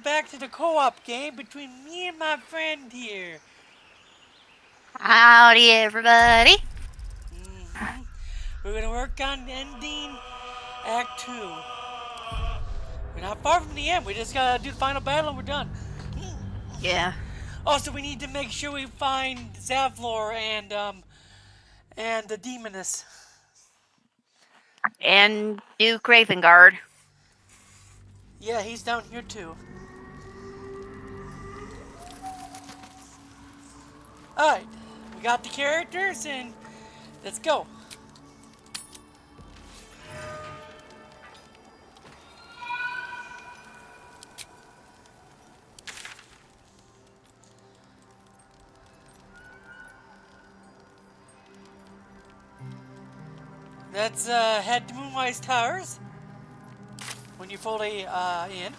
back to the co-op game between me and my friend here. Howdy, everybody. hmm We're gonna work on ending Act 2. We're not far from the end. We just gotta do the final battle and we're done. Yeah. Also, we need to make sure we find Zavlor and the Demoness. And Duke Ravengard. Yeah, he's down here too. Alright, we got the characters and let's go. Let's head to Moonrise Towers when you're fully in.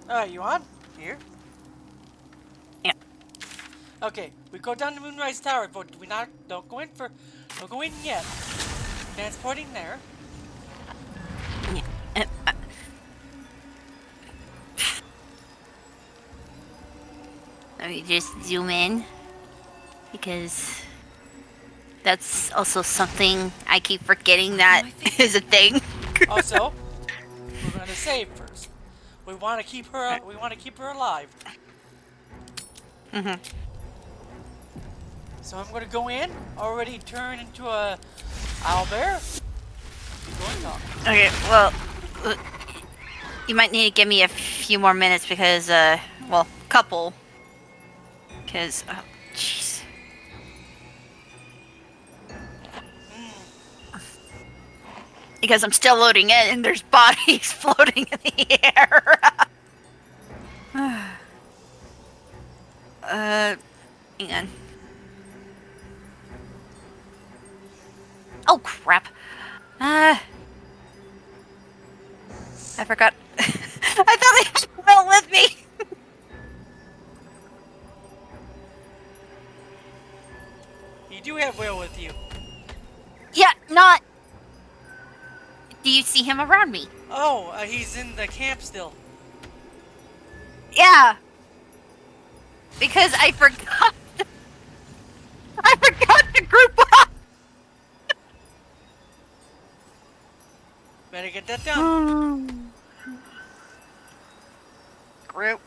Alright, you on? Here? Yeah. Okay, we go down to Moonrise Tower, but we not don't go in for don't go in yet. Transporting there. Yeah. Uh, uh, Let me just zoom in because that's also something I keep forgetting that is a thing. Also, we're gonna save first. We wanna keep her alive. hmm So I'm gonna go in, already turn into a owlbear. Keep going on. Okay, well, uh, you might need to give me a few more minutes because, couple. Because, oh, jeez. Because I'm still loading in and there's bodies floating in the air. Hang on. Oh, crap. I forgot. I thought they had Will with me. You do have Will with you. Yeah, not. Do you see him around me? Oh, he's in the camp still. Yeah. Because I forgot. I forgot to group up. Better get that done. Group.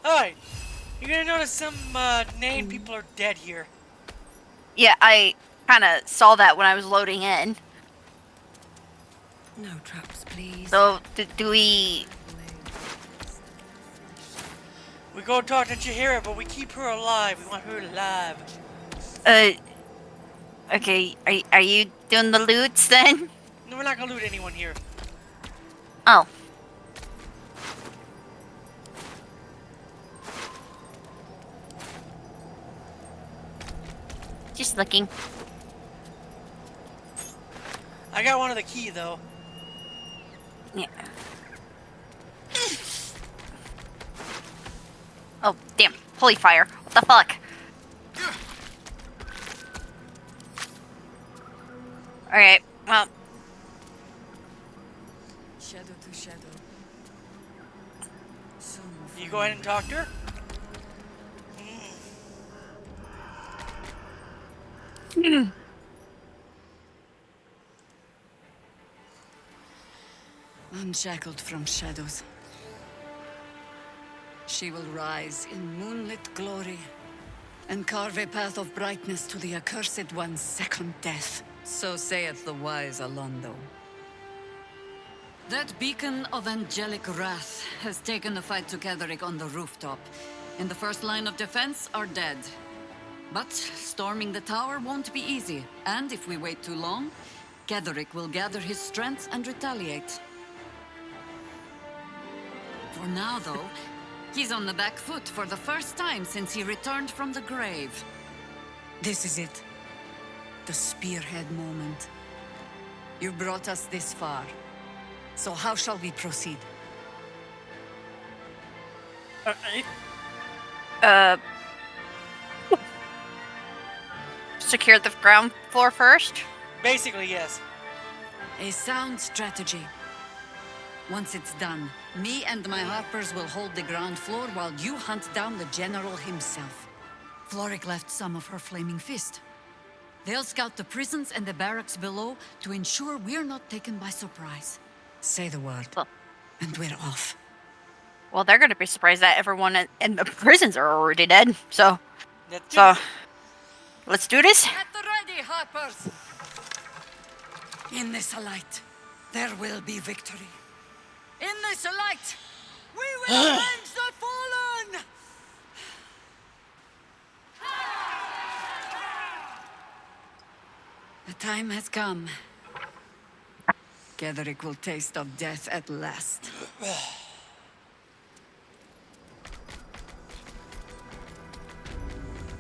Alright, you're gonna notice some named people are dead here. Yeah, I kind of saw that when I was loading in. No traps, please. So, do we... We go talk to Chihira, but we keep her alive. We want her alive. Uh... Okay, are you doing the loots then? No, we're not gonna loot anyone here. Oh. Just looking. I got one of the key though. Yeah. Oh, damn. Holy fire. What the fuck? Alright, well, Shadow to shadow. Soon You go ahead and talk to her. unshackled from shadows. She will rise in moonlit glory and carve a path of brightness to the accursed one's second death. So saith the wise Alondo. That beacon of angelic wrath has taken the fight to Ketheric on the rooftop. In the first line of defense are dead. But storming the tower won't be easy, and if we wait too long, Ketheric will gather his strength and retaliate. For now, though, he's on the back foot for the first time since he returned from the grave. This is it. The spearhead moment. You brought us this far. So how shall we proceed? Secure the ground floor first. Basically, yes. A sound strategy. Once it's done, me and my Harpers will hold the ground floor while you hunt down the General himself. Floric left some of her flaming fist. They'll scout the prisons and the barracks below to ensure we're not taken by surprise. Say the word, Well, and we're off. well, they're gonna be surprised that everyone in the prisons are already dead. So Let's do So, it. let's do this. At the ready, Harpers! In this light, there will be victory. In this light, we will avenge the fallen! The time has come. Gederick will taste of death at last.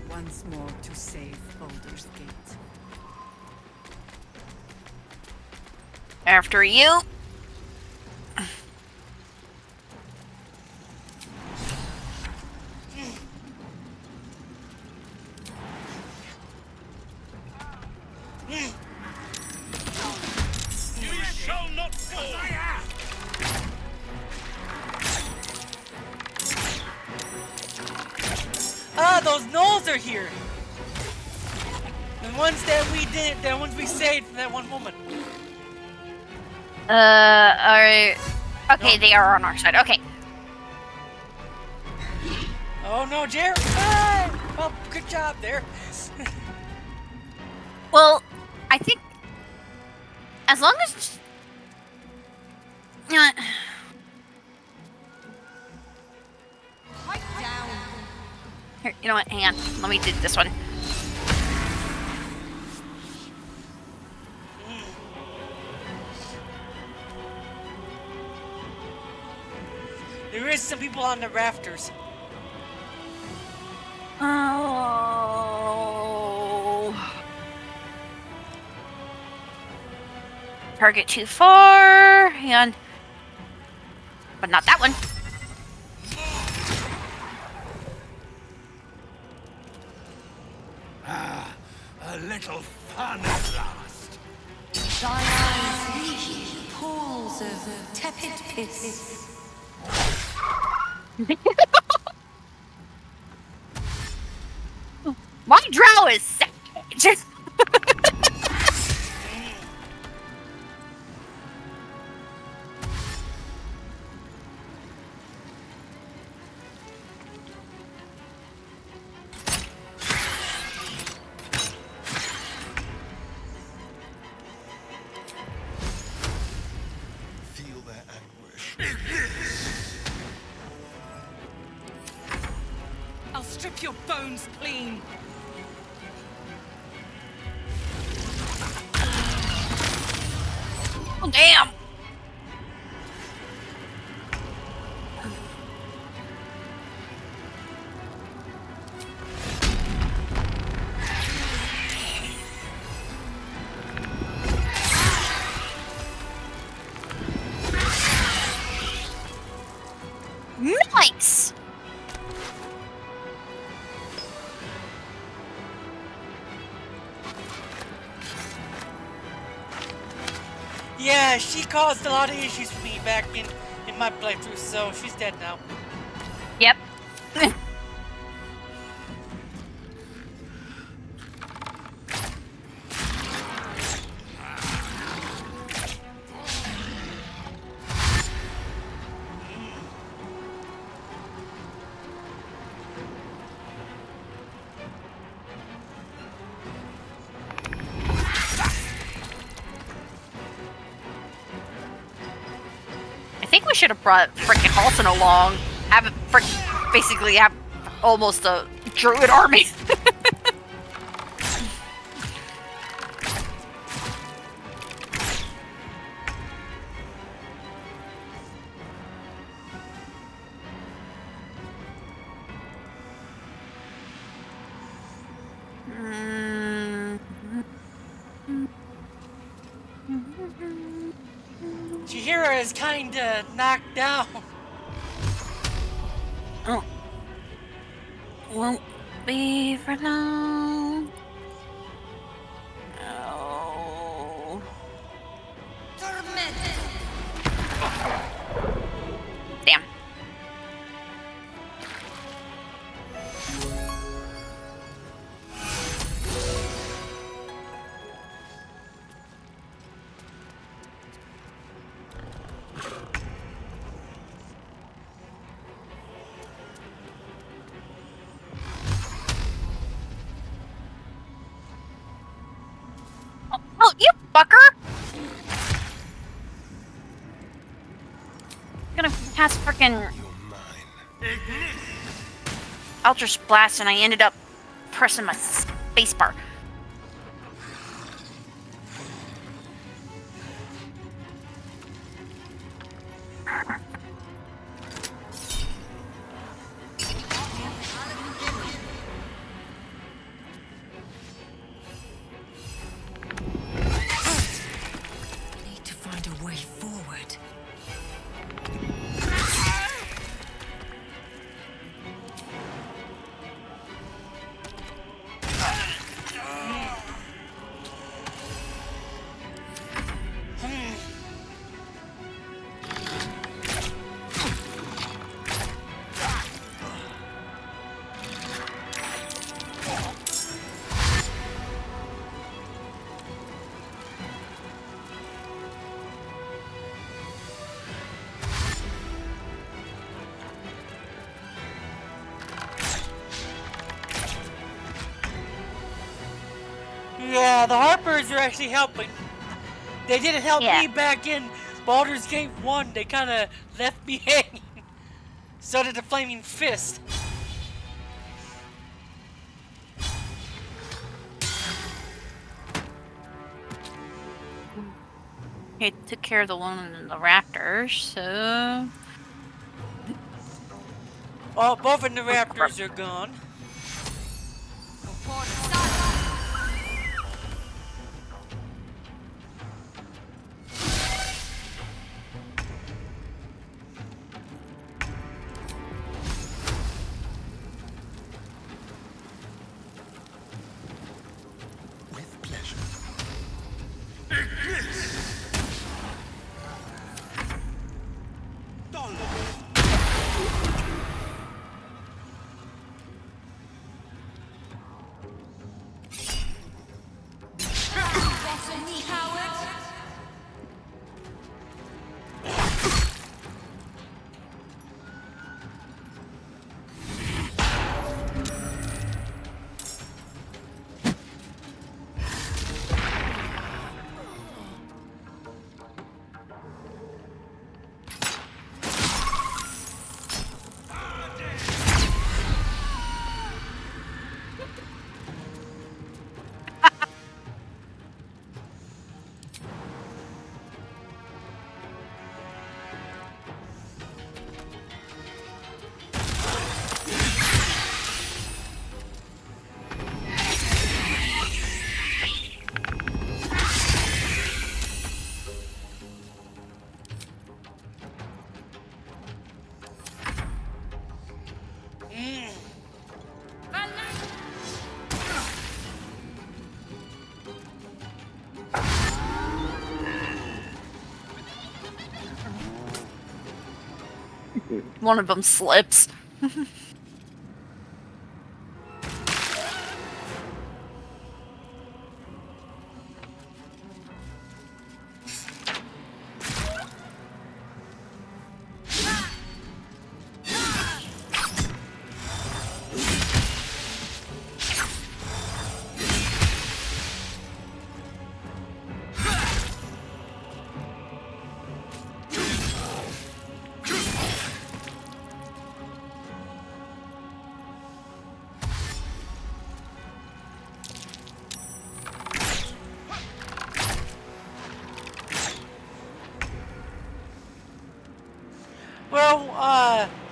Once more to save Baldur's Gate. After you. You shall not fall! Ah, those gnolls are here. The ones that we did, the ones we saved from that one woman. Alright. Okay, they are on our side. Okay. Oh no, Jared! Ah! Well, good job there. Well, I think as long as you know what? Here, you know what? Hang on. Let me do this one. There is some people on the rafters. Oh. Target too far. Hang on. But not that one. A little fun at last. Thy eyes leak pools of tepid piss. My drow is savage. Feel their anguish. I'll strip your bones clean. Oh, damn. Nice. Yeah, she caused a lot of issues for me back in my playthrough, so she's dead now. Yep. I think we should have brought frickin' Halson along. Have it basically have almost a druid army. Chihira is kinda knocked down. Oh, won't be for long. Oh. Damn. Oh, you fucker! I'm gonna cast frickin' Eldritch Blast and I ended up pressing my spacebar. Need to find a way forward. Yeah, the Harpers are actually helping. They didn't help Yeah. me back in Baldur's Gate 1. They kind of left me hanging. So did the Flaming Fist. He took care of the one in the raptors, so... Oh, both of the Raptors are gone. With pleasure. One of them slips. Well,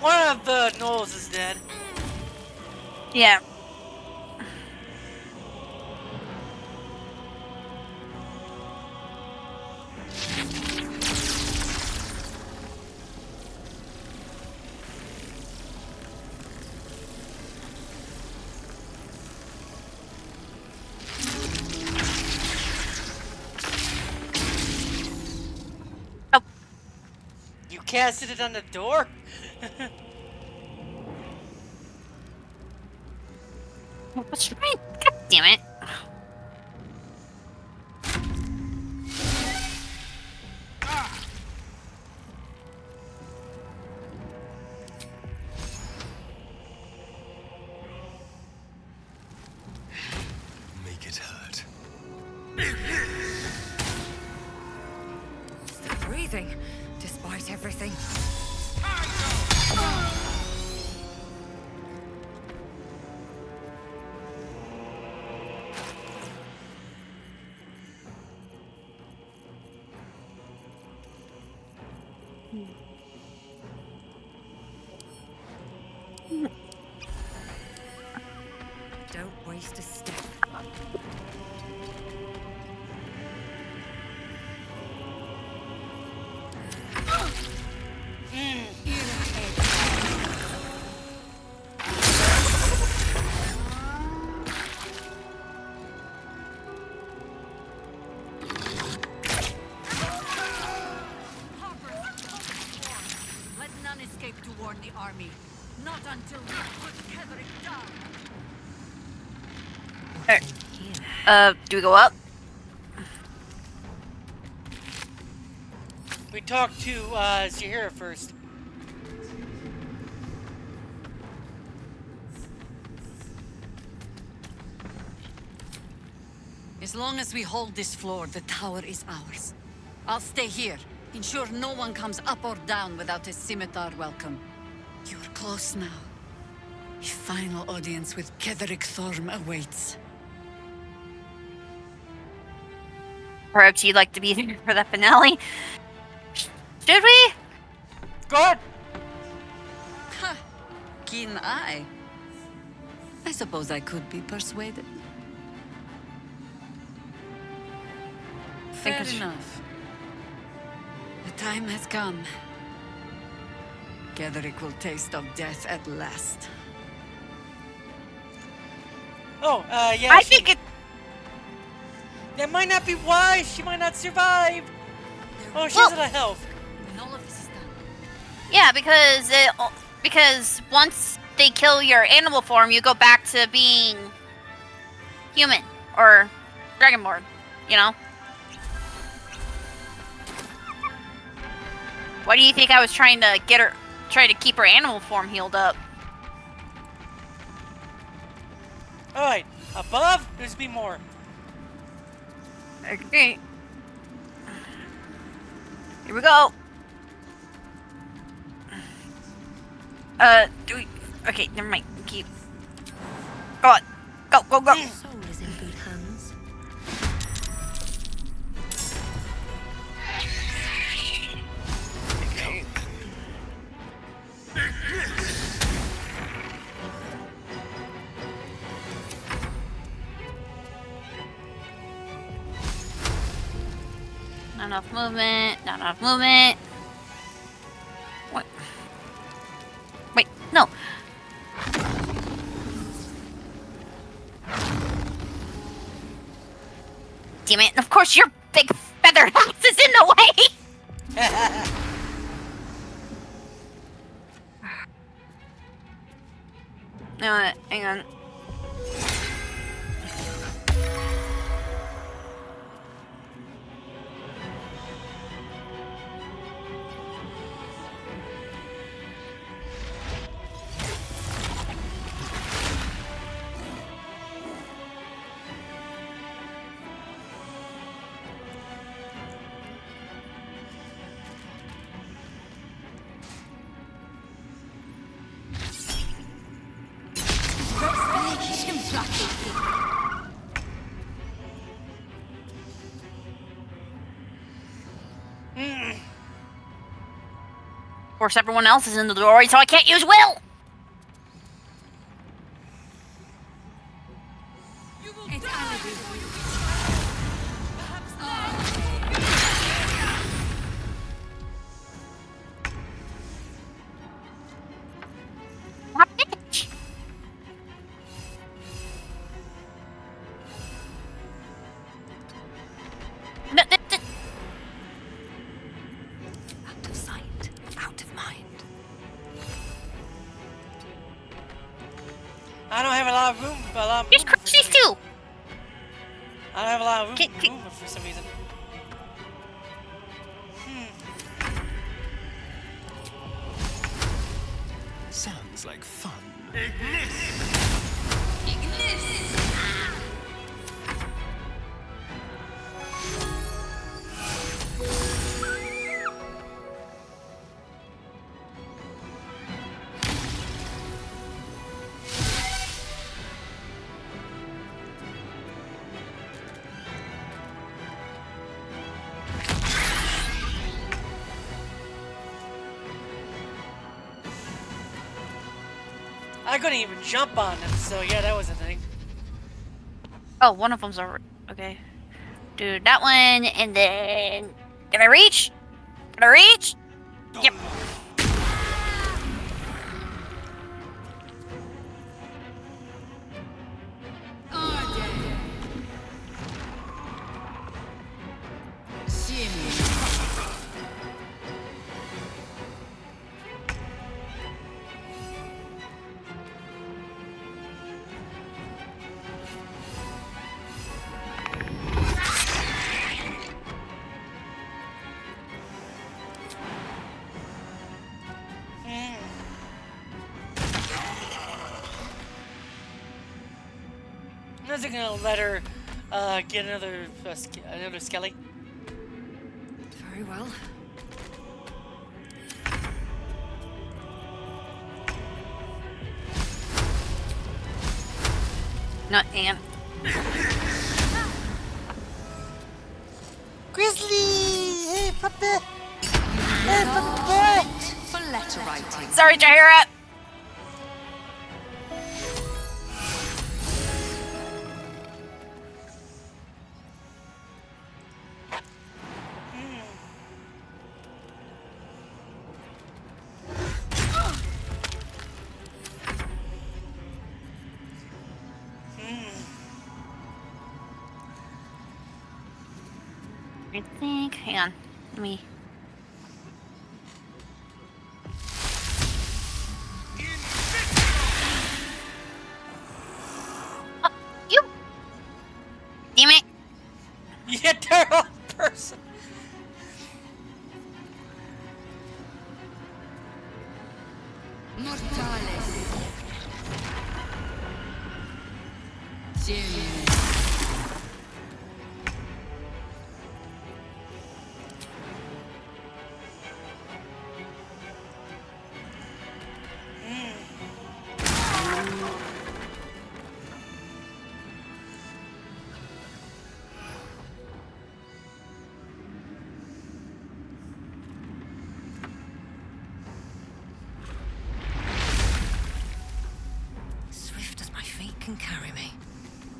one of the gnolls is dead. Yeah. You casted it on the door? What's right? God damn it. Make it hurt. Still breathing, despite everything. Don't waste a step. Let none escape to warn the army. Not until we put Ketherick down. Do we go up? We talked to Zahira first. As long as we hold this floor, the tower is ours. I'll stay here. Ensure no one comes up or down without a scimitar welcome. You're close now. A final audience with Ketherick Thorm awaits. Perhaps you'd like to be there for the finale? Should we? Good. Ha! Keen eye. I suppose I could be persuaded. Fair enough. The time has come. Ketherick will taste of death at last. Oh, yeah. I think it. That might not be wise. She might not survive. Oh, she's Well- out of health. When all of this is done, Yeah, because once they kill your animal form, you go back to being human or dragonborn. You know. Why do you think I was trying to keep her animal form healed up? All right, above, there's be more. Okay. Here we go. Do we? Okay, never mind. Keep. Go on. Go, go, go. Soul is in good hands. Not enough movement. Not enough movement. What? Wait, no. Damn it. Of course your big feather axe is in the way. No, hang on. Of course, everyone else is in the doorway, so I can't use will. It's Alibi. What bitch? No, Out of sight. I don't have a lot of room. Just movement crush these some reason. two. I don't have a lot of room, Get- movement for some reason. Sounds like fun. I couldn't even jump on them, so yeah, that was a thing. Oh, one of them's over. Okay. Do that one, and then... Can I reach? Can I reach? Yep. I'm not gonna let her get another skelly. Very well. Not Anne. Grizzly! Hey, puppy! Hey, puppy! For letter writing. Sorry, Jahira. I think. Hang on. Let me. Oh, you. Damn it. You terrible person! Mortales. Jim. Swift as my feet can carry me.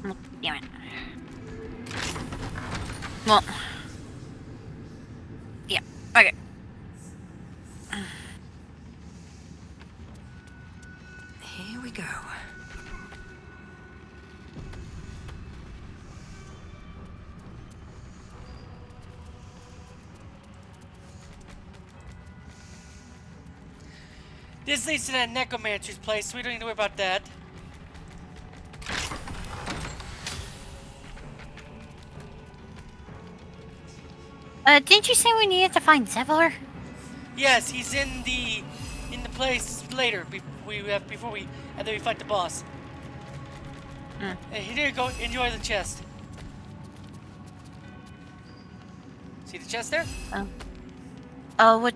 Oh, damn it. Well. Yeah. Okay. Here we go. This leads to that necromancer's place, so we don't need to worry about that. Didn't you say we needed to find Zevlor? Yes, he's in the place later. After we fight the boss. And here you go. Enjoy the chest. See the chest there? Oh, what?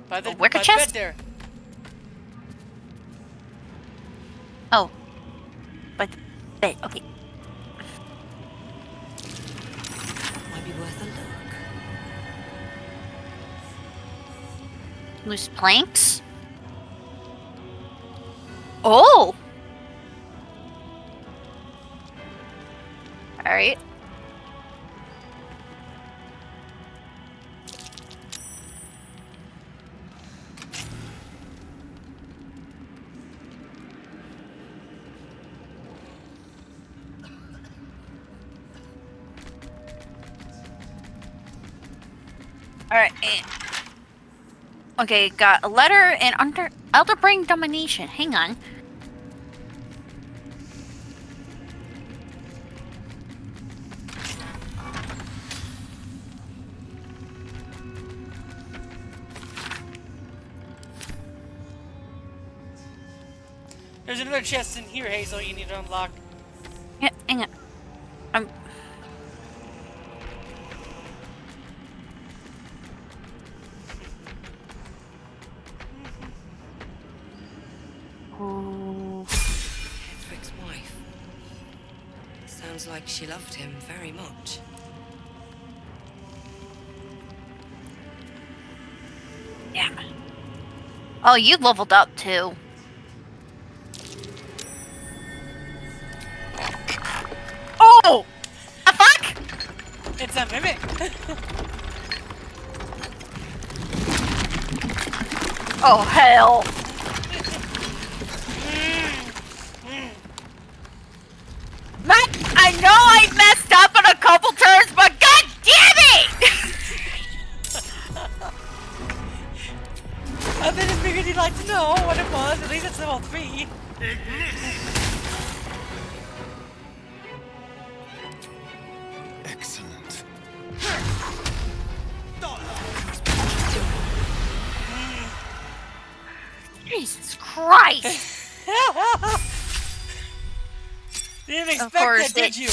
By the wicker by the chest? bed there. Oh. But, okay. Might be worth a look. Loose planks? Oh! Alright. Alright. Okay, got a letter and Elder Brain domination. Hang on. There's another chest in here, Hazel, you need to unlock. Yeah, hang on. Oh. Hedric's wife. Sounds like she loved him very much. Yeah. Oh, you leveled up too. Oh! The fuck? It's a mimic. Oh, hell. Matt, I know I messed up on a couple turns, but god damn it! I just figured you'd like to know what it was. At least it's level 3. Excellent. Jesus Christ! Didn't expect course that, did you?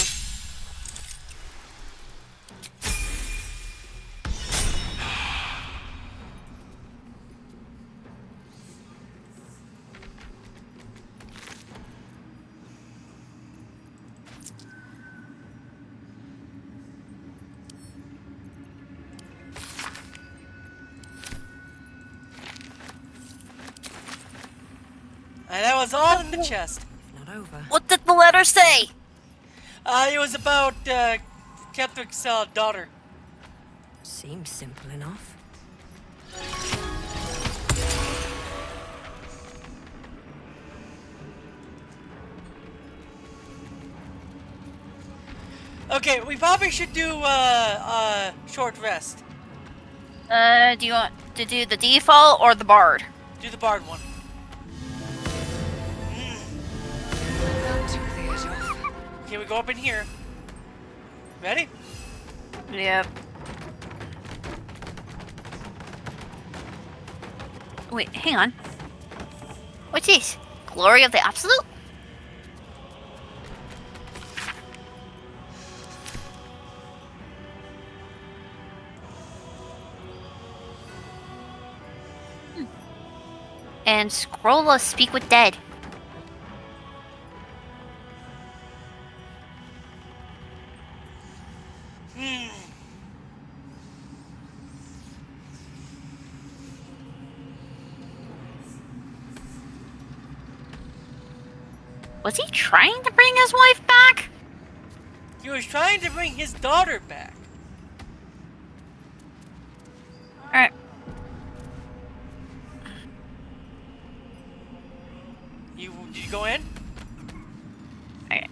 And that was all in the chest. Not over. What did the letter say? It was about Kethrick's daughter. Seems simple enough. Okay, we probably should do short rest. Do you want to do the default or the bard? Do the bard one. That took the edge off. Okay, we go up in here. Ready? Yep. Wait, hang on. What's this? Glory of the Absolute? And scroll of Speak with Dead. Was he trying to bring his wife back? He was trying to bring his daughter back. Alright. Did you go in? Okay.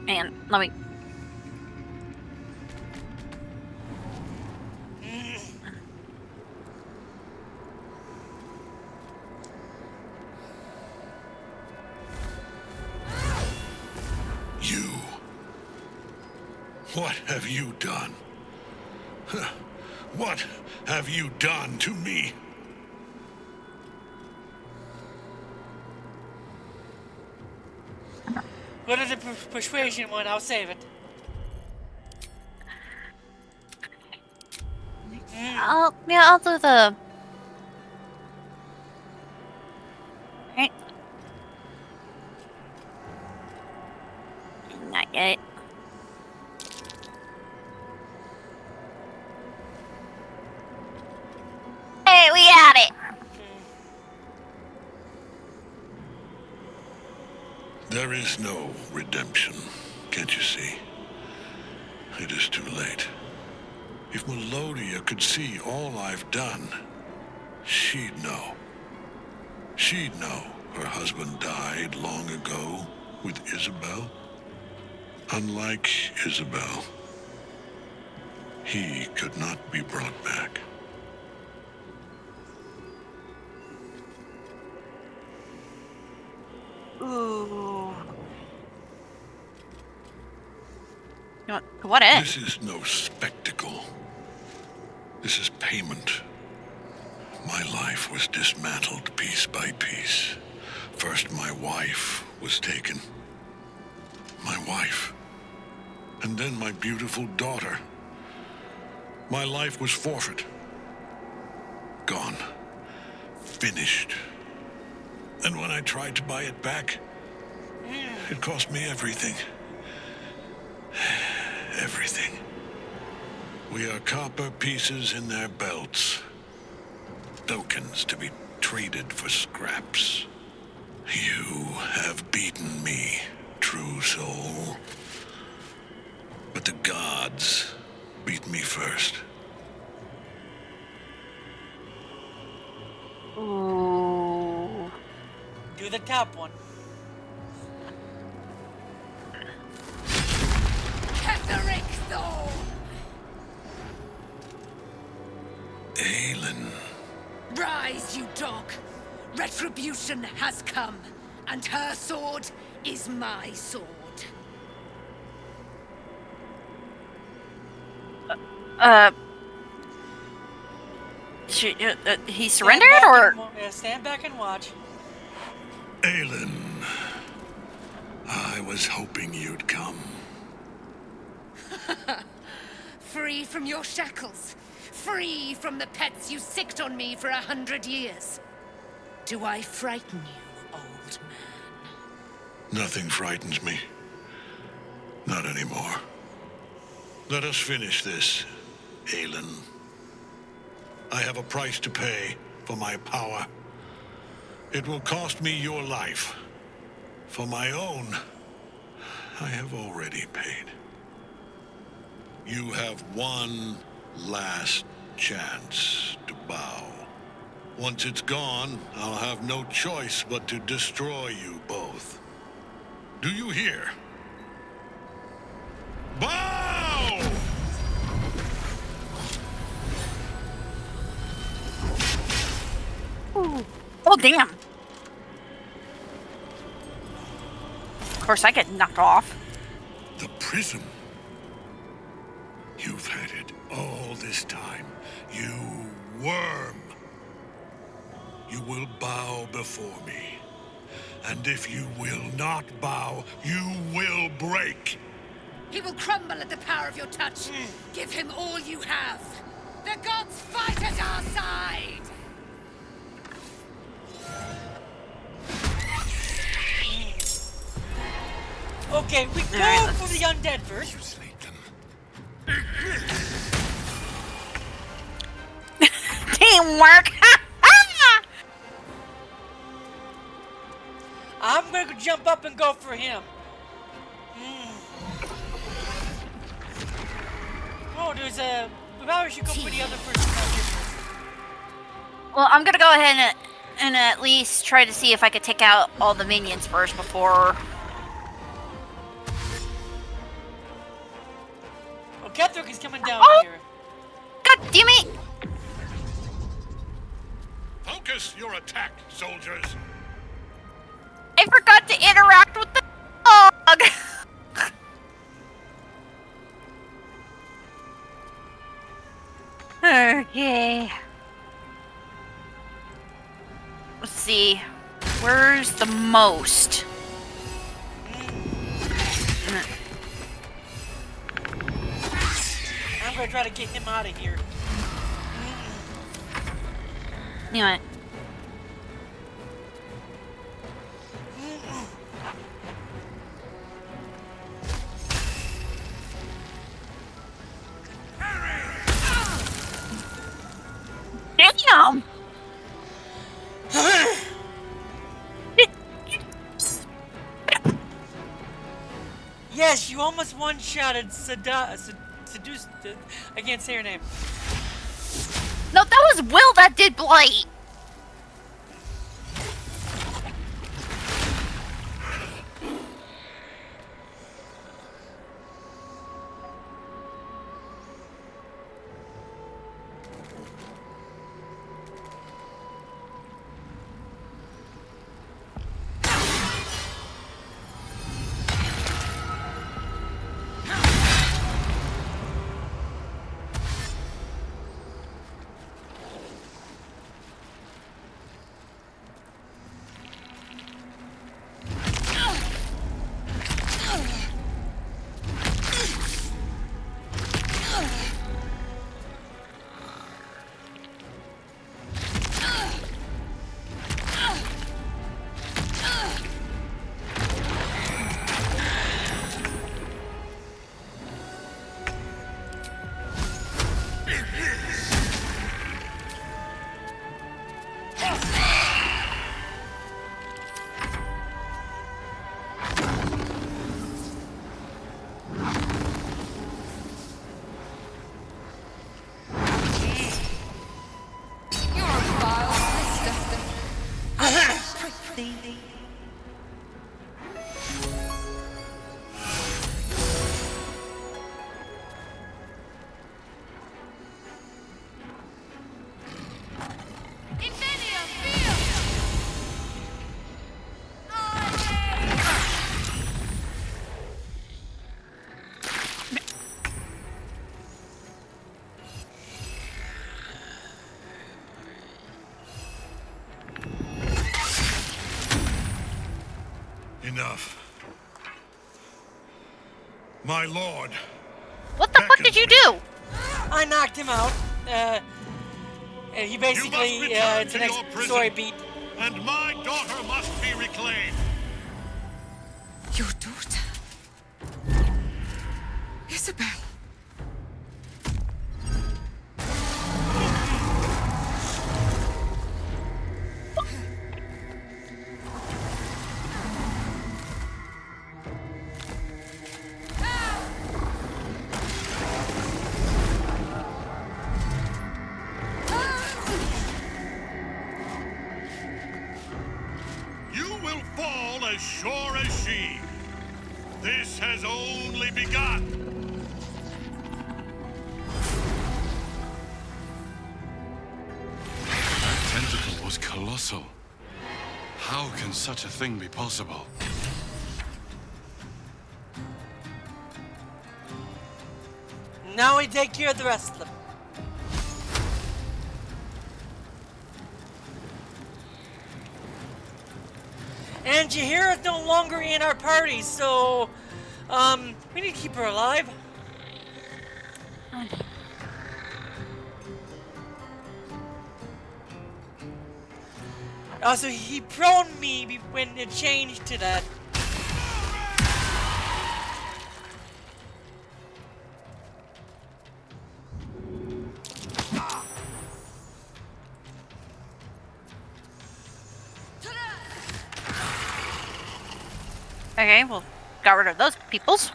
Man, let me. You. What have you done? Huh. What have you done to me? Go to the persuasion one. I'll save it. I'll do the. Right. Not yet. Hey, we had it. There is no redemption, can't you see? It is too late. If Melodia could see all I've done, she'd know. She'd know her husband died long ago with Isabel. Unlike Isabel, he could not be brought back. Ooh. What is? This is no spectacle. This is payment. My life was dismantled piece by piece. First, my wife was taken. My wife. And then my beautiful daughter. My life was forfeit. Gone. Finished. And when I tried to buy it back, it cost me everything. Everything. We are copper pieces in their belts. Tokens to be traded for scraps. You have beaten me, true soul. But the gods beat me first. Ooh. Do the top one. Ketheric Thorn! Aelin. Rise, you dog! Retribution has come, and her sword is my sword. He surrendered, Stand back or? and stand back and watch. Aelin. I was hoping you'd come. Free from your shackles. Free from the pets you sicked on me for 100 years. Do I frighten you, old man? Nothing frightens me. Not anymore. Let us finish this, Aelin. I have a price to pay for my power. It will cost me your life. For my own, I have already paid. You have one last chance to bow. Once it's gone, I'll have no choice but to destroy you both. Do you hear? Bow! Oh, damn. Of course, I get knocked off. The prism. You've had it all this time, you worm. You will bow before me. And if you will not bow, you will break. He will crumble at the power of your touch. Give him all you have. The gods fight at our side! Okay, we go Alright, for the undead first. Teamwork! I'm gonna go jump up and go for him. Oh, there's a. We probably should go for the other person. Well, I'm gonna go ahead and at least try to see if I could take out all the minions first before. Oh, Ketheric is coming down Oh! here. God damn it! Focus your attack, soldiers. I forgot to interact with the dog! Okay. Let's see. Where's the most? I'm gonna try to get him out of here. You know what? Damn! Yes, you almost one-shotted seduced. I can't say her name. No, that was Will that did Blight. You're a vile sister. Enough. My lord. What the fuck did you do? I knocked him out. He basically, return it's the to next your prison. story beat. And my daughter must be reclaimed. Your daughter. Isabel. You will fall as sure as she. This has only begun. That tentacle was colossal. How can such a thing be possible? Now we take care of the rest of them. And Jahira's no longer in our party, so we need to keep her alive. Also, he proned me when it changed to that. Okay, well, got rid of those peoples.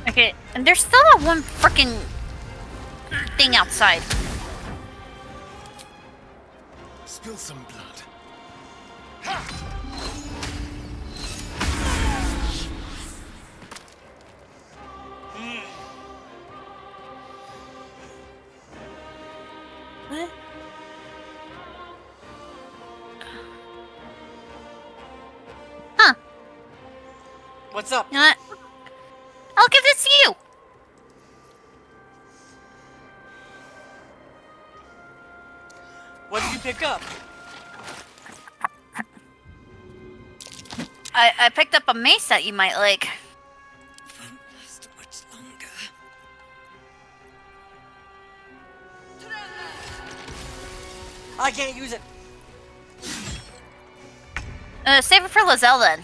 Okay, and there's still that one freaking thing outside. Spill some blood. What? Huh. What's up? You know what? I'll give this to you. What did you pick up? I picked up a mace that you might like. Won't last much longer. I can't use it. Save it for Lizelle then.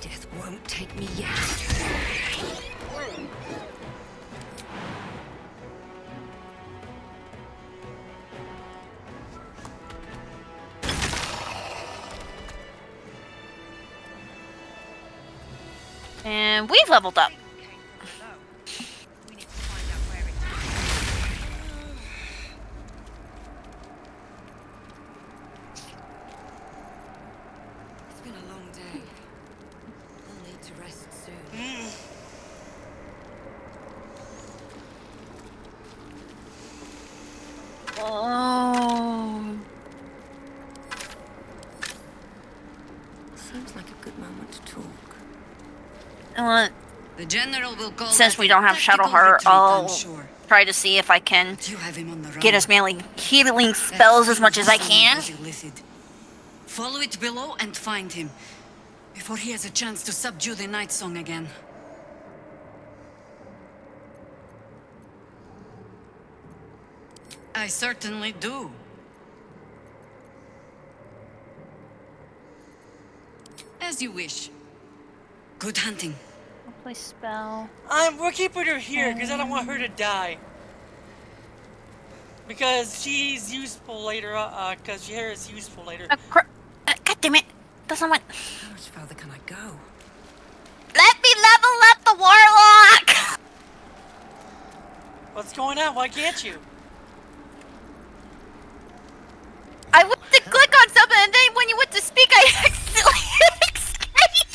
Death won't take me yet. And we've leveled up. It's been a long day. I'll need to rest soon. Oh. Seems like a good moment to talk. Well, The general will call since that we a don't have tactical Shadowheart, retreat, I'm I'll sure. try to see if I can You have him on the run. get as many healing spells as much as I can. Was illicit. Follow it below and find him before he has a chance to subdue the Night Song again. I certainly do. As you wish. Good hunting. Hopefully spell. We're keeping her here because I don't want her to die. Because she's useful later. Because her is useful later. God damn it! Doesn't want. How much further can I go? Let me level up the warlock. What's going on? Why can't you? I went to click on something, and then when you went to speak, I accidentally hit escape.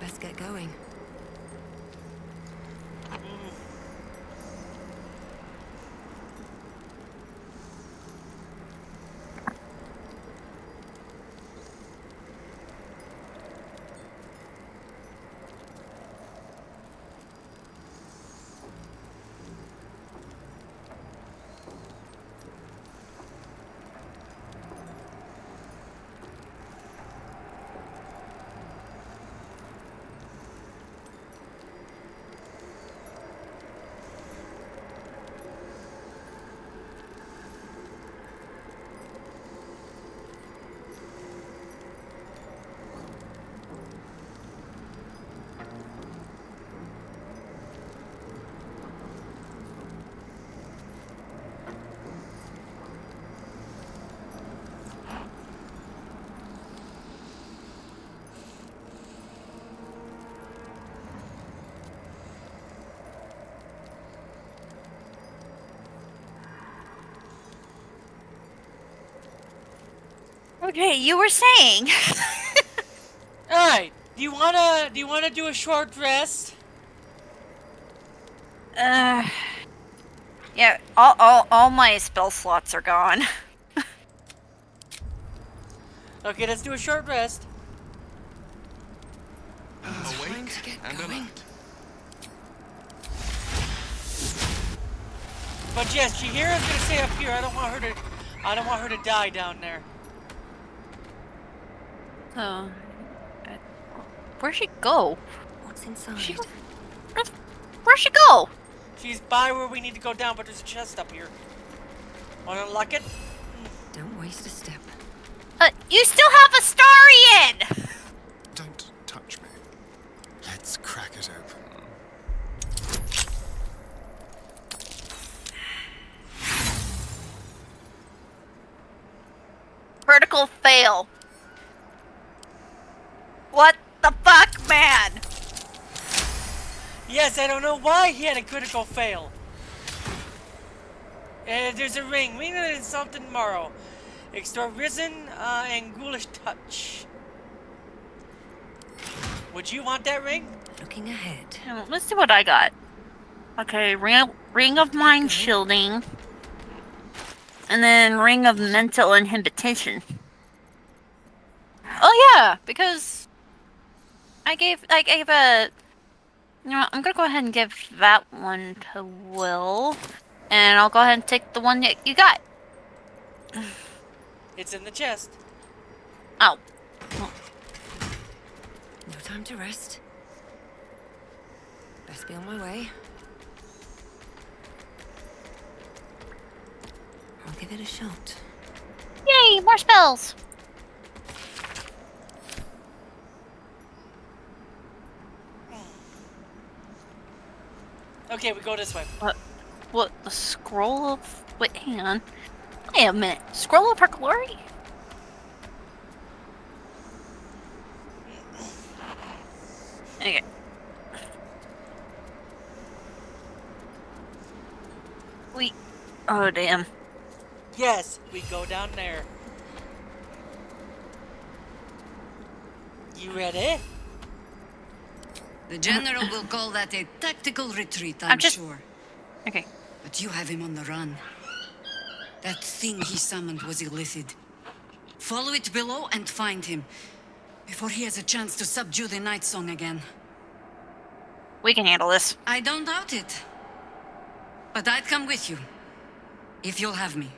Best get going. Okay, you were saying. All right. Do you wanna do a short rest? Yeah, all my spell slots are gone. Okay, let's do a short rest. Time to get going. But yes, Chihira's gonna stay up here. I don't want her to die down there. So, where'd she go? What's inside? Where'd she go? She's by where we need to go down, but there's a chest up here. Wanna unlock it? Don't waste a step. You still have Astarion! Don't touch me. Let's crack it open. Critical fail. What the fuck, man? Yes, I don't know why he had a critical fail. There's a ring. We need to insult tomorrow. Extort Risen and Ghoulish Touch. Would you want that ring? Looking ahead. Let's see what I got. Okay, ring of mind shielding. And then ring of mental inhibition. Oh yeah, because I gave a. You know what, I'm gonna go ahead and give that one to Will. And I'll go ahead and take the one that you got. It's in the chest. Oh. No time to rest. Best be on my way. I'll give it a shot. Yay, more spells! Okay, we go this way. What, the scroll of... Wait, hang on. Wait a minute. Scroll of her glory? Okay. Oh, damn. Yes, we go down there. You ready? The general will call that a tactical retreat, I'm sure. Okay. But you have him on the run. That thing he summoned was illicit. Follow it below and find him, before he has a chance to subdue the Night Song again. We can handle this. I don't doubt it. But I'd come with you, if you'll have me.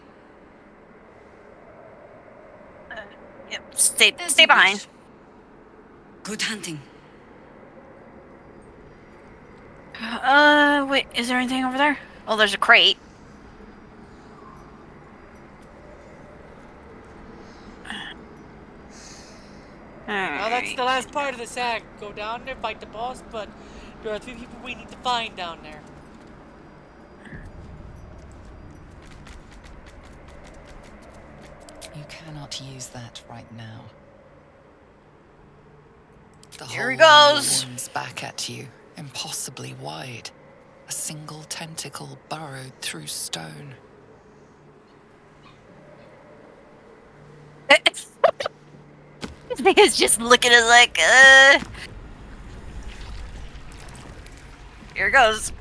Yep. Stay As you behind. wish. Good hunting. Wait, is there anything over there? Oh, there's a crate. Now that's Alright. the last part of this act. Go down there, fight the boss, but there are 3 people we need to find down there. You cannot use that right now. The Here he hole goes. yawns back at you, impossibly wide. A single tentacle burrowed through stone. This thing is just looking at like, Here it goes.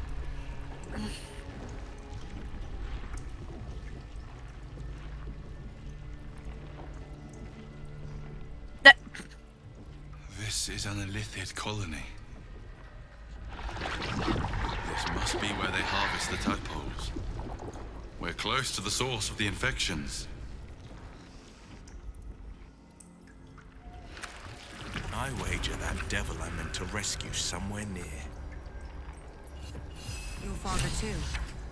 This is an illithid colony. This must be where they harvest the tadpoles. We're close to the source of the infections. I wager that devil I meant to rescue somewhere near. Your father too,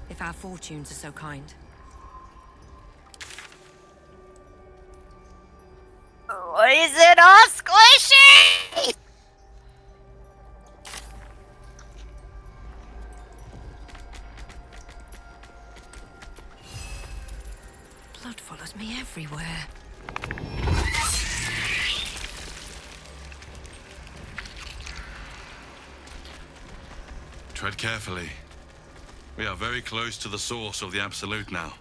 if our fortunes are so kind. What is it all squishy? Blood follows me everywhere. Tread carefully. We are very close to the source of the Absolute now.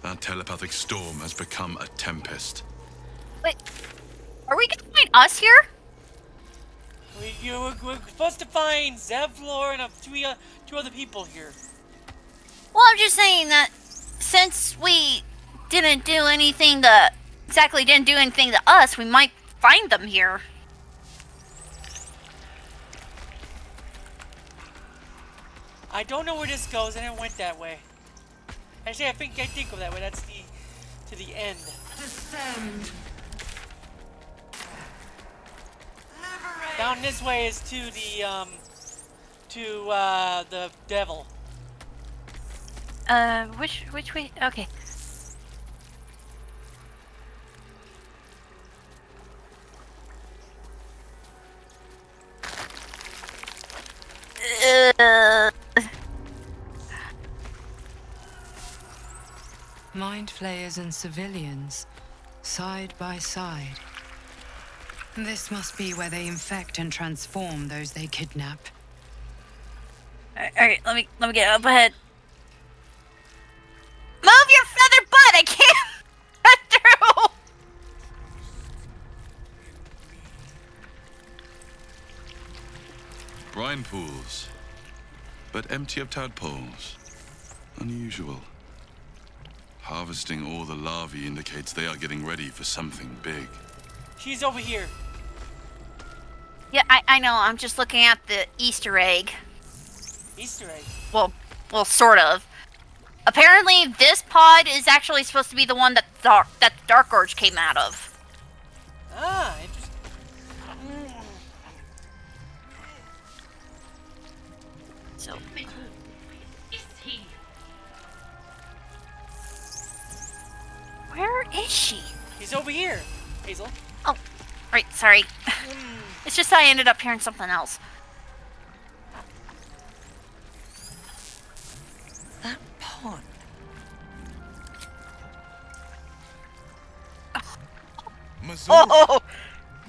That telepathic storm has become a tempest. Wait, are we gonna find us here? We're supposed to find Zevlor and 2 other people here. Well, I'm just saying that since we didn't do anything to us, we might find them here. I don't know where this goes, and it went that way. Actually, I think go that way. That's to the end. Descend. Down this way is to the devil. Which way? Okay. Mind flayers and civilians, side by side. This must be where they infect and transform those they kidnap. Alright, let me get up ahead. Move your feather butt! I can't get through! Brine pools, but empty of tadpoles. Unusual. Harvesting all the larvae indicates they are getting ready for something big. She's over here. Yeah, I know. I'm just looking at the Easter egg. Easter egg. Well, sort of. Apparently, this pod is actually supposed to be the one that the Dark Gorge came out of. Ah, interesting. So. Where is she? He's over here, Hazel. Oh, right. Sorry. It's just I ended up hearing something else. That pod. Mazur, Oh!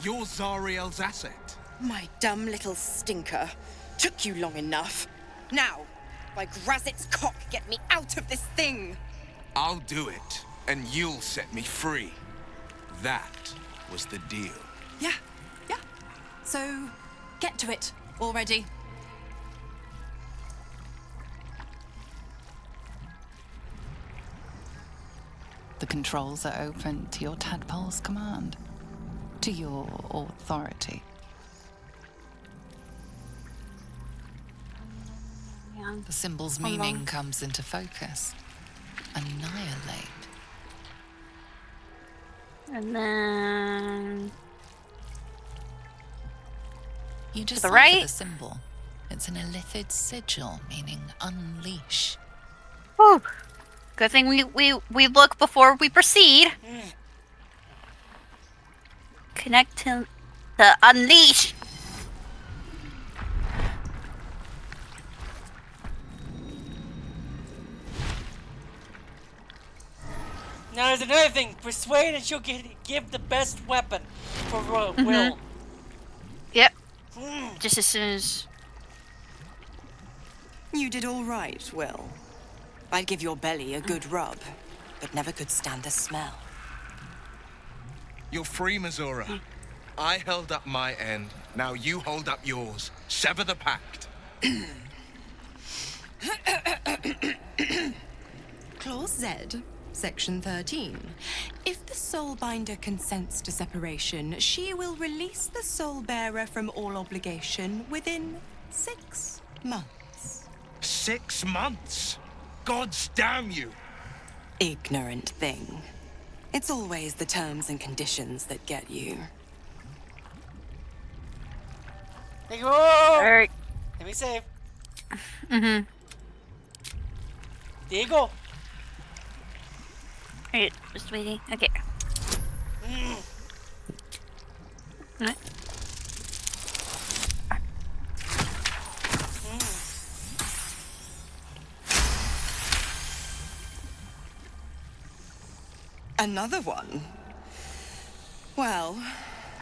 you're Zariel's asset. My dumb little stinker. Took you long enough. Now, by Grazit's cock, get me out of this thing! I'll do it, and you'll set me free. That was the deal. Yeah. So, get to it already. The controls are open to your tadpole's command, to your authority. Yeah. The symbol's Hold meaning on. comes into focus. Annihilate. And then... You To the decipher right? the symbol. It's an illithid sigil, meaning unleash. Whew. Good thing we look before we proceed. Connect to the unleash. Now there's another thing. Persuade and she'll give the best weapon for Will. Yep. Just as soon as... You did all right, Will. I'd give your belly a good rub, but never could stand the smell. You're free, Missoura. I held up my end. Now you hold up yours. Sever the pact. Clause Z, Section 13. If the Soulbinder consents to separation, she will release the soul bearer from all obligation within 6 months. 6 months? Gods damn you! Ignorant thing. It's always the terms and conditions that get you. There you go! Alright. Let me save. Mm-hmm. There you go. Alright, just waiting. Okay. Alright. Another one? Well,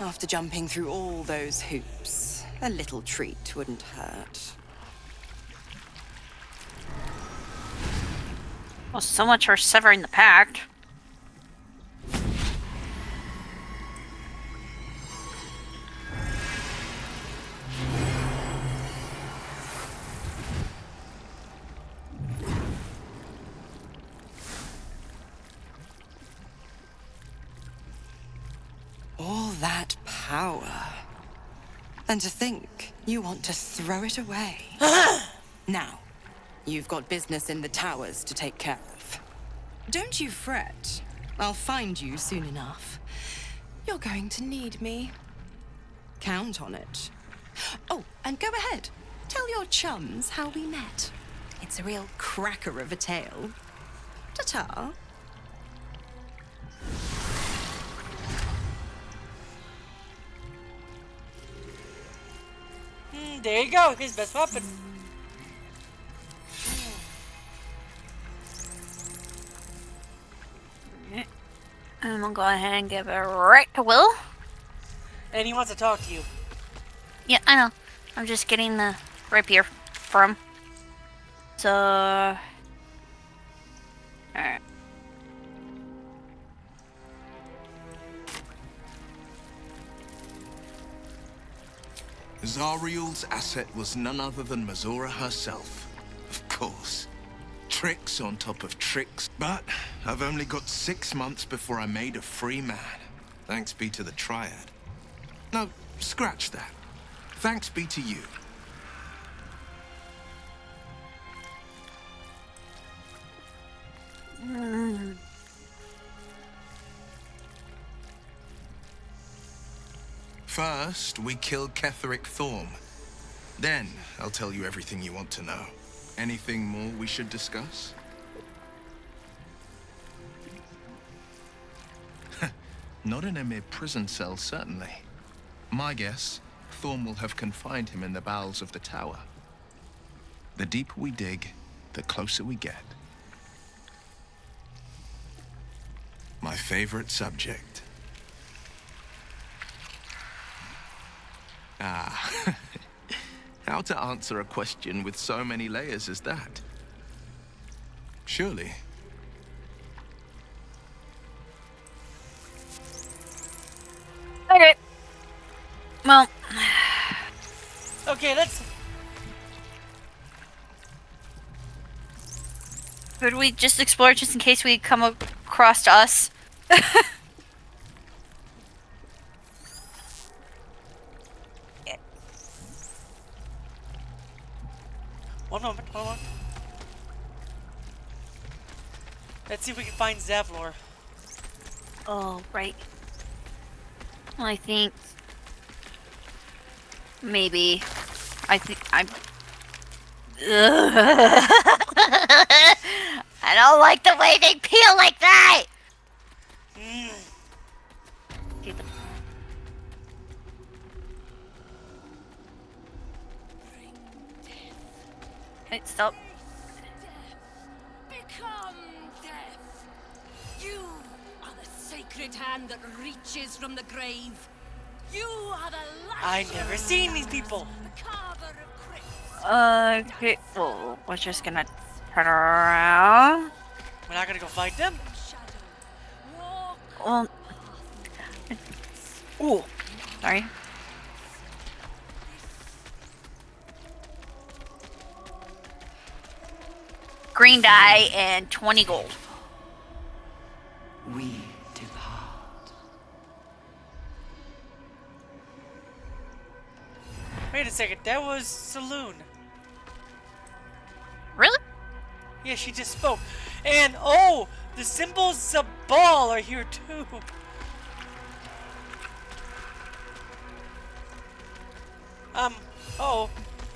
after jumping through all those hoops, a little treat wouldn't hurt. Well, so much for severing the pact. All that power. And to think you want to throw it away. Now, you've got business in the towers to take care of. Don't you fret. I'll find you soon enough. You're going to need me. Count on it. Oh, and go ahead. Tell your chums how we met. It's a real cracker of a tale. Ta-ta. There you go. His best weapon. And we'll go ahead and give it right to Will. And he wants to talk to you. Yeah, I know. I'm just getting the rapier from. So... Alright. Zariel's asset was none other than Missoura herself. Of course. Tricks on top of tricks. But I've only got 6 months before I'm made a free man. Thanks be to the Triad. No, scratch that. Thanks be to you. First, we kill Ketheric Thorm. Then, I'll tell you everything you want to know. Anything more we should discuss? Not in a mere prison cell, certainly. My guess, Thorm will have confined him in the bowels of the tower. The deeper we dig, the closer we get. My favorite subject. Ah, how to answer a question with so many layers as that? Surely. Okay. Well... Okay, let's... Could we just explore just in case we come across us? One moment, hold on. Let's see if we can find Zavlor. Oh, right. Well, I think... Maybe. I think I'm. I don't like the way they peel like that. Wait, stop. Become death. You are the sacred hand that reaches from the grave. You are the I never seen these people. carver of crypts. Okay, well, we're just gonna turn around. We're not gonna go fight them. Well, ooh, sorry. Green dye and 20 gold. We depart. Wait a second, that was Saloon. Really? Yeah, she just spoke. And oh, the symbols of ball are here too.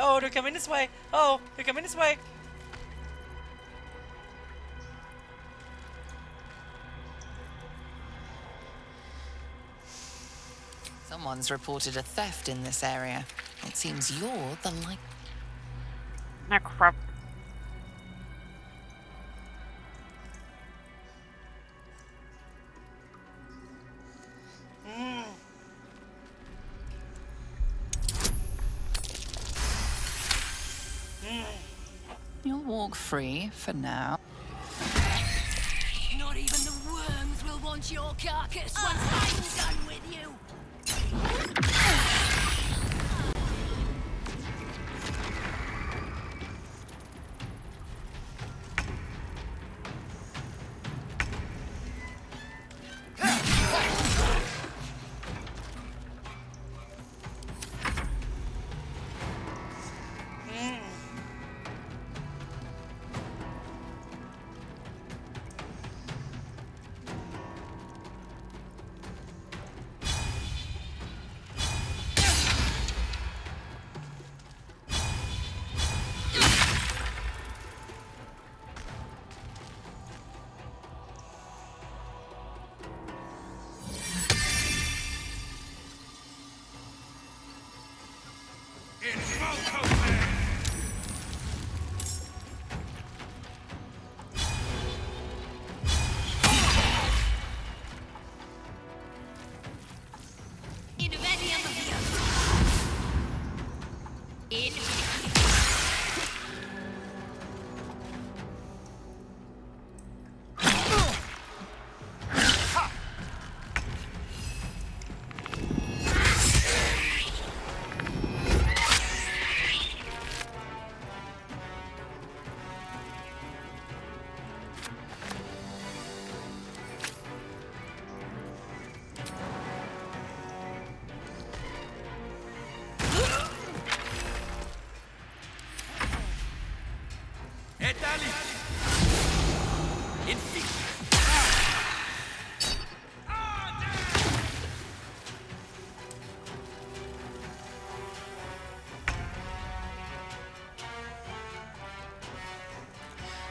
Oh, they're coming this way. Oh, they're coming this way. Someone's reported a theft in this area. It seems you're the like. Ah, crap. You'll walk free for now. Not even the worms will want your carcass once I'm done with you.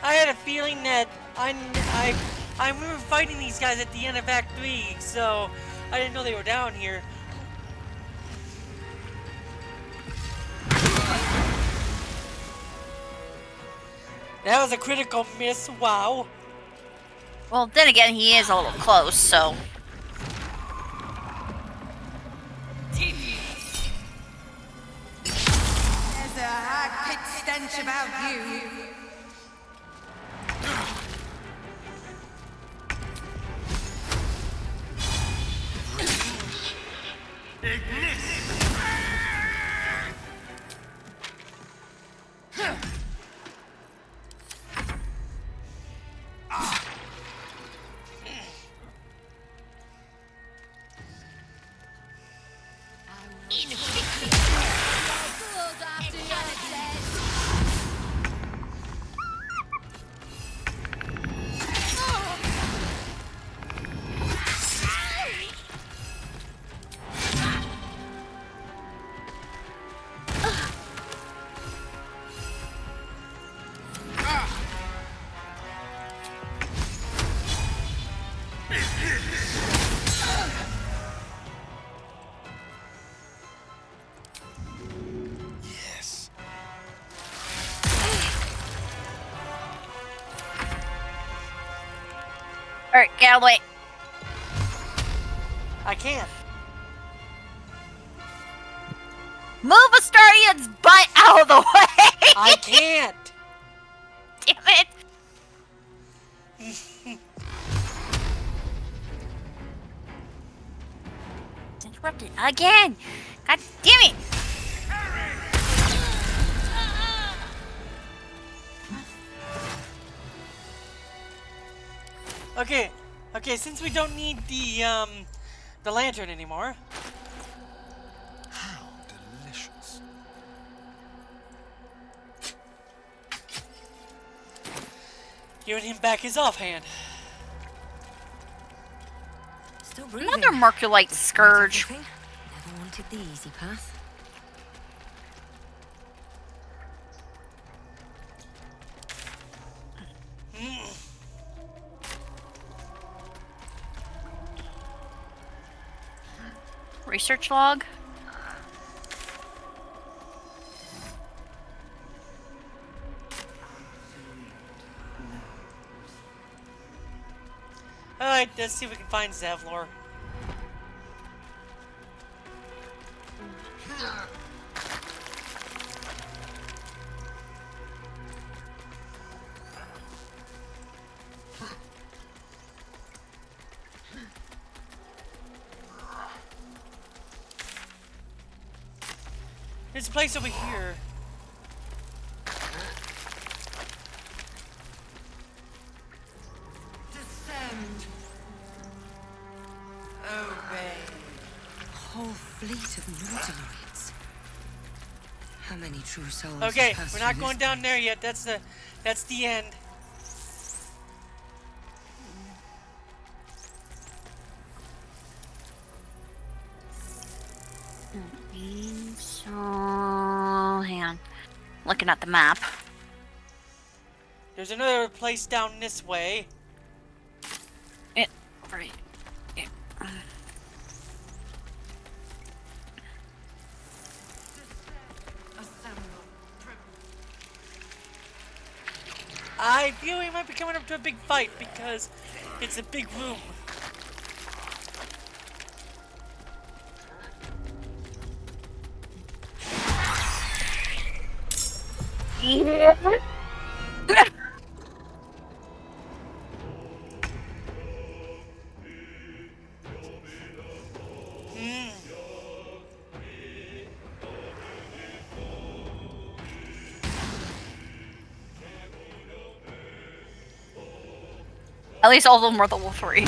I had a feeling that we were fighting these guys at the end of Act 3, so I didn't know they were down here. That was a critical miss, wow. Well, then again, he is a little close, so. There's a hard-picked stench about you. Alright, get out of the way. I can't. Move Astarion's butt out of the way! I can't. Damn it! Interrupted again! God damn it! Okay, since we don't need the lantern anymore. How delicious. Giving him back his offhand. Still breathing. Another Merculite Scourge. Never wanted the easy path. Research log. Alright, let's see if we can find Zavlor. There's a place over here. Descend. Obey. A whole fleet of Nautiloids. How many true souls? Okay, have passed we're not through going this down there yet. That's the end. So, hang on. Looking at the map. There's another place down this way. Right. I feel we might be coming up to a big fight because it's a big room. At least all of them were level 3.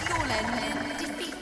You'll end in defeat.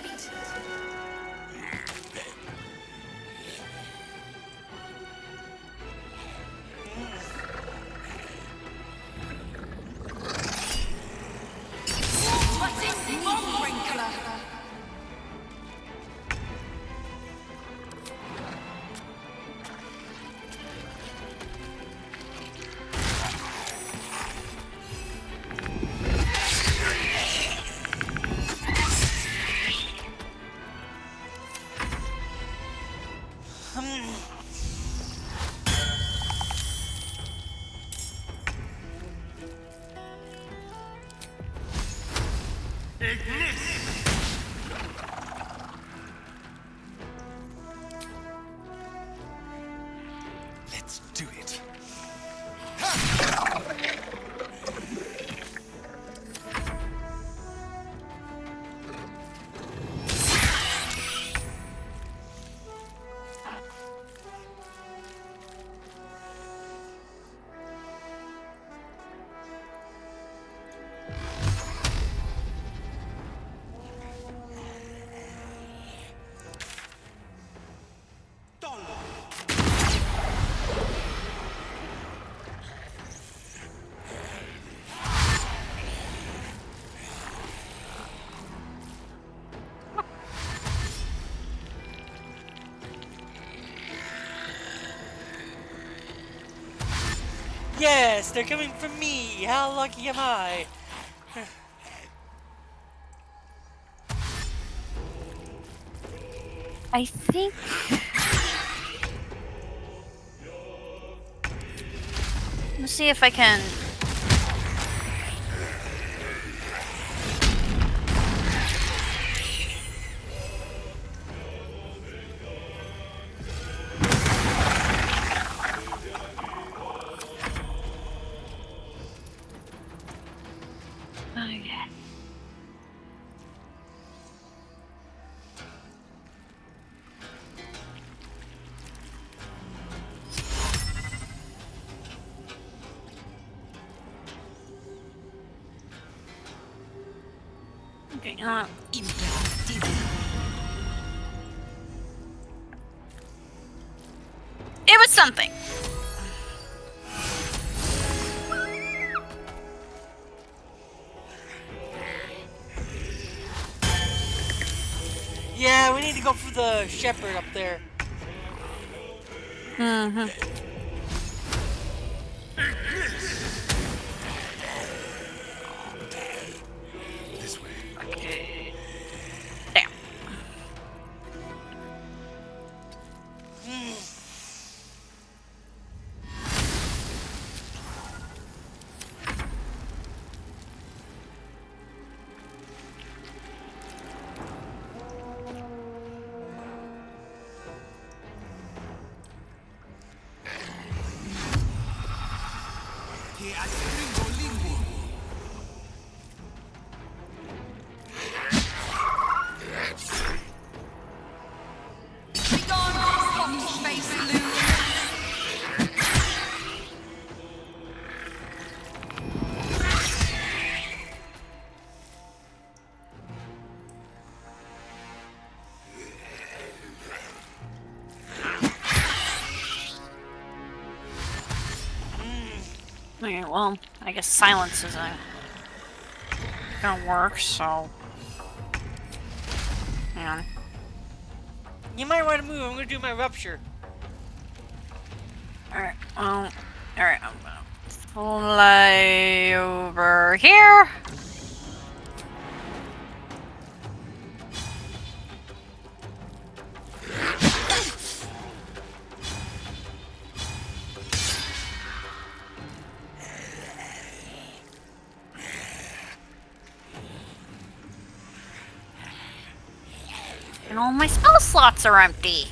Let's do it. Yes, they're coming for me. How lucky am I? I think. Let's see if I can. Okay. Okay, it was something. Yeah, we need to go for the shepherd up there. Mm-hmm. This way. Okay. There. Okay, well, I guess silence isn't gonna work, so. Hang on. You might want to move. I'm gonna do my rupture. Alright, alright, I'm gonna fly over here. And all my spell slots are empty.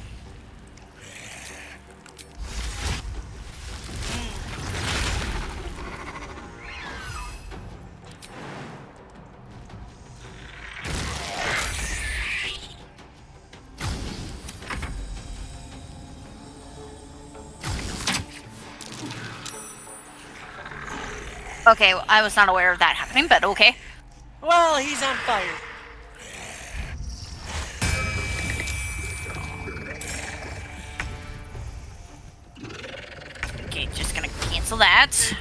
Okay, well, I was not aware of that happening, but okay. Well, he's on fire. Okay, just gonna cancel that.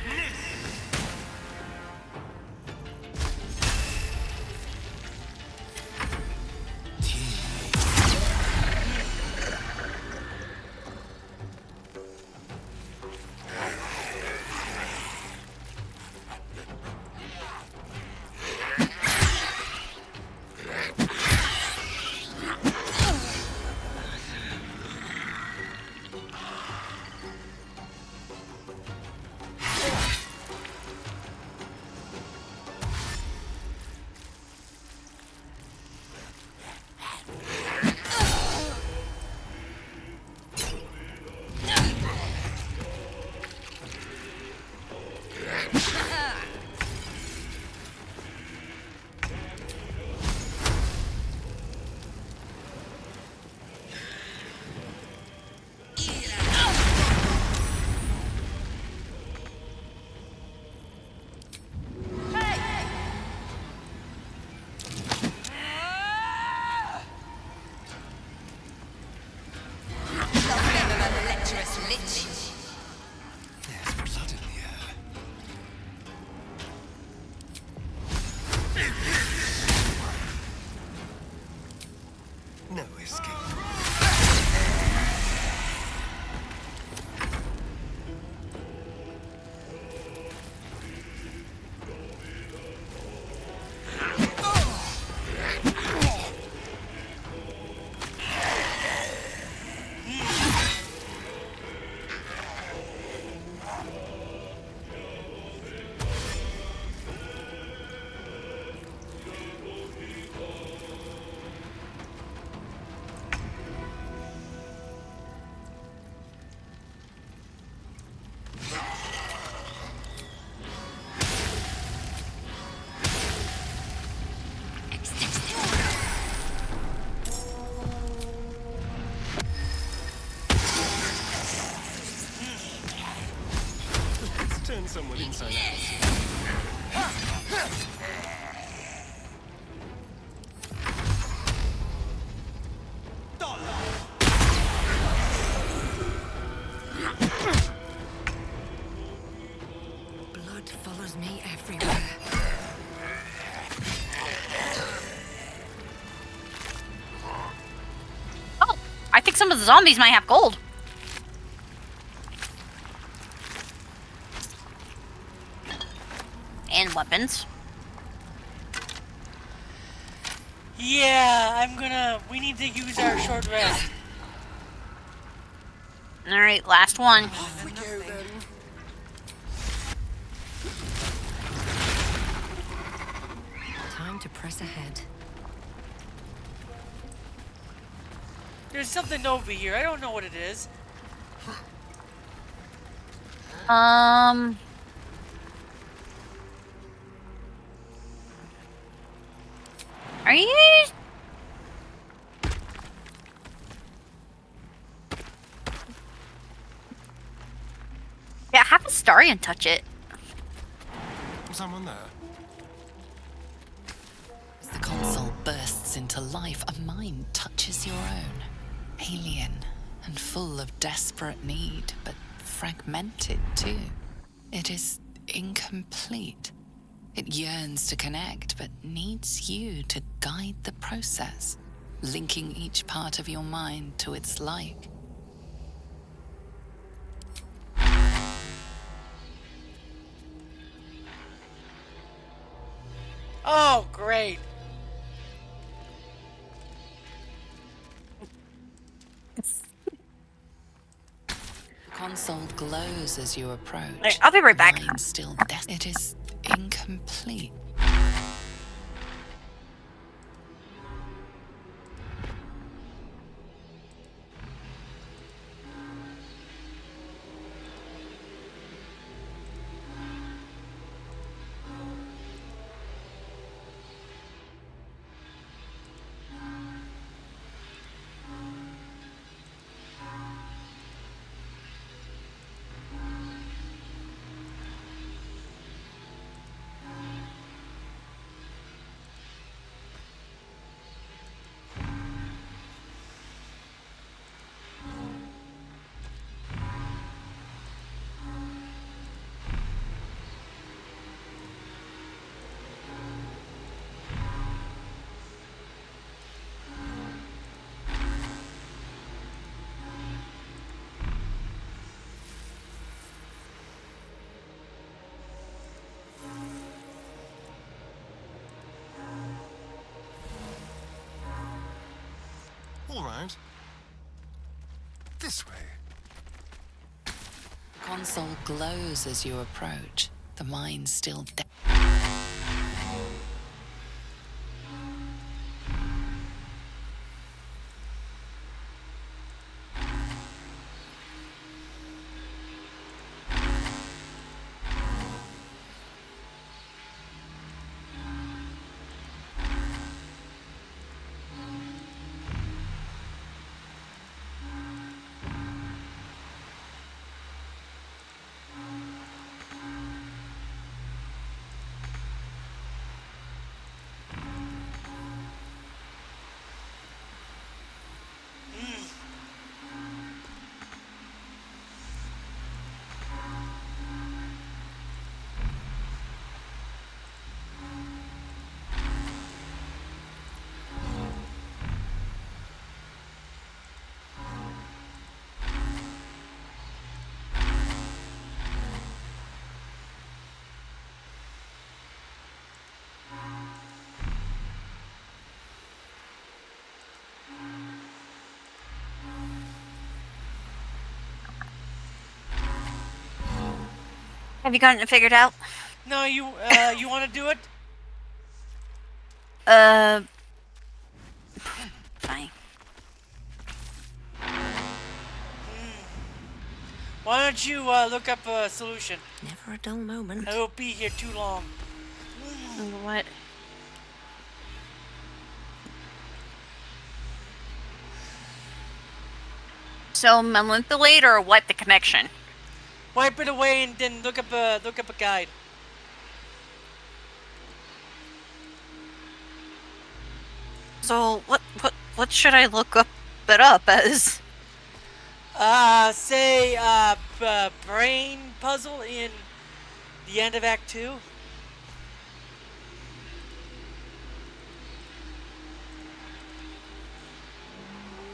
someone inside out. Blood follows me everywhere. Oh, I think some of the zombies might have gold. And weapons. Yeah, we need to use our short rest. Alright, last one. Off we go then. Time to press ahead. There's something over here. I don't know what it is. Are you? Yeah, have Astarion touch it. Was someone there? As the console bursts into life, a mind touches your own. Alien and full of desperate need, but fragmented too. It is incomplete. It yearns to connect, but needs you to guide the process, linking each part of your mind to its like. Oh, great. The console glows as you approach. Right, I'll be right back. Mind still it is incomplete. All right. This way. The console glows as you approach. The mind still Have you gotten it figured out? No, you want to do it? Fine. Why don't you look up a solution? Never a dull moment. I won't be here too long. What? So manipulate or what the connection? Wipe it away and then look up a guide. So what should I look it up as? Say brain puzzle in the end of Act 2.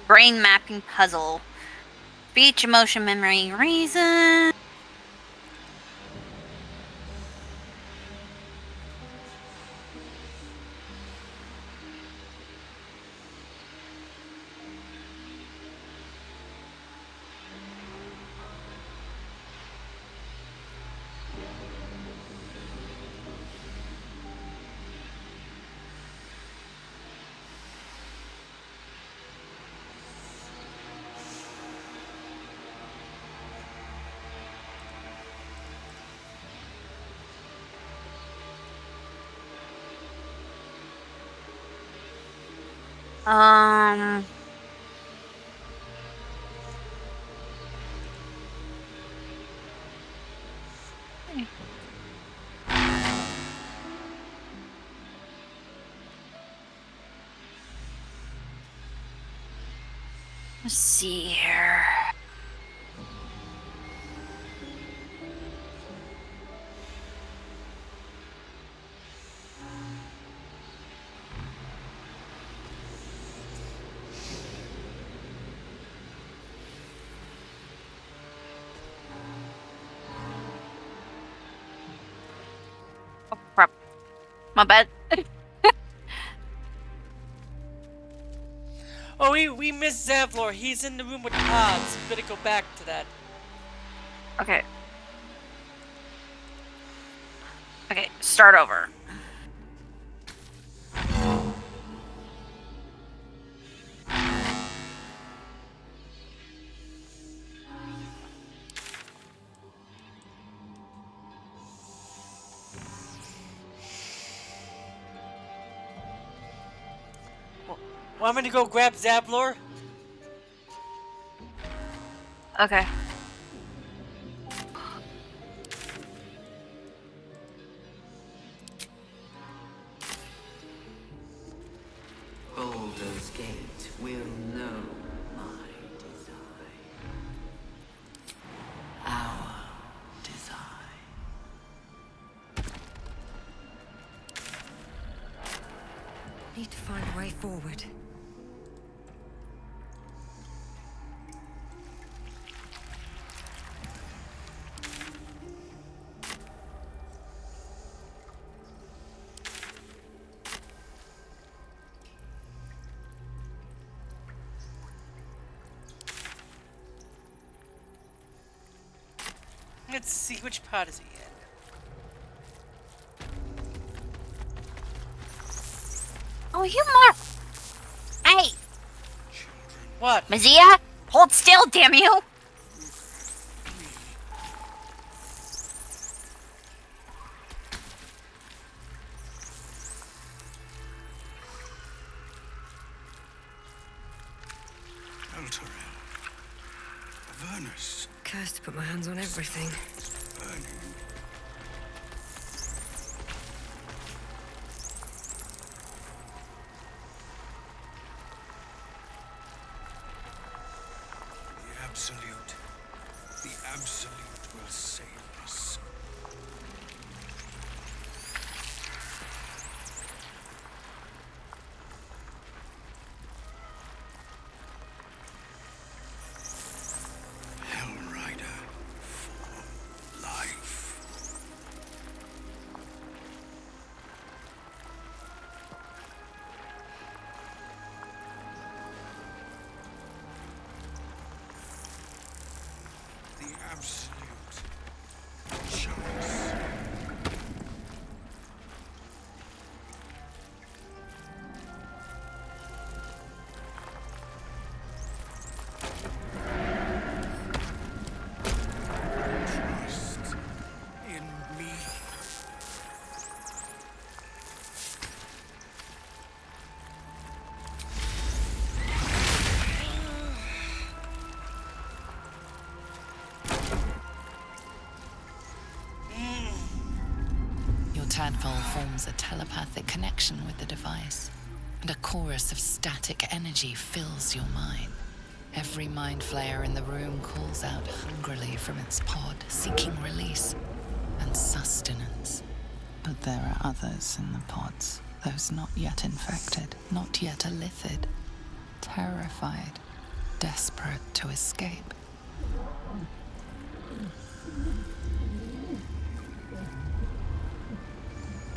Brain mapping puzzle. Speech, emotion, memory, reason. Let's see here. Oh, crap. My bad. Oh, we missed Zavlor. He's in the room with the pods. We better go back to that. Okay. Okay, start over. Want me to go grab Zavlor? Okay. Baldur's Gate will know my design. Our design. Need to find a way forward. Let's see, which pod is he in? Oh, you more. Hey, What? Mazia, hold still, damn you! Elturel. Avernus. Cursed to put my hands on everything. Burning. The Absolute. The Absolute will save us. Hellrider for life. The absolute choice. Trust in me. tadpole forms a telepathic connection with the device, and a chorus of static energy fills your mind. Every mind flayer in the room calls out hungrily from its pod, seeking release and sustenance. But there are others in the pods, those not yet infected, not yet elithid, terrified, desperate to escape.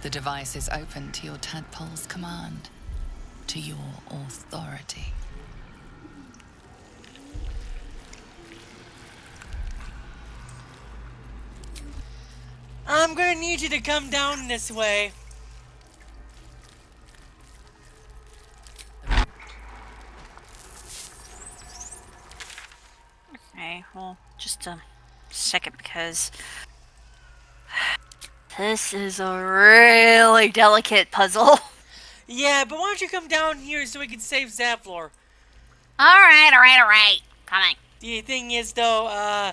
The device is open to your tadpole's command, to your authority. I'm gonna need you to come down this way. Okay, well, just a second because this is a really delicate puzzle. Yeah, but why don't you come down here so we can save Zavlor? Alright. Coming. The thing is, though,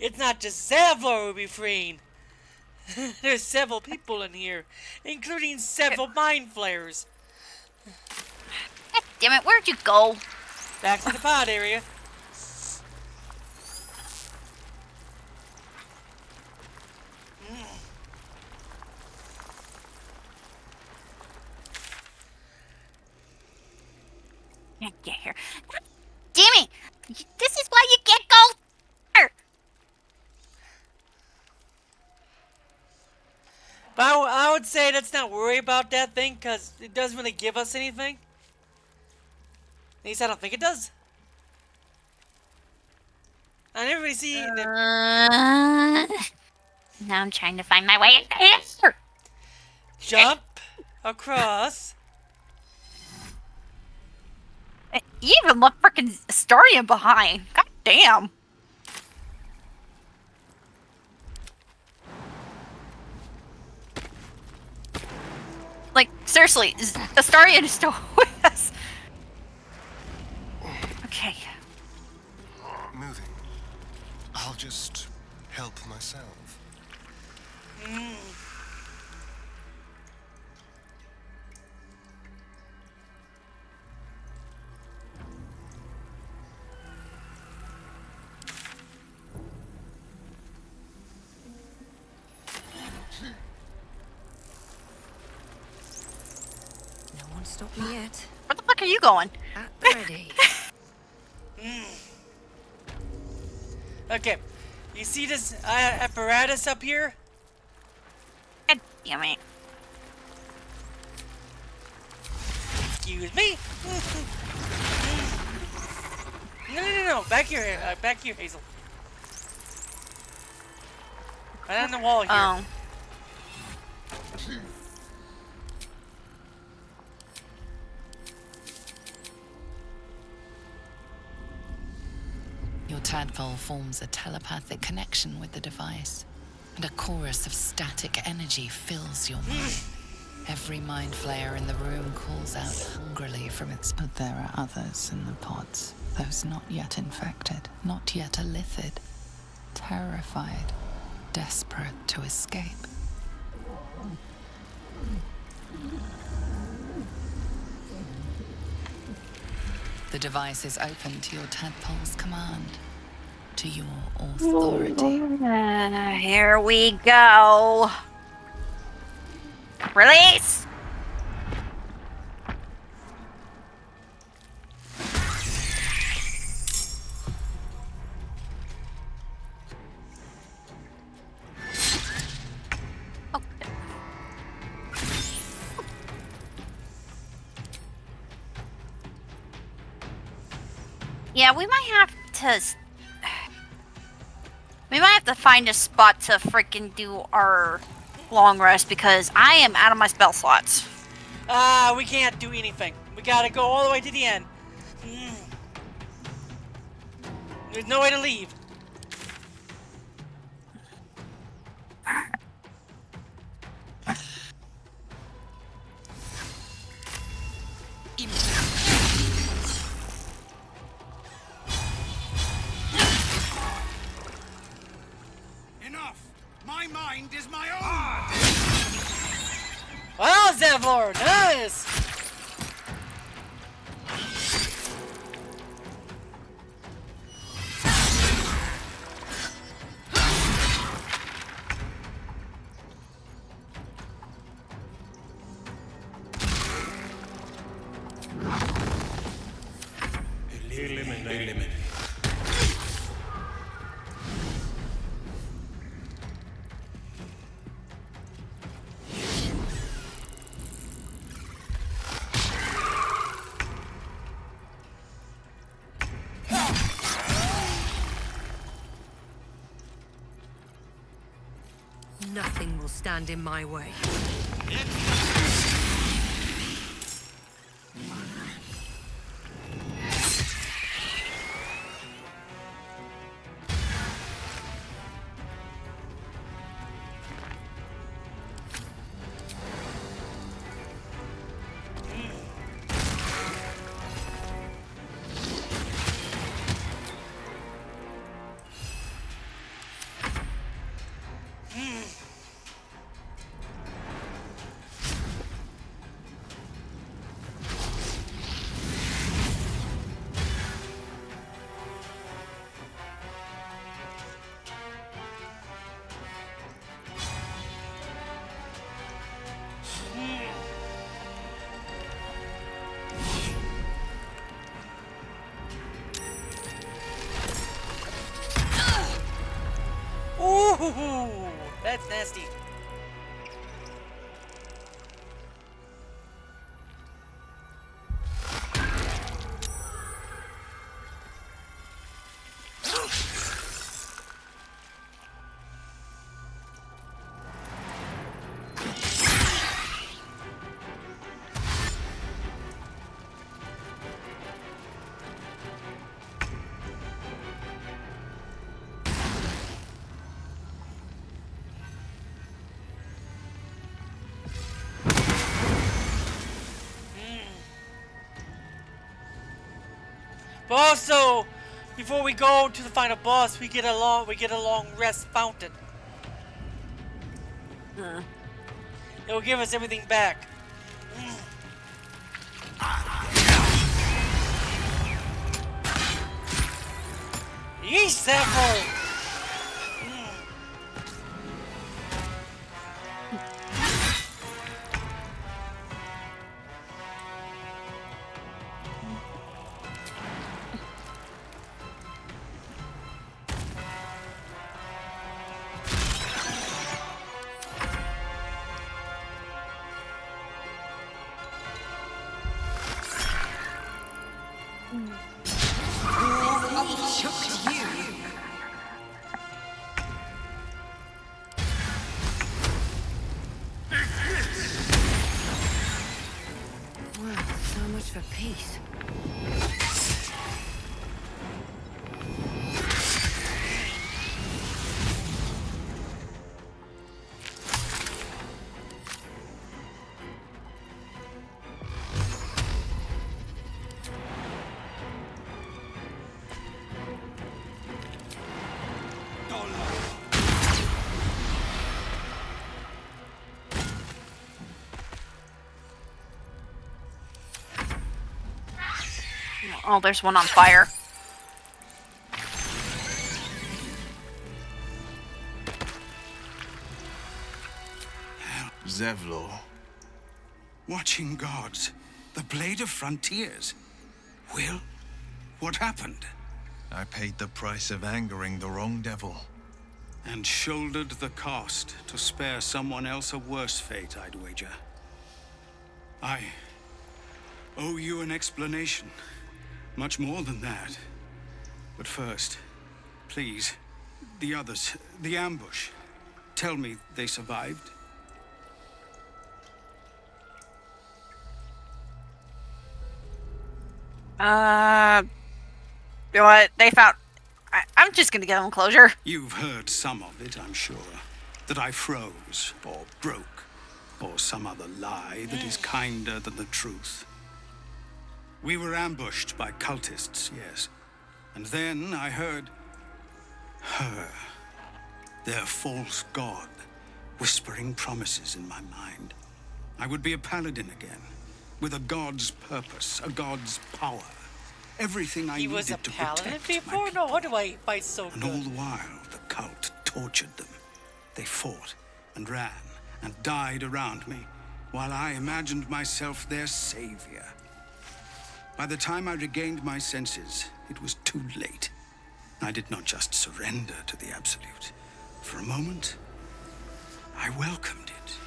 it's not just Zavlor we'll be freeing. There's several people in here, including several mind flayers. God damn it, where'd you go? Back to the pod area. Can't get here. God damn it! This is why you can't go there. But I would say let's not worry about that thing, because it doesn't really give us anything. At least I don't think it does. I never really see... Now I'm trying to find my way in here. Jump across. You even left frickin' Astarion behind. God damn. Like, seriously, Astarion is still with us. Okay. Moving. I'll just help myself. No one stop me yet. Where the fuck are you going? At the ready. Okay. You see this apparatus up here? God damn it. Excuse me. No. Back here, Hazel. Right on the wall here. Oh. Your tadpole forms a telepathic connection with the device, and a chorus of static energy fills your mind. Every mind flayer in the room calls out hungrily from its... But there are others in the pods, those not yet infected, not yet elithid, terrified, desperate to escape. The device is open to your tadpole's command, to your authority. Here we go. Release! Yeah, we might have to... We might have to find a spot to freaking do our long rest because I am out of my spell slots. We can't do anything. We gotta go all the way to the end. There's no way to leave. Enough! My mind is my own! Wow, Zevlor, nice! Eliminate. Nothing will stand in my way. Ooh, that's nasty. But also, before we go to the final boss, we get a long rest fountain. It will give us everything back. Yeesh, Zephyr! Well, so much for peace. Oh, there's one on fire. Zevlor. Watching gods. The Blade of Frontiers. Will, what happened? I paid the price of angering the wrong devil. And shouldered the cost to spare someone else a worse fate, I'd wager. I owe you an explanation. Much more than that. But first, please, the others, the ambush. Tell me they survived? What they found? I'm just gonna give them closure. You've heard some of it, I'm sure. That I froze, or broke, or some other lie that is kinder than the truth. We were ambushed by cultists, yes. And then I heard her, their false god, whispering promises in my mind. I would be a paladin again, with a god's purpose, a god's power. Everything I He needed was a to paladin protect my before? people. No wonder why he fights so And good. all the while, the cult tortured them. They fought and ran and died around me, while I imagined myself their savior. By the time I regained my senses, it was too late. I did not just surrender to the Absolute. For a moment, I welcomed it.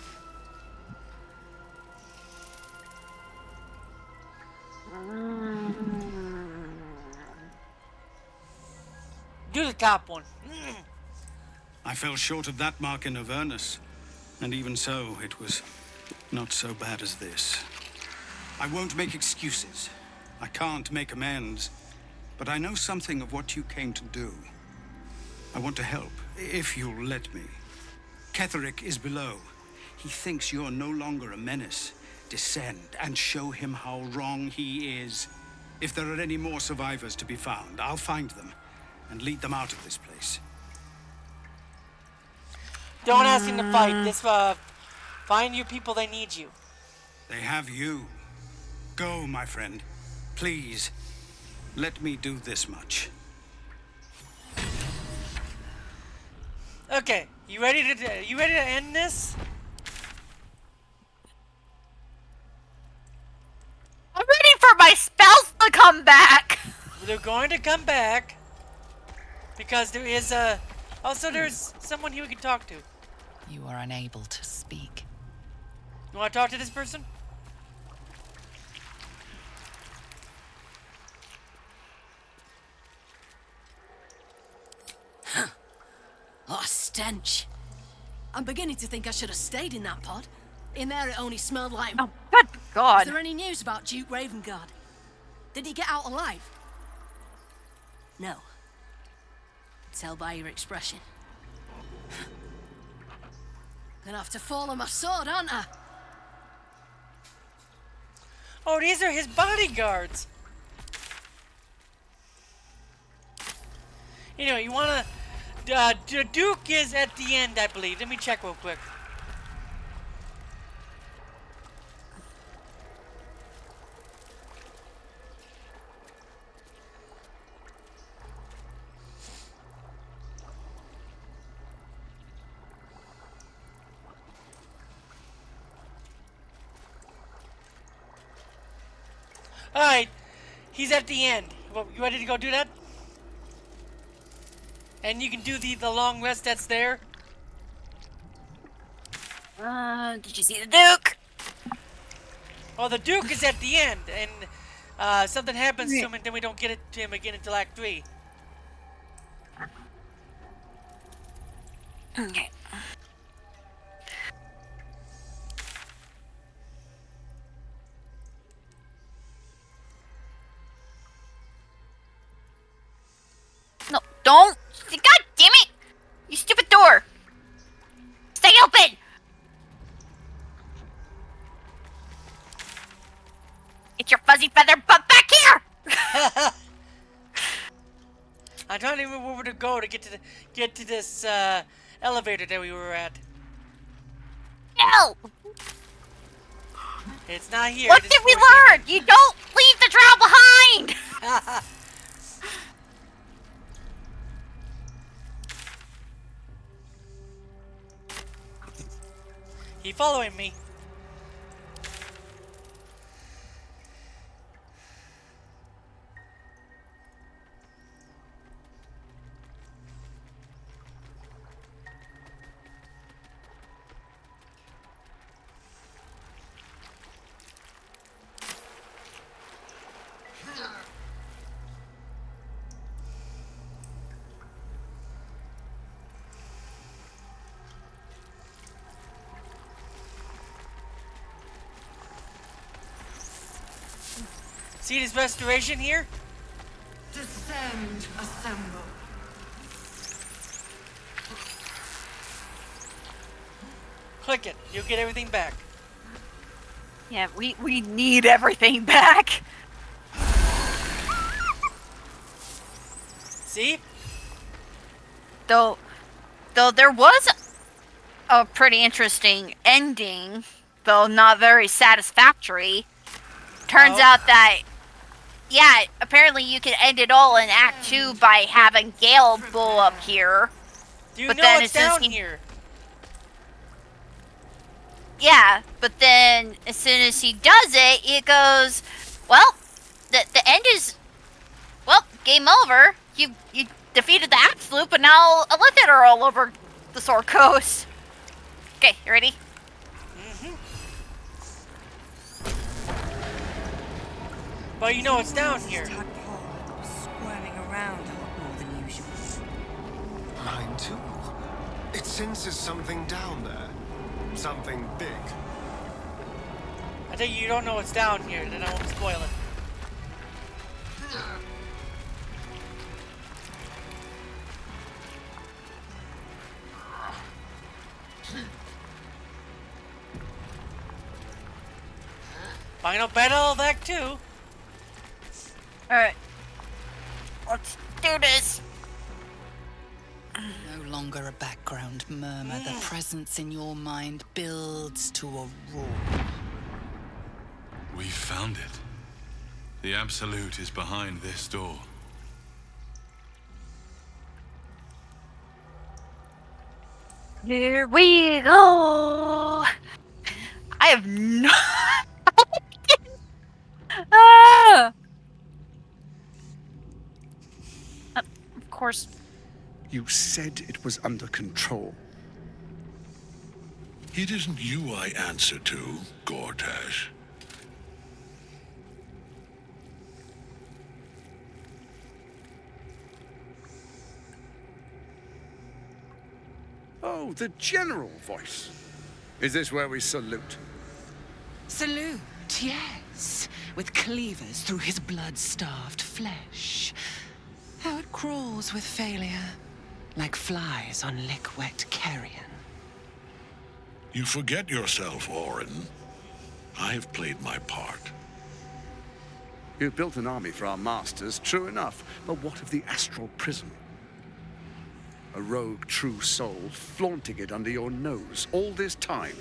Do the top one. I fell short of that mark in Avernus, and even so, it was not so bad as this. I won't make excuses. I can't make amends, but I know something of what you came to do. I want to help, if you'll let me. Ketherick is below. He thinks you're no longer a menace. Descend and show him how wrong he is. If there are any more survivors to be found, I'll find them and lead them out of this place. Don't ask him to fight. This, find your people, they need you. They have you. Go, my friend. Please, let me do this much. Okay, you ready to end this? I'm ready for my spells to come back. They're going to come back because there is a. Also, there's someone here we can talk to. You are unable to speak. You want to talk to this person? Oh, stench. I'm beginning to think I should have stayed in that pod. In there it only smelled like... Oh, good God. Is there any news about Duke Ravengard? Did he get out alive? No. Tell by your expression. Gonna have to fall on my sword, aren't I? Oh, these are his bodyguards. You know, you wanna... the Duke is at the end, I believe. Let me check real quick. Alright, he's at the end. Well, you ready to go do that? And you can do the long rest that's there. Did you see the Duke? Oh, the Duke is at the end, and something happens to him, and then we don't get it to him again until Act 3. Okay. No, don't! God damn it! You stupid door! Stay open! Get your fuzzy feather butt back here! I'm trying to remember where to go to get to this elevator that we were at. No! It's not here. What did we learn? You don't leave the drow behind! He following me. See this restoration here? Descend, assemble. Click it. You'll get everything back. Yeah, we need everything back. See? Though there was a pretty interesting ending though not very satisfactory. Turns out that, yeah, apparently you can end it all in Act 2 by having Gale blow up here. Do you but know then what's down here? Yeah, but then as soon as he does it, it goes, well, the end is, well, game over. You defeated the Absolute, but now Elithid are all over the Sword Coast. Okay, you ready? But you know what's down here. Squirming around a lot more than usual. Mine too. It senses something down there. Something big. I think you don't know what's down here, then I won't spoil it. Final battle of Act 2. Alright. Let's do this. No longer a background murmur. The presence in your mind builds to a roar. We found it. The Absolute is behind this door. Here we go. I have no. Ah! Of course. You said it was under control. It isn't you I answer to, Gortash. Oh, the general voice. Is this where we salute? Salute, yes. With cleavers through his blood-starved flesh. How it crawls with failure, like flies on lick-wet carrion. You forget yourself, Orin. I have played my part. You've built an army for our masters, true enough. But what of the astral prison? A rogue true soul flaunting it under your nose all this time.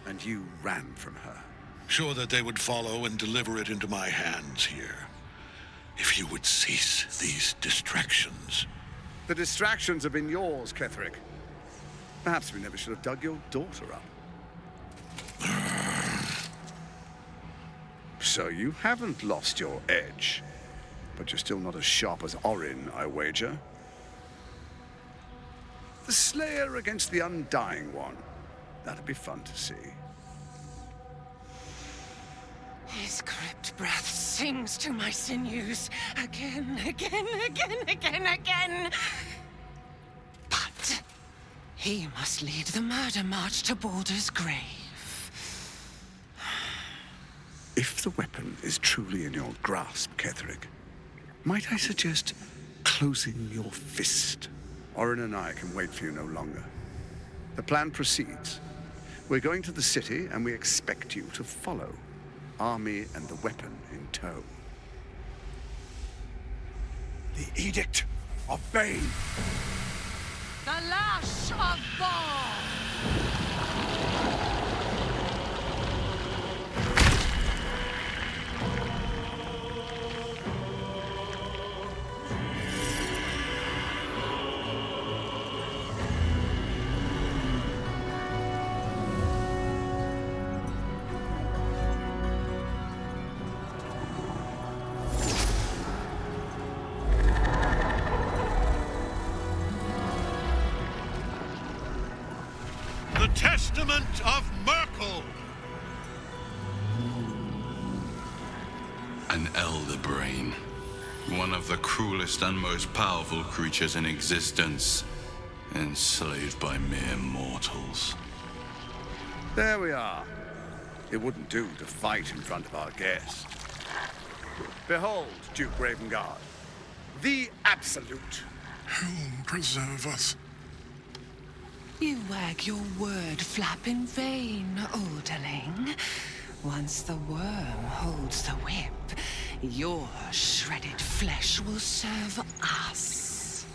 And you ran from her. Sure that they would follow and deliver it into my hands here. If you would cease these distractions. The distractions have been yours, Ketherick. Perhaps we never should have dug your daughter up. So you haven't lost your edge. But you're still not as sharp as Orin, I wager. The Slayer against the Undying One. That'd be fun to see. His crypt breath sings to my sinews. Again, again, again, again, again. But he must lead the murder march to Baldur's grave. If the weapon is truly in your grasp, Ketherick, might I suggest closing your fist? Orin and I can wait for you no longer. The plan proceeds. We're going to the city, and we expect you to follow. Army and the weapon in tow. The Edict of Bane. The lash of Baldur! The Testament of Merkel! An elder brain. One of the cruelest and most powerful creatures in existence. Enslaved by mere mortals. There we are. It wouldn't do to fight in front of our guest. Behold, Duke Ravengard. The Absolute. Whom preserve us? You wag your word flap in vain, Alderling. Once the worm holds the whip, your shredded flesh will serve us.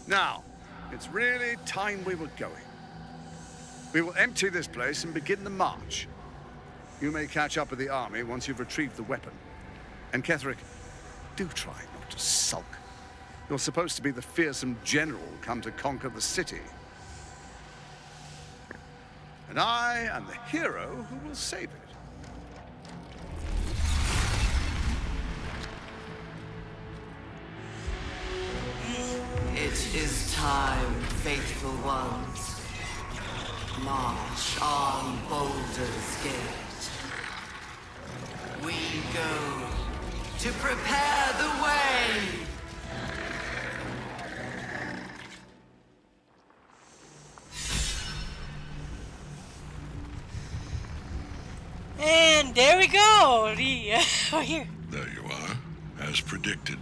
Now, it's really time we were going. We will empty this place and begin the march. You may catch up with the army once you've retrieved the weapon. And Ketherick, do try not to sulk. You're supposed to be the fearsome general come to conquer the city. And I am the hero who will save it. It is time, faithful ones. March on Baldur's Gate. We go to prepare the way. And there we go. We're here. There you are, as predicted.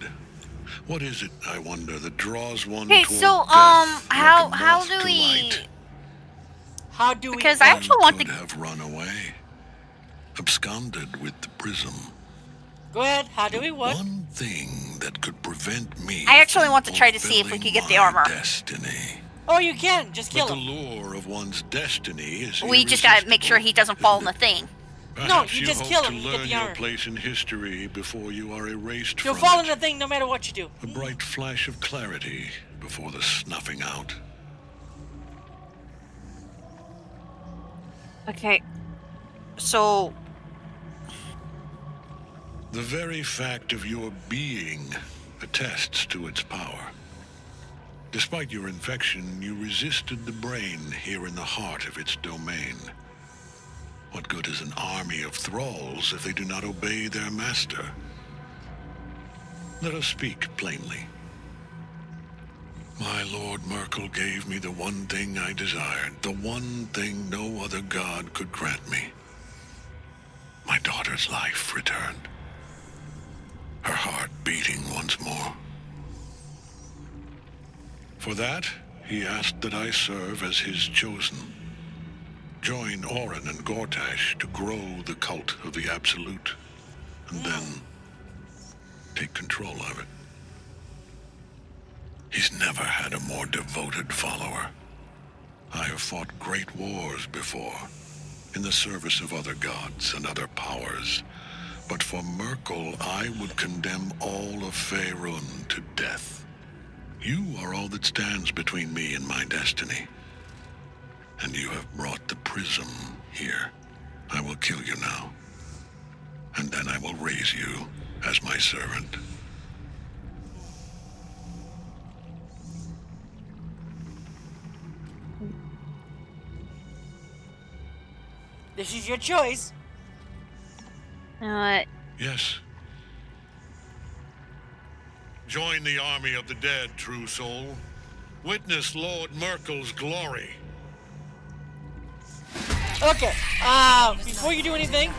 What is it, I wonder, that draws one Okay, toward so death how like a moth do to we? light? How do we? Because I actually want Could to have run away, absconded with the prism. Go ahead. How do we what? One thing that could prevent me. I actually from want to try to see if we could get the fulfilling armor. my destiny. Oh, you can. Just kill But him. the lure of one's destiny is We just gotta make sure he doesn't fall in the thing. Perhaps you just hope kill to him, you get learn the your armor. place in history before you are erased You'll from fall it. in the thing no matter what you do. A bright flash of clarity before the snuffing out. Okay. So. The very fact of your being attests to its power. Despite your infection, you resisted the brain here in the heart of its domain. What good is an army of thralls if they do not obey their master? Let us speak plainly. My Lord Merkel gave me the one thing I desired, the one thing no other god could grant me. My daughter's life returned. Her heart beating once more. For that, he asked that I serve as his chosen. Join Orin and Gortash to grow the cult of the Absolute, and then take control of it. He's never had a more devoted follower. I have fought great wars before, in the service of other gods and other powers, but for Merkel I would condemn all of Faerun to death. You are all that stands between me and my destiny. And you have brought the prism here. I will kill you now. And then I will raise you as my servant. This is your choice. Yes. Join the army of the dead, true soul. Witness Lord Merkel's glory. Okay. Before you do anything,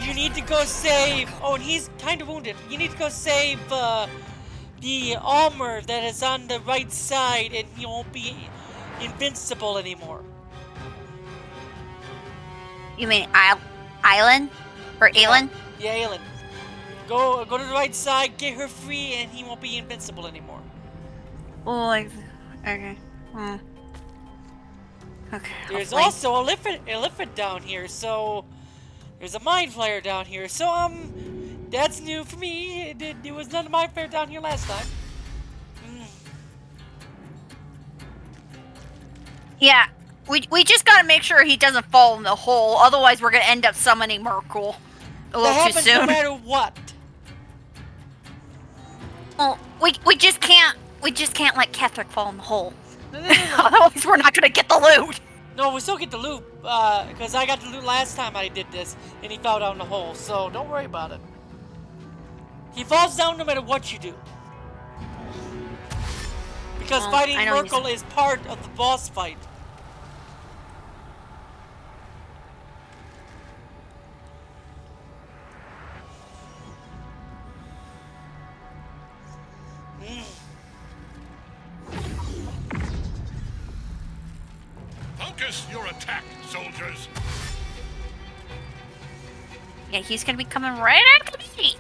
you need to go save. Oh, and he's kind of wounded. You need to go save the armor that is on the right side, and he won't be invincible anymore. You mean Island? Or Aelin? Yeah, Aelin. Go to the right side, get her free, and he won't be invincible anymore. Oh, like, okay. Okay. There's hopefully. also a Lifford down here, so there's a Mind Flayer down here. So that's new for me. It was none of my fare down here last time. Yeah, we just gotta make sure he doesn't fall in the hole. Otherwise, we're gonna end up summoning Merkel a little too That happens soon. no matter what. Well, we just can't let Ketherick fall in the hole. Otherwise, we're not gonna get the loot. No, we still get the loot, because I got the loot last time I did this, and he fell down the hole, so don't worry about it. He falls down no matter what you do. Because Well, fighting I know Merkel is part of the boss fight. Focus your attack, soldiers. Yeah, he's gonna be coming right after me.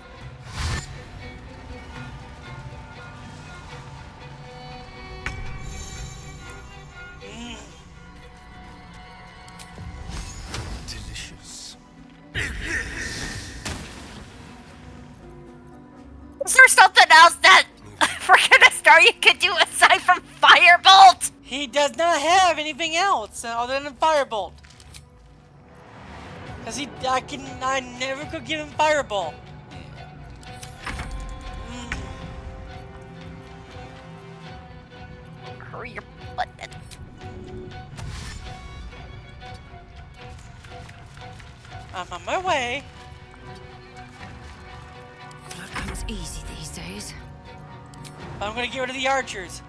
does not have anything else other than Firebolt. Cause I never could give him Fireball. Hurry your butt. I'm on my way. Blood comes easy these days. I'm gonna get rid of the archers.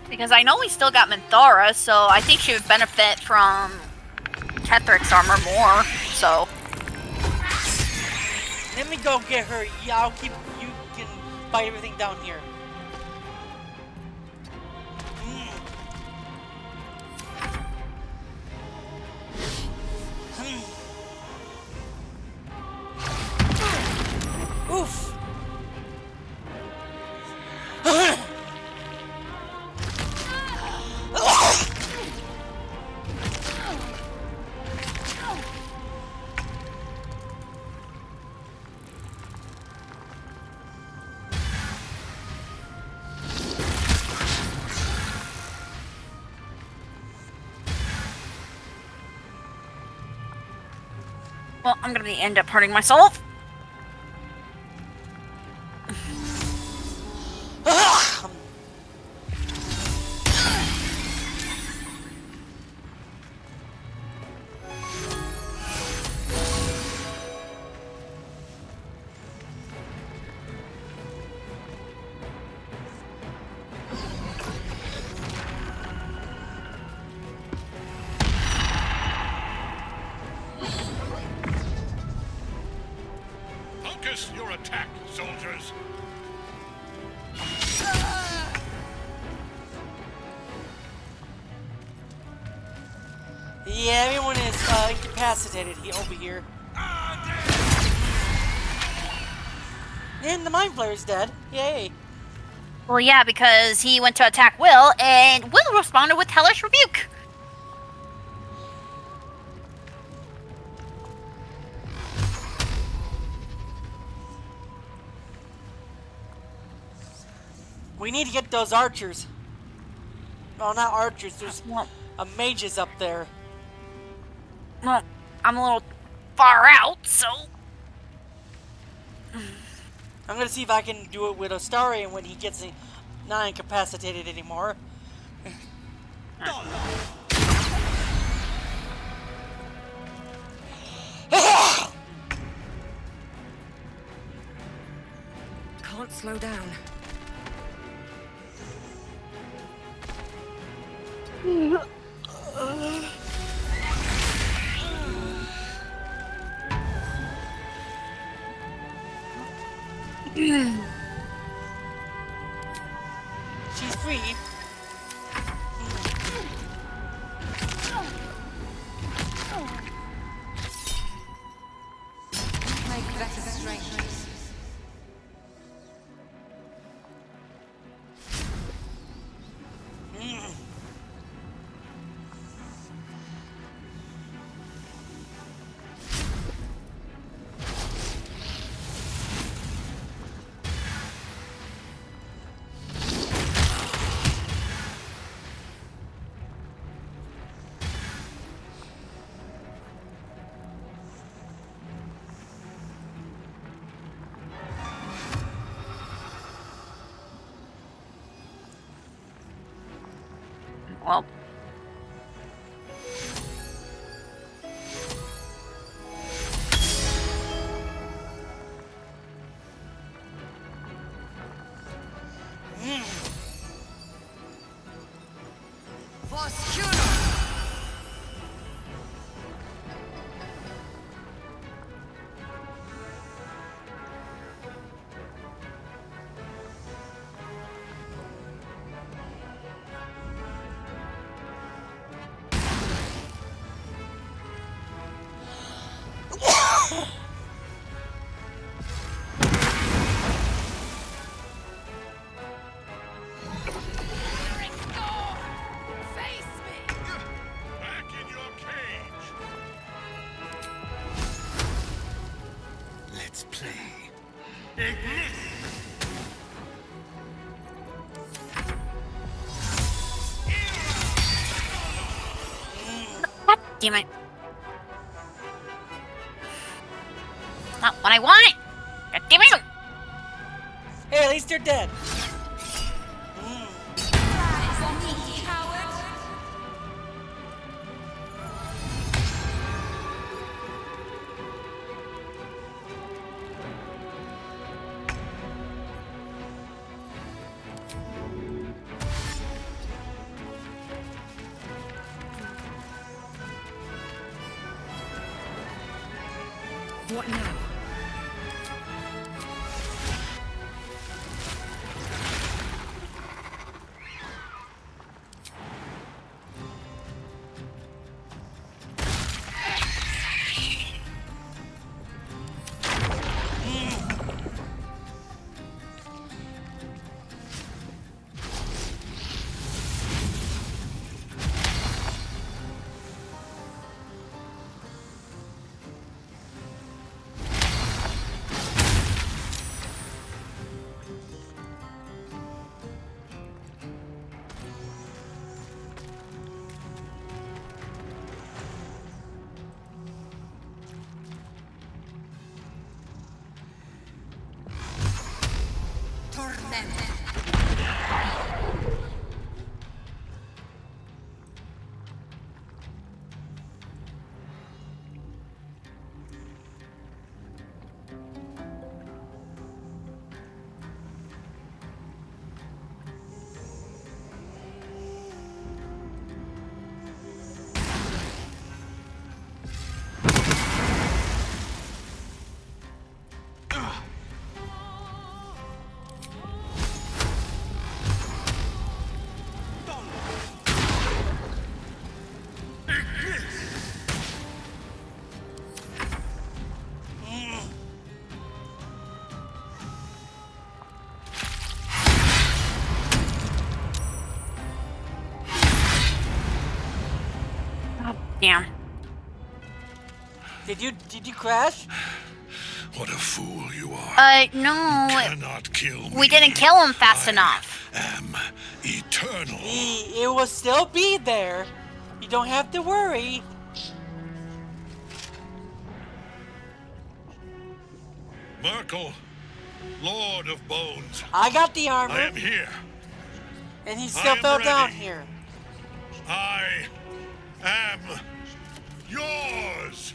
Because I know we still got Minthara, so I think she would benefit from Kethric's armor more, so. Let me go get her. Yeah, I'll keep. You can fight everything down here. Oof. Well, I'm gonna end up hurting myself. Focus your attack, soldiers. Yeah, everyone is incapacitated over here. And the Mind Flayer's dead. Yay. Well, yeah, because he went to attack Will, and Will responded with Hellish Rebuke. We need to get those archers. Oh, not archers. There's a mages up there. Well, I'm a little far out, so. I'm gonna see if I can do it with Ostarian when he gets not incapacitated anymore. Can't slow down. She's free. Make better strangers. Well. God damn it. Not what I want! God damn it! Hey, at least you're dead. What now? Damn. Did you crash? What a fool you are. No. You cannot kill me. We didn't kill him fast enough. Am eternal. It will still be there. You don't have to worry. Merkel, Lord of Bones. I got the armor. I am here. And he still fell down here. I am yours.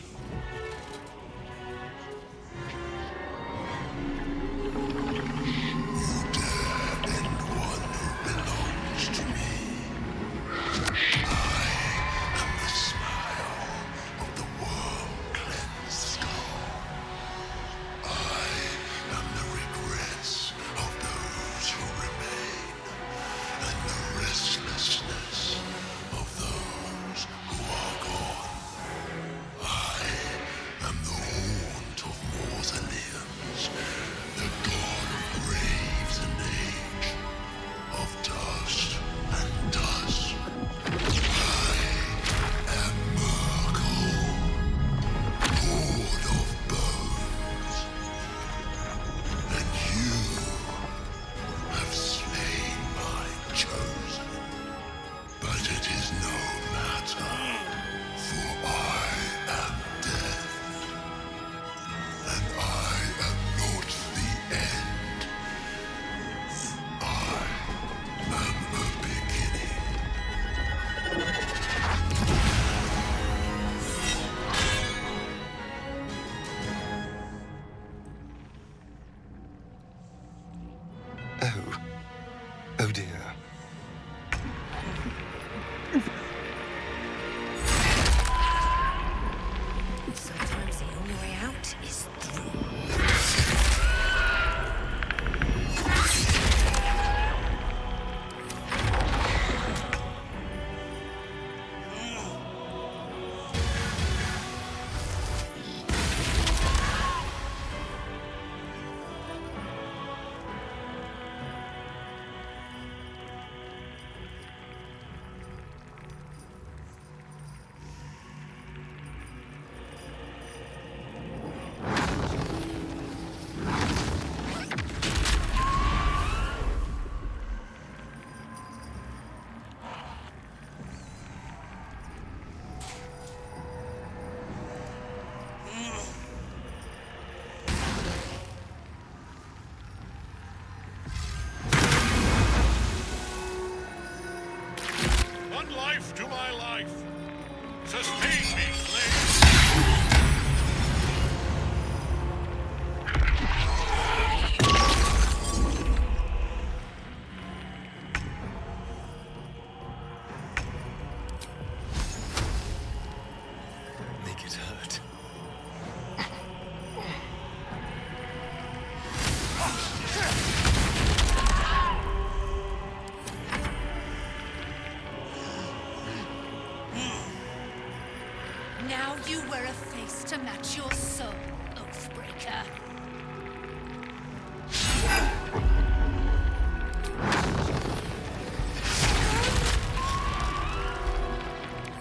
match your soul, Oathbreaker.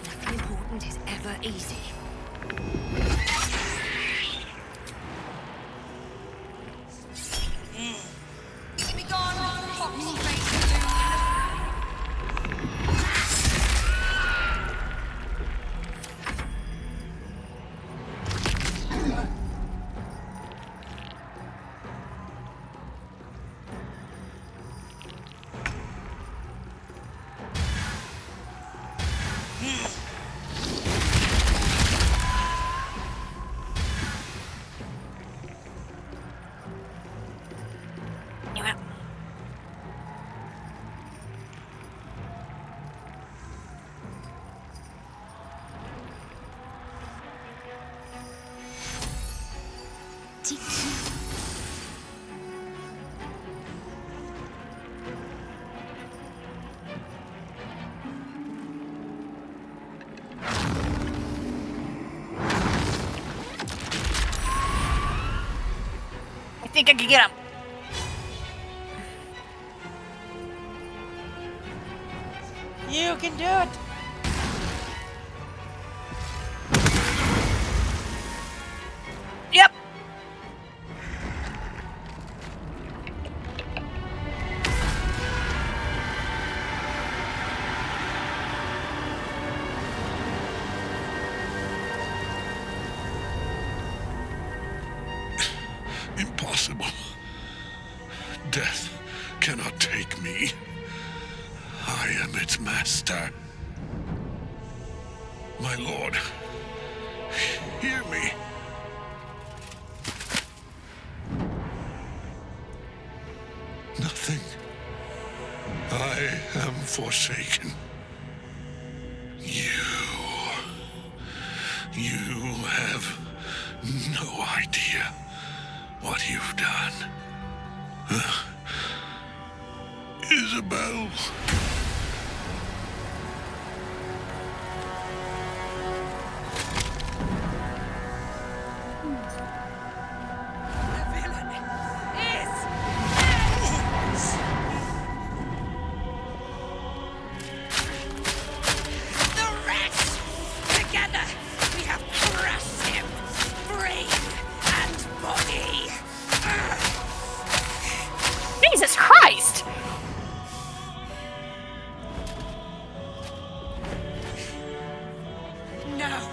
Nothing important is ever easy. Be gone, foxy-faced loon. I think I can get him. You can do it. Yep. Impossible. Death cannot take me. I am its master. My lord, hear me. Nothing. I am forsaken. You have no idea what you've done. Isabel. Jesus Christ! No.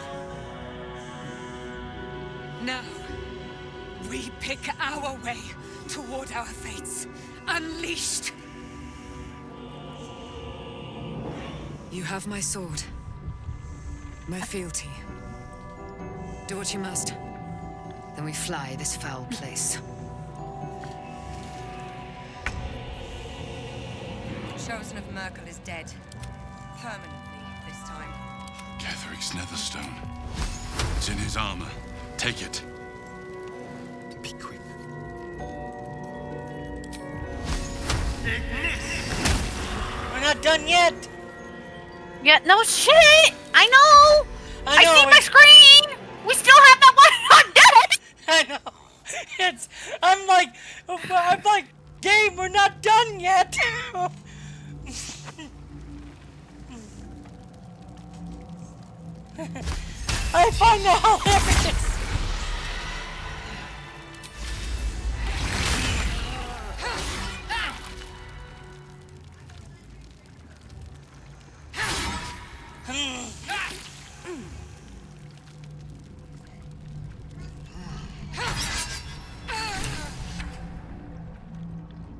No. We pick our way toward our fates. Unleashed. You have my sword. My fealty. Do what you must. Then we fly this foul place. Chosen of Merkel is dead. Permanently, this time. Ketheric's Netherstone. It's in his armor. Take it. Be quick. We're not done yet. Yeah, no shit! I know! I know, see my screen! We still have that one on deck! I know. I'm like, game, we're not done yet. I find that hilarious.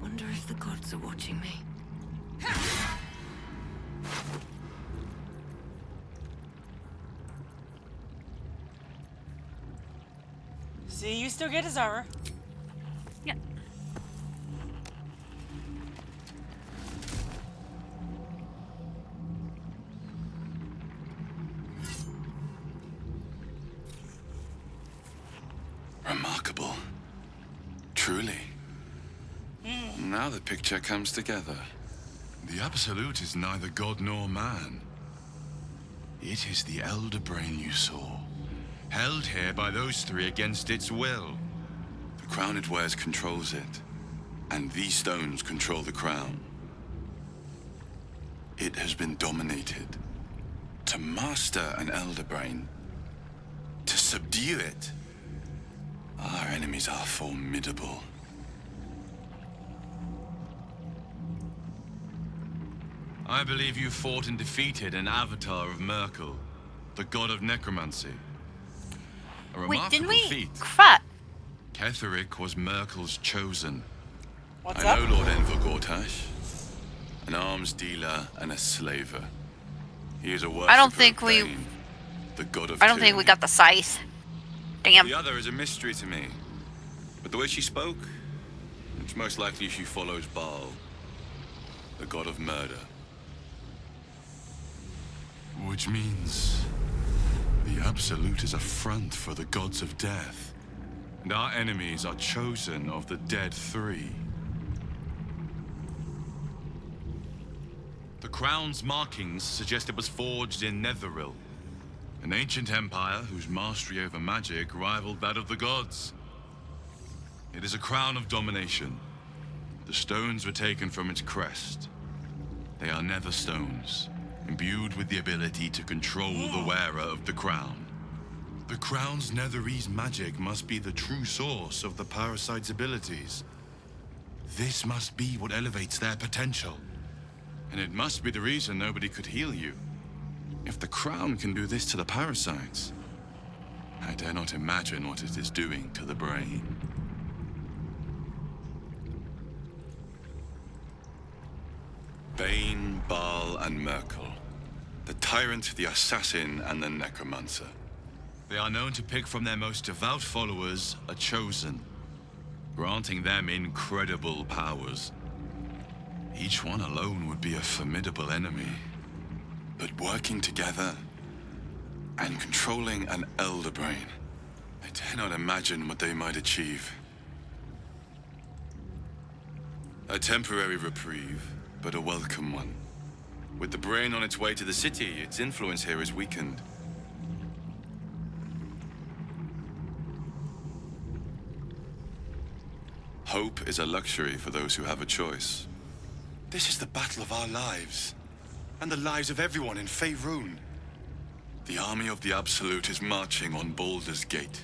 Wonder if the gods are watching me. See, you still get his armor. Yeah. Remarkable. Truly. Now the picture comes together. The Absolute is neither god nor man. It is the elder brain you saw, held here by those three against its will. The crown it wears controls it, and these stones control the crown. It has been dominated. To master an Elder Brain, to subdue it, our enemies are formidable. I believe you fought and defeated an avatar of Merkel, the god of necromancy. A Wait, remarkable didn't we? feat. Crap. Ketheric was Merkel's chosen. What's I up? know Lord Enver Gortash, an arms dealer and a slaver. He is a worshipper I don't think of we. Bane, the god of I don't think we got the scythe. Damn. The other is a mystery to me. But the way she spoke, it's most likely she follows Baal, the god of murder. Which means the Absolute is a front for the gods of death. And our enemies are chosen of the dead three. The crown's markings suggest it was forged in Netheril, an ancient empire whose mastery over magic rivaled that of the gods. It is a crown of domination. The stones were taken from its crest. They are nether stones, imbued with the ability to control the wearer of the crown. The crown's netherese magic must be the true source of the parasite's abilities. This must be what elevates their potential. And it must be the reason nobody could heal you. If the crown can do this to the parasites, I dare not imagine what it is doing to the brain. Bane, Baal, and Merkel. The tyrant, the assassin, and the necromancer. They are known to pick from their most devout followers a chosen, granting them incredible powers. Each one alone would be a formidable enemy. But working together and controlling an Elder Brain, I dare not imagine what they might achieve. A temporary reprieve, but a welcome one. With the brain on its way to the city, its influence here is weakened. Hope is a luxury for those who have a choice. This is the battle of our lives, and the lives of everyone in Faerun. The army of the Absolute is marching on Baldur's Gate.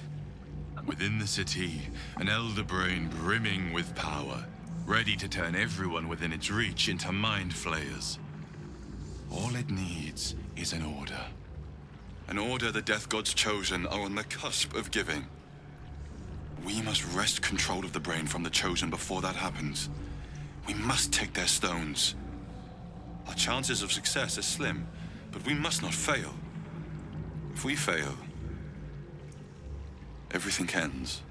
Within the city, an Elder Brain brimming with power, ready to turn everyone within its reach into mind flayers. All it needs is an order. An order the Death God's chosen are on the cusp of giving. We must wrest control of the brain from the chosen before that happens. We must take their stones. Our chances of success are slim, but we must not fail. If we fail, everything ends.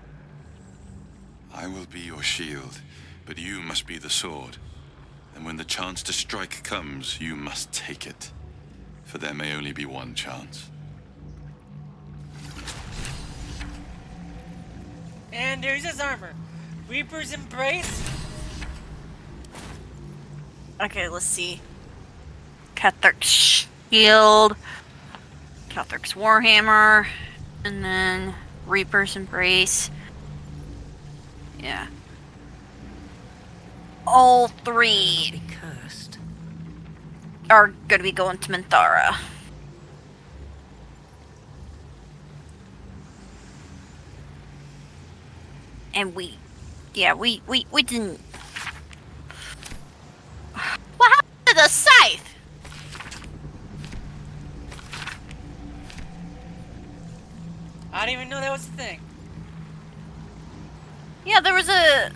I will be your shield, but you must be the sword. And when the chance to strike comes, you must take it. For there may only be one chance. And there's his armor. Reaper's Embrace. Okay, let's see. Ketheric's shield, Ketheric's warhammer, and then Reaper's Embrace. Yeah. All three are gonna be going to Minthara. And we didn't. What happened to the scythe? I didn't even know that was a thing. Yeah, there was a.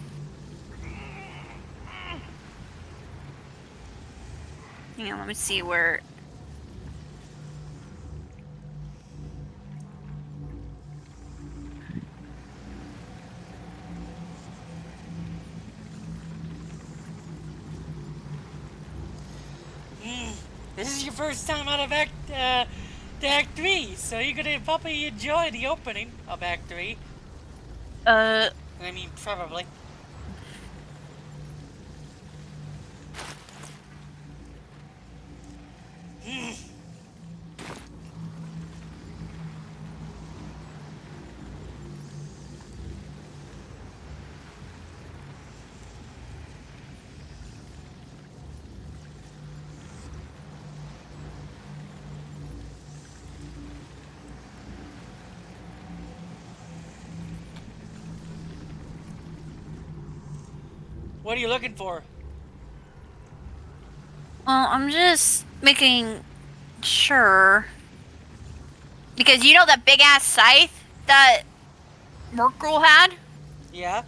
Hang on, let me see where. This is your first time out of Act 3, so you're gonna probably enjoy the opening of Act 3. I mean, probably. What are you looking for? Well, I'm just making sure. Because you know that big ass scythe that Merkle had? Yeah?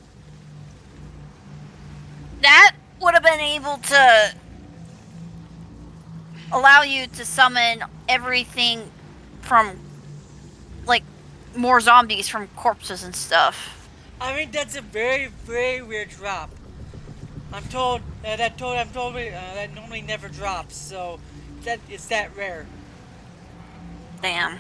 That would have been able to allow you to summon everything from, like, more zombies from corpses and stuff. I mean, that's a very, very weird drop. I'm told that normally never drops, so that it's that rare. Damn.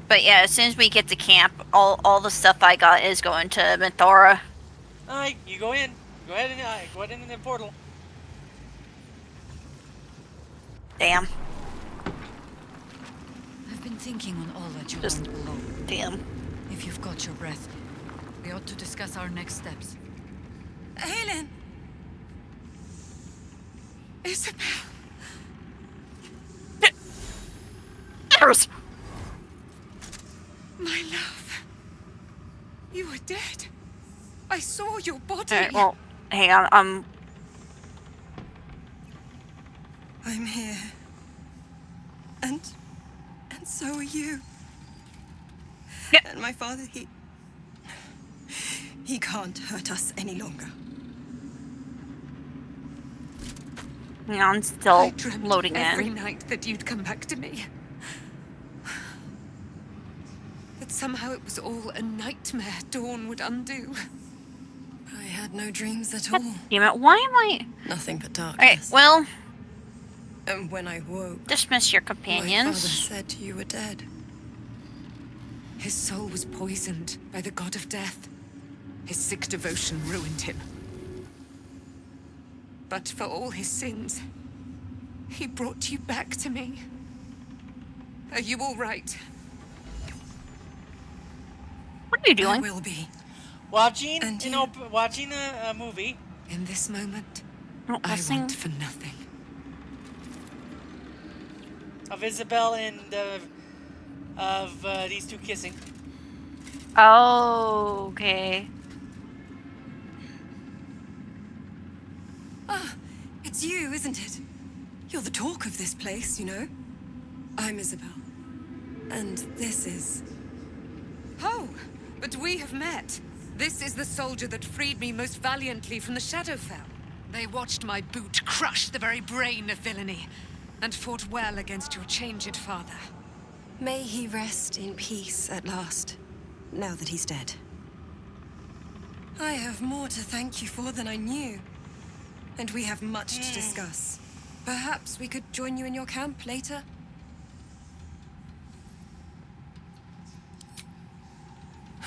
But yeah, as soon as we get to camp, all the stuff I got is going to Mithora. Alright, you go in. Go ahead in the portal. Damn. I've been thinking on all that you Just learned below. damn. If you've got your breath, we ought to discuss our next steps. Helen! Isabel! There's... My love. You were dead. I saw your body. Alright, well, hang on, I'm here. And so are you. And my father, he can't hurt us any longer. hang on, still I dreamt loading every in. night that you'd come back to me. That somehow it was all a nightmare Dawn would undo. I had no dreams at all. Damn it, why am I... Nothing but darkness. Alright, well... And when I woke... Dismiss your My father companions. said you were dead. His soul was poisoned by the god of death. His sick devotion ruined him. But for all his sins, he brought you back to me. Are you all right? What are you doing? I will be. Watching, And watching a movie. In this moment, Not I listening. want for nothing. Of Isabel and of these two kissing. Oh, okay. Ah, it's you, isn't it? You're the talk of this place, you know. I'm Isabel. And this is... Oh, but we have met. This is the soldier that freed me most valiantly from the Shadowfell. They watched my boot crush the very brain of villainy, and fought well against your changed father. May he rest in peace at last, now that he's dead. I have more to thank you for than I knew. And we have much to discuss. Perhaps we could join you in your camp later?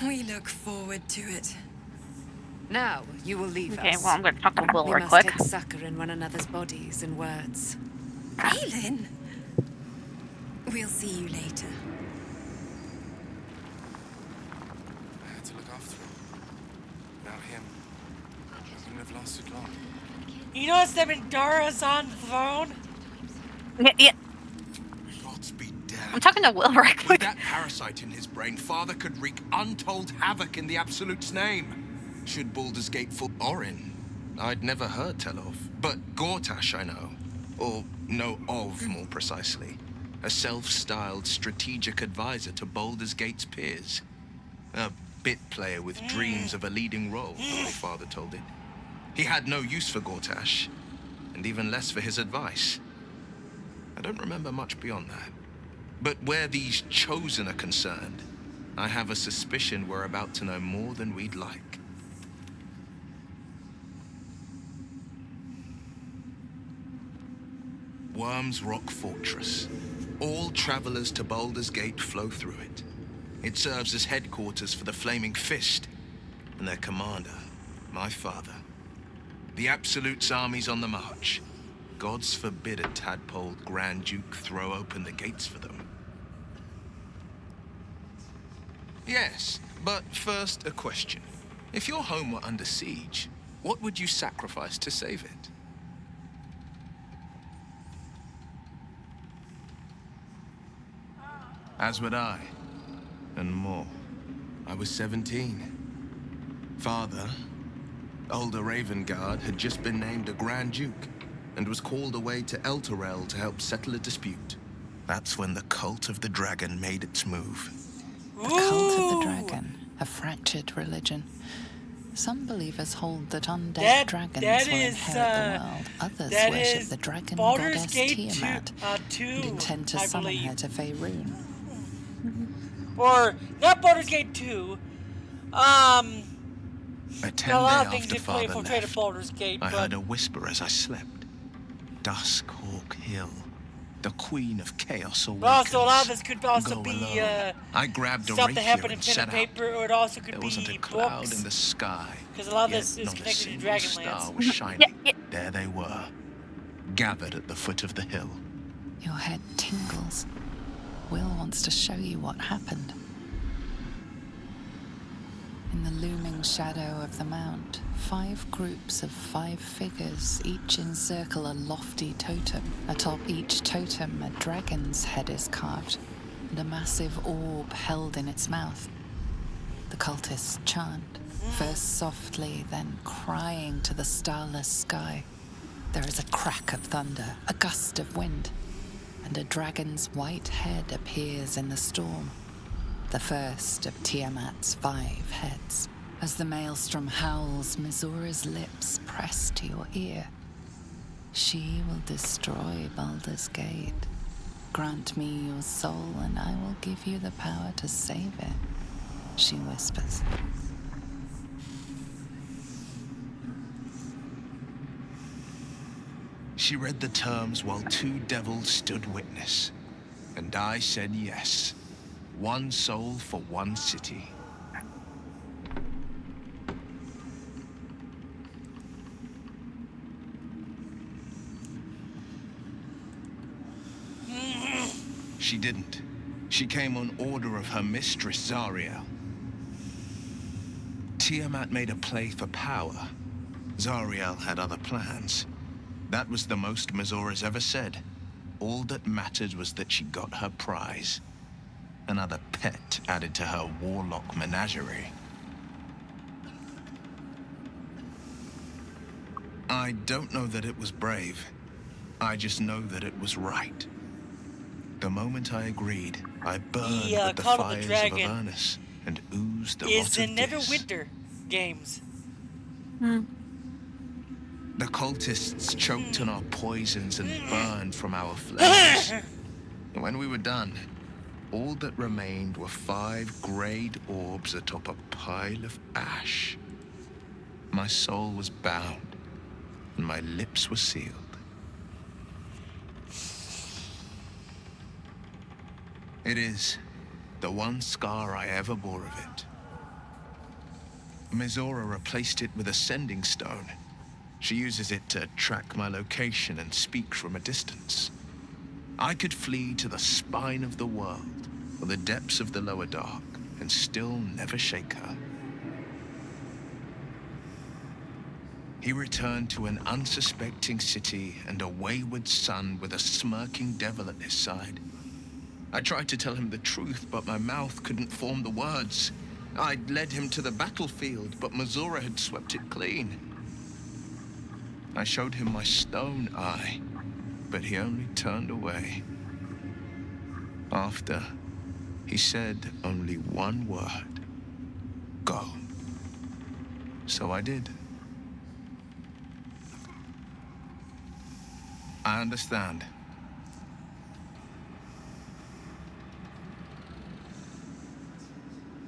We look forward to it. Now, you will leave Okay, us. well, I'm gonna talk to Will We real must quick. take succor in one another's bodies and words. Aelin! We'll see you later. I had to look after him. Without him, I wouldn't have lasted long. You notice that Mindara's on the throne? Yeah. Gods be damned. I'm talking to Will right With quick. that parasite in his brain, father could wreak untold havoc in the Absolute's name. Should Baldur's Gate fall Orin, I'd never heard tell of. But Gortash I know. Or know of, more precisely. A self-styled strategic advisor to Baldur's Gate's peers. A bit player with dreams of a leading role, the way father told it. He had no use for Gortash, and even less for his advice. I don't remember much beyond that. But where these chosen are concerned, I have a suspicion we're about to know more than we'd like. Worm's Rock Fortress. All travelers to Baldur's Gate flow through it. It serves as headquarters for the Flaming Fist, and their commander, my father. The Absolute's army's on the march. Gods forbid a tadpole Grand Duke throw open the gates for them. Yes, but first a question. If your home were under siege, what would you sacrifice to save it? As would I, and more. I was 17. Father, Older Ravengard had just been named a Grand Duke and was called away to Elturel to help settle a dispute. That's when the Cult of the Dragon made its move. The Cult of the Dragon, a fractured religion. Some believers hold that undead dragons will inherit the world. Others worship the dragon Baldur's goddess Gate Tiamat 2, and intend to I summon believe. her to Faerun. Or, not Baldur's Gate 2. A A 10 lot day of things after get Father infiltrated left, Baldur's Gate, I but heard a whisper as I slept. Duskhawk Hill, the Queen of Chaos awakens. also a lot of this could also Go be alone. I grabbed a stuff rapier that happened in and pen set and out. paper, or it also could There be wasn't a cloud books. in the sky. Because a lot of Yet this is not a connected to single star Dragonlance. was shining. There they were, gathered at the foot of the hill. Your head tingles. Will wants to show you what happened. In the looming shadow of the mount, 5 groups of 5 figures each encircle a lofty totem. Atop each totem, a dragon's head is carved, and a massive orb held in its mouth. The cultists chant, first softly, then crying to the starless sky. There is a crack of thunder, a gust of wind, and a dragon's white head appears in the storm. The first of Tiamat's 5 heads. As the maelstrom howls, Mizora's lips press to your ear. She will destroy Baldur's Gate. Grant me your soul, and I will give you the power to save it, she whispers. She read the terms while 2 devils stood witness, and I said yes. 1 soul for 1 city. She didn't. She came on order of her mistress, Zariel. Tiamat made a play for power. Zariel had other plans. That was the most Mizora's ever said. All that mattered was that she got her prize. Another pet added to her warlock menagerie. I don't know that it was brave. I just know that it was right. The moment I agreed, I burned with the Call of the fires of Dragon Avernus and oozed the is rot in of this. Neverwinter games. The cultists choked on our poisons and burned from our flames. When we were done, all that remained were 5 greyed orbs atop a pile of ash. My soul was bound, and my lips were sealed. It is the one scar I ever bore of it. Mizora replaced it with a sending stone. She uses it to track my location and speak from a distance. I could flee to the spine of the world, or the depths of the lower dark, and still never shake her. He returned to an unsuspecting city and a wayward son with a smirking devil at his side. I tried to tell him the truth, but my mouth couldn't form the words. I'd led him to the battlefield, but Mizora had swept it clean. I showed him my stone eye, but he only turned away. After, he said only one word: go. So I did. I understand.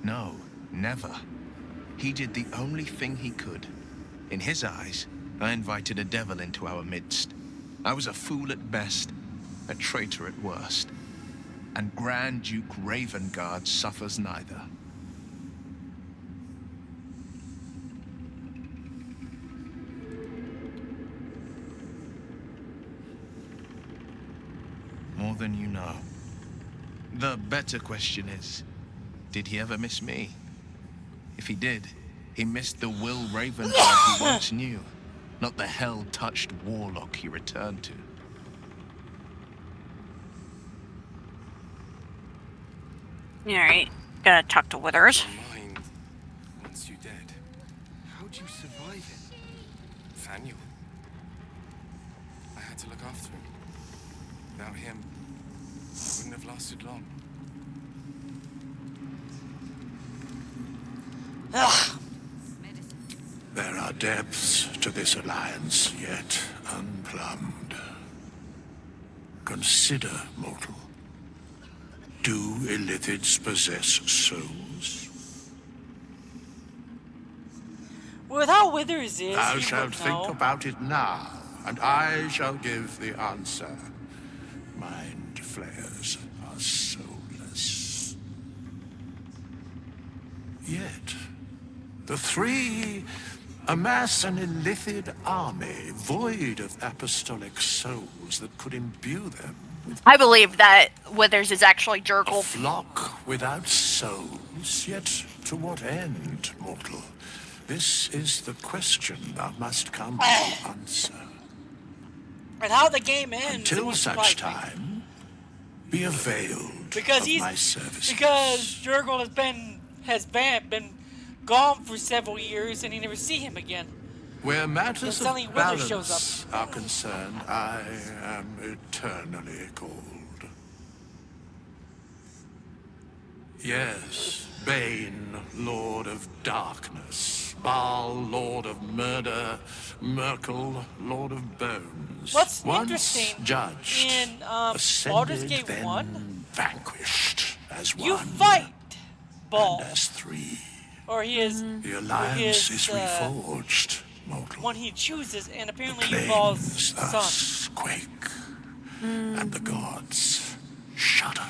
No, never. He did the only thing he could. In his eyes, I invited a devil into our midst. I was a fool at best, a traitor at worst. And Grand Duke Ravengard suffers neither. More than you know. The better question is, did he ever miss me? If he did, he missed the Will Ravengard he once knew, not the hell-touched warlock he returned to. Alright, gotta talk to Withers. Your mind, once you dead, how'd you survive it? Nathaniel. I had to look after him. Without him, I wouldn't have lasted long. There are depths to this alliance yet unplumbed. Consider, mortal. Do Illithids possess souls? Without Withers is, Thou you shalt would think know. about it now, and I shall give the answer. Mind flayers are soulless. Yet, the three amass an Illithid army void of apostolic souls that could imbue them. I believe that Withers is actually A Jurgle. flock without souls, yet to what end, mortal? This is the question thou must come to answer. And how the game ends, it Until won't such surprise me. time, be availed Because of my services. because Jurgle has been gone for several years and you never see him again. Where matters And suddenly of Withers shows balance are concerned, I am eternally cold. Yes, Bane, Lord of Darkness, Baal, Lord of Murder, Merkel, Lord of Bones. What's Once interesting judged, in Baldur's ascended, Gate then 1, vanquished as one. you fight Baal. And as three. Or he is The alliance is his, reforged, mortal. one he chooses, and apparently The you Baal's plains son. thus quake, and the gods shudder.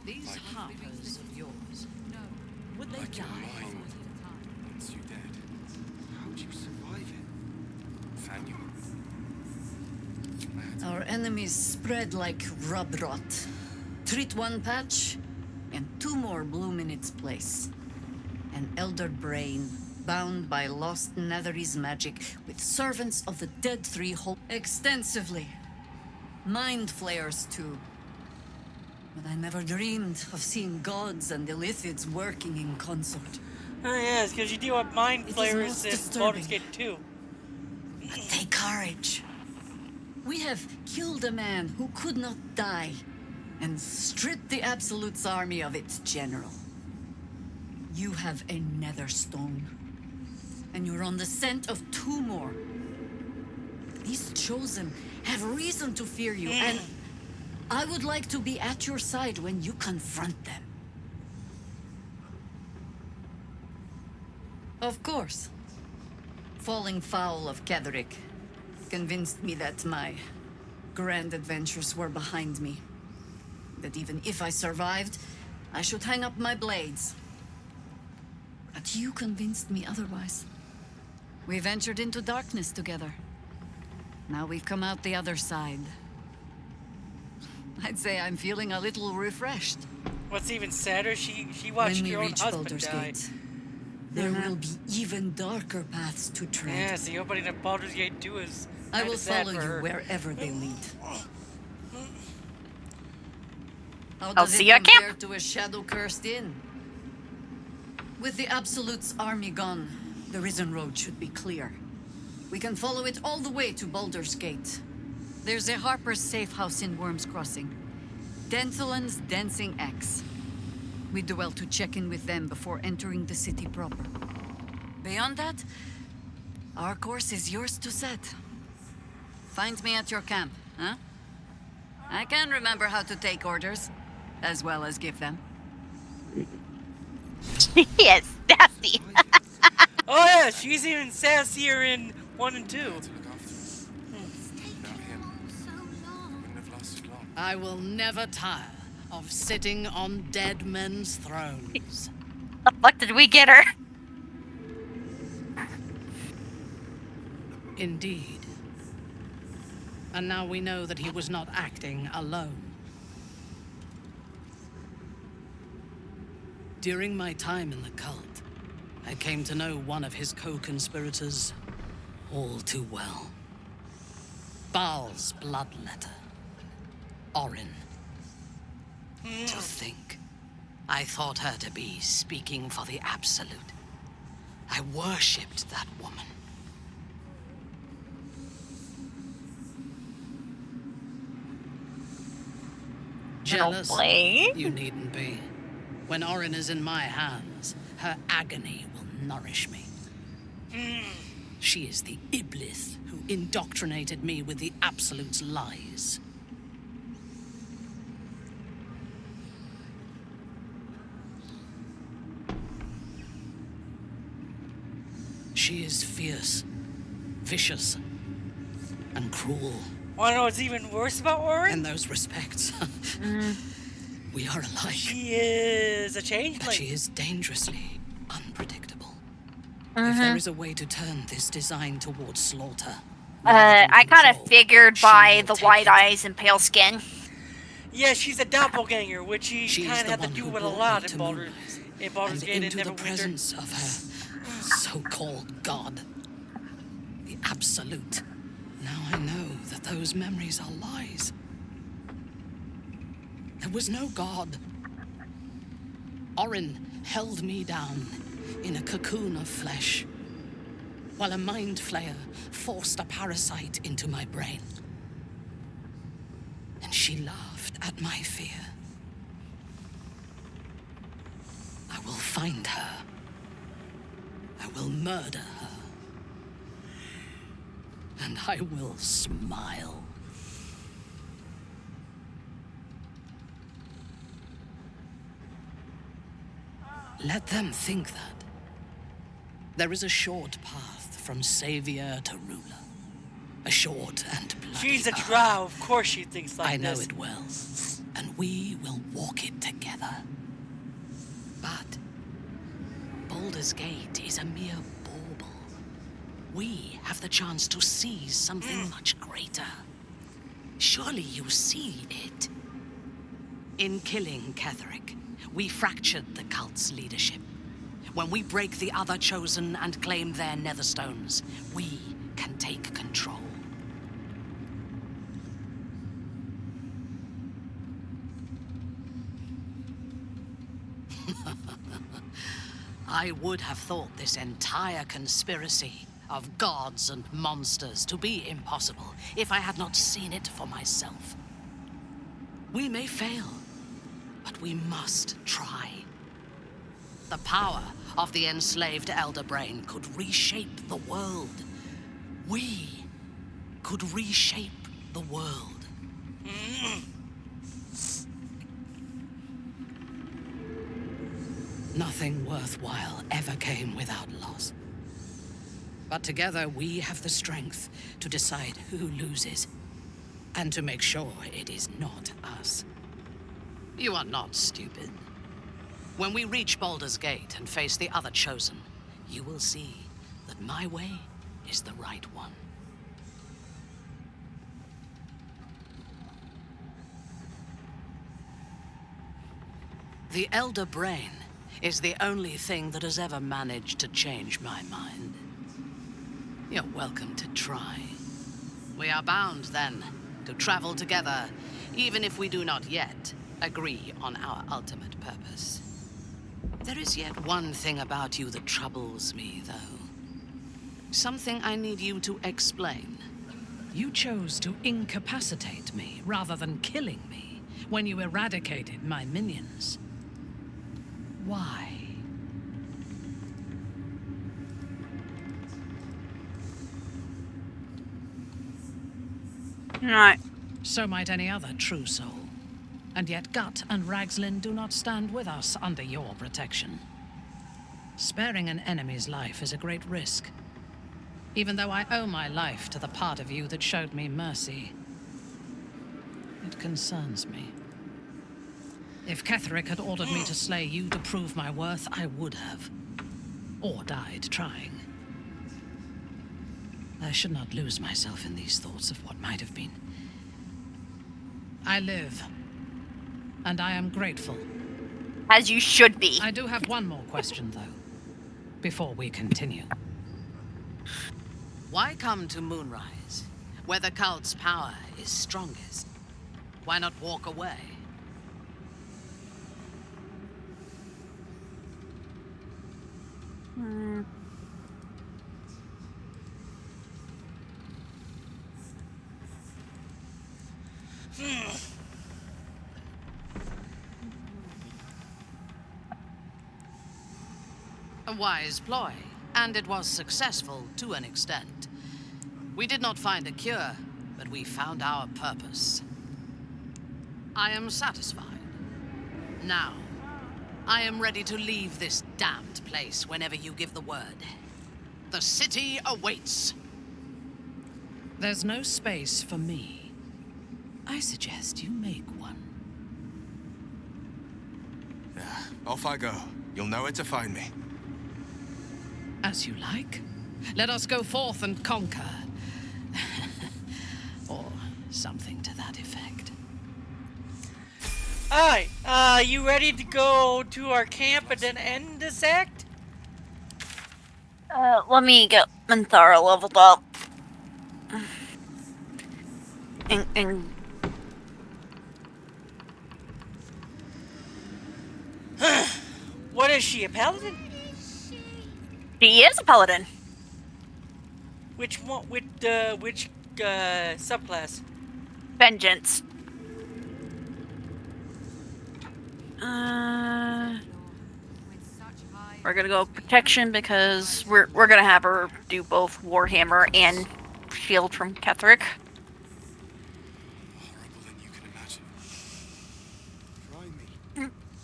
These harpers of yours, would they Like your die? mind. Once you're dead, how would you survive it? Nathaniel. Our enemies spread like rub rot. Treat one patch, and two more bloom in its place. An elder brain, bound by lost Netherese magic, with servants of the dead three extensively. Mind flayers, too. But I never dreamed of seeing gods and Illithids working in consort. Oh yes, because you deal with mind It is flayers most in disturbing. Baldur's Gate 2. But take courage. We have killed a man who could not die, and stripped the Absolute's army of its general. You have a nether stone, and you're on the scent of two more. These chosen have reason to fear you, and I would like to be at your side when you confront them. Of course. Falling foul of Ketheric convinced me that my grand adventures were behind me. That even if I survived, I should hang up my blades. But you convinced me otherwise. We ventured into darkness together. Now we've come out the other side. I'd say I'm feeling a little refreshed. What's even sadder, she watched When we her own reach husband Baldur's die. Gate, there will be even darker paths to tread. Yes, the opening of Baldur's Gate 2 is I kinda will sad follow for you her. wherever they lead. How I'll does see it you at compare camp. to a shadow-cursed inn? With the Absolute's army gone, the Risen Road should be clear. We can follow it all the way to Baldur's Gate. There's a Harper's safe house in Worm's Crossing. Denthalen's Dancing Axe. We do well to check in with them before entering the city proper. Beyond that, our course is yours to set. Find me at your camp, huh? I can remember how to take orders, as well as give them. Yes, nasty. Oh yeah, she's even sassier in 1 and 2. I will never tire of sitting on dead men's thrones. The fuck did we get her? Indeed. And now we know that he was not acting alone. During my time in the cult, I came to know one of his co-conspirators all too well. Baal's bloodletter. Orin. To think, I thought her to be speaking for the Absolute. I worshipped that woman. Jealous? You needn't be. When Orin is in my hands, her agony will nourish me. She is the Iblis who indoctrinated me with the Absolute's lies. She is fierce, vicious, and cruel. Wanna know what's even worse about Orin? In those respects, we are alike. She is a changeling. But she is dangerously unpredictable. If there is a way to turn this design towards slaughter... I kind of figured by the white eyes and pale skin. Yeah, she's a doppelganger, which she kind of had to do with a lot in Baldur's Gate and into the Neverwinter. presence of her so-called god, the Absolute. Now I know that those memories are lies. There was no god. Orin held me down in a cocoon of flesh, while a mind flayer forced a parasite into my brain. And she laughed at my fear. I will find her. I will murder her. And I will smile. Let them think that. There is a short path from savior to ruler. A short and bloody She's a path. drow, of course she thinks like I know this. it well. And we will walk it together. But Baldur's Gate is a mere bauble. We have the chance to seize something much greater. Surely you see it. In killing Ketheric, we fractured the cult's leadership. When we break the other chosen and claim their netherstones, we can take control. I would have thought this entire conspiracy of gods and monsters to be impossible if I had not seen it for myself. We may fail, but we must try. The power of the enslaved Elder Brain could reshape the world. We could reshape the world. Nothing worthwhile ever came without loss. But together we have the strength to decide who loses, and to make sure it is not us. You are not stupid. When we reach Baldur's Gate and face the other chosen, you will see that my way is the right one. The Elder Brain is the only thing that has ever managed to change my mind. You're welcome to try. We are bound, then, to travel together, even if we do not yet agree on our ultimate purpose. There is yet one thing about you that troubles me, though. Something I need you to explain. You chose to incapacitate me rather than killing me when you eradicated my minions. Why? No. So might any other true soul. And yet Gut and Ragslin do not stand with us under your protection. Sparing an enemy's life is a great risk. Even though I owe my life to the part of you that showed me mercy, it concerns me. If Ketheric had ordered me to slay you to prove my worth, I would have. Or died trying. I should not lose myself in these thoughts of what might have been. I live. And I am grateful. As you should be. I do have one more question, though, before we continue. Why come to Moonrise, where the cult's power is strongest? Why not walk away? A wise ploy, and it was successful to an extent. We did not find a cure, but we found our purpose. I am satisfied. Now, I am ready to leave this damned place whenever you give the word. The city awaits. There's no space for me. I suggest you make one. Yeah, off I go. You'll know where to find me. As you like. Let us go forth and conquer. Or something to that effect. Alright, you ready to go to our camp and then end this act? Let me get Minthara leveled up. And What is she, a paladin? She is a paladin. Which one? Which subclass? Vengeance. We're gonna go protection because we're gonna have her do both Warhammer and Shield from Ketheric.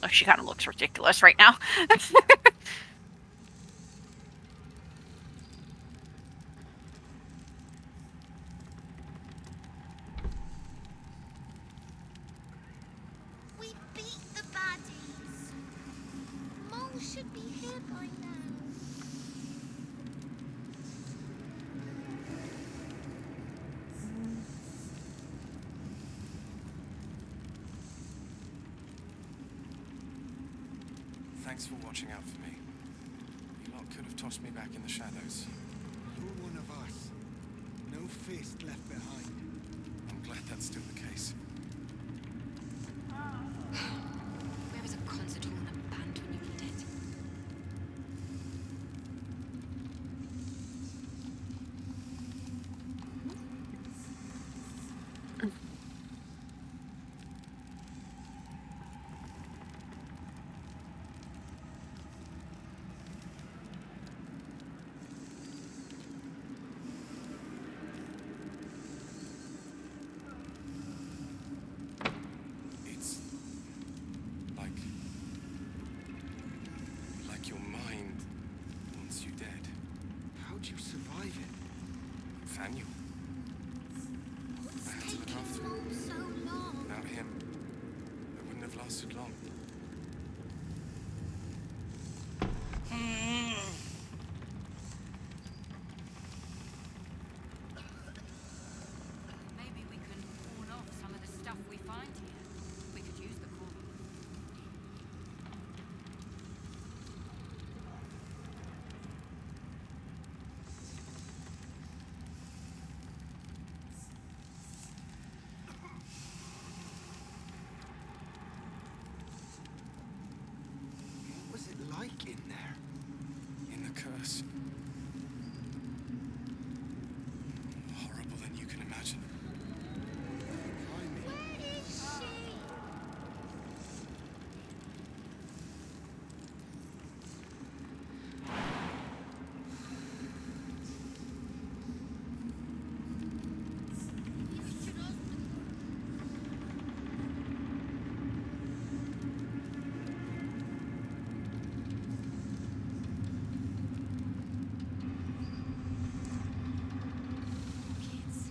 Oh, she kind of looks ridiculous right now. We beat the baddies. Mole should be here by now. Thanks for watching out for me. You lot could have tossed me back in the shadows. You're one of us. No fist left behind. I'm glad that's still the case. Where is a concert hall and a band when you need it? It's like your mind wants you dead. How'd you survive it? Nathaniel. I had to look after him. Without him, I wouldn't have lasted long. Maybe we can pawn off some of the stuff we find here. We could use the coin. What was it like in there? In the curse. Horrible than you can imagine. Kids.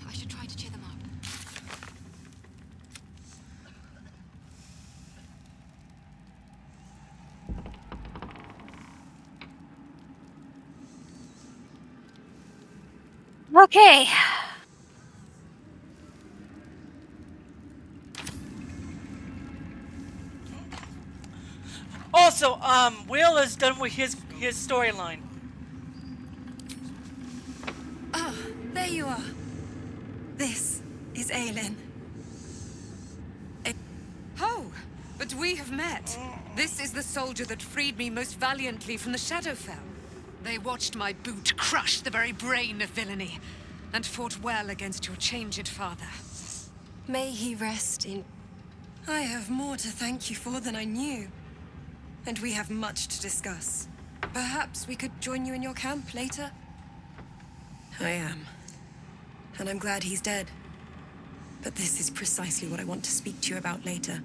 I should try to cheer them up. Okay. Also, Will is done with his storyline. Ah, there you are. This is Aelin. we have met. This is the soldier that freed me most valiantly from the Shadowfell. They watched my boot crush the very brain of villainy, and fought well against your changed father. May he rest in... I have more to thank you for than I knew. And we have much to discuss. Perhaps we could join you in your camp later? I am. And I'm glad he's dead. But this is precisely what I want to speak to you about later.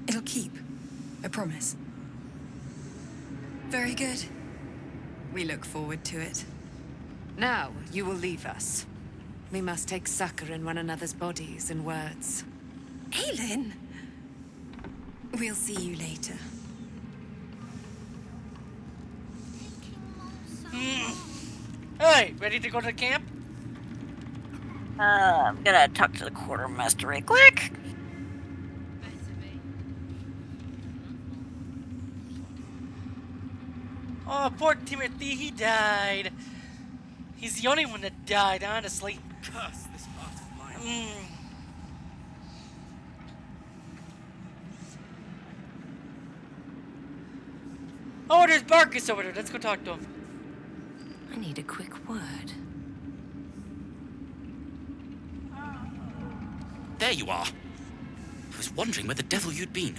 It'll keep. I promise. Very good. We look forward to it. Now, you will leave us. We must take succor in one another's bodies and words. Aelin! We'll see you later. Hey, ready to go to camp? I'm gonna talk to the quartermaster right quick. Oh, poor Timothy, he died. He's the only one that died, honestly. Curse this part of mine. Oh, there's Barkus over there. Let's go talk to him. I need a quick word. There you are. I was wondering where the devil you'd been.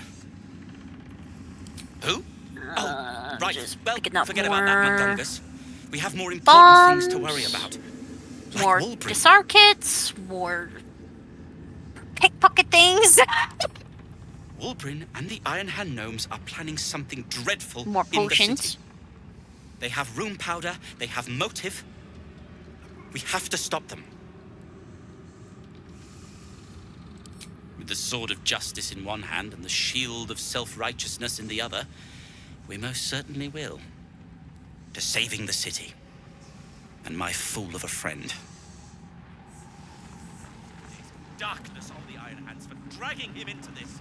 Who? Oh, right. Well, forget about that, Mundungus. We have more important things to worry about. Like More Walbrin. disarm kits, more pickpocket things. Walbrin and the Iron Hand gnomes are planning something dreadful More in the potions. city. They have rune powder, they have motive. We have to stop them. With the sword of justice in one hand and the shield of self-righteousness in the other, we most certainly will. To saving the city. And my fool of a friend. Darkness on the Iron Hands for dragging him into this.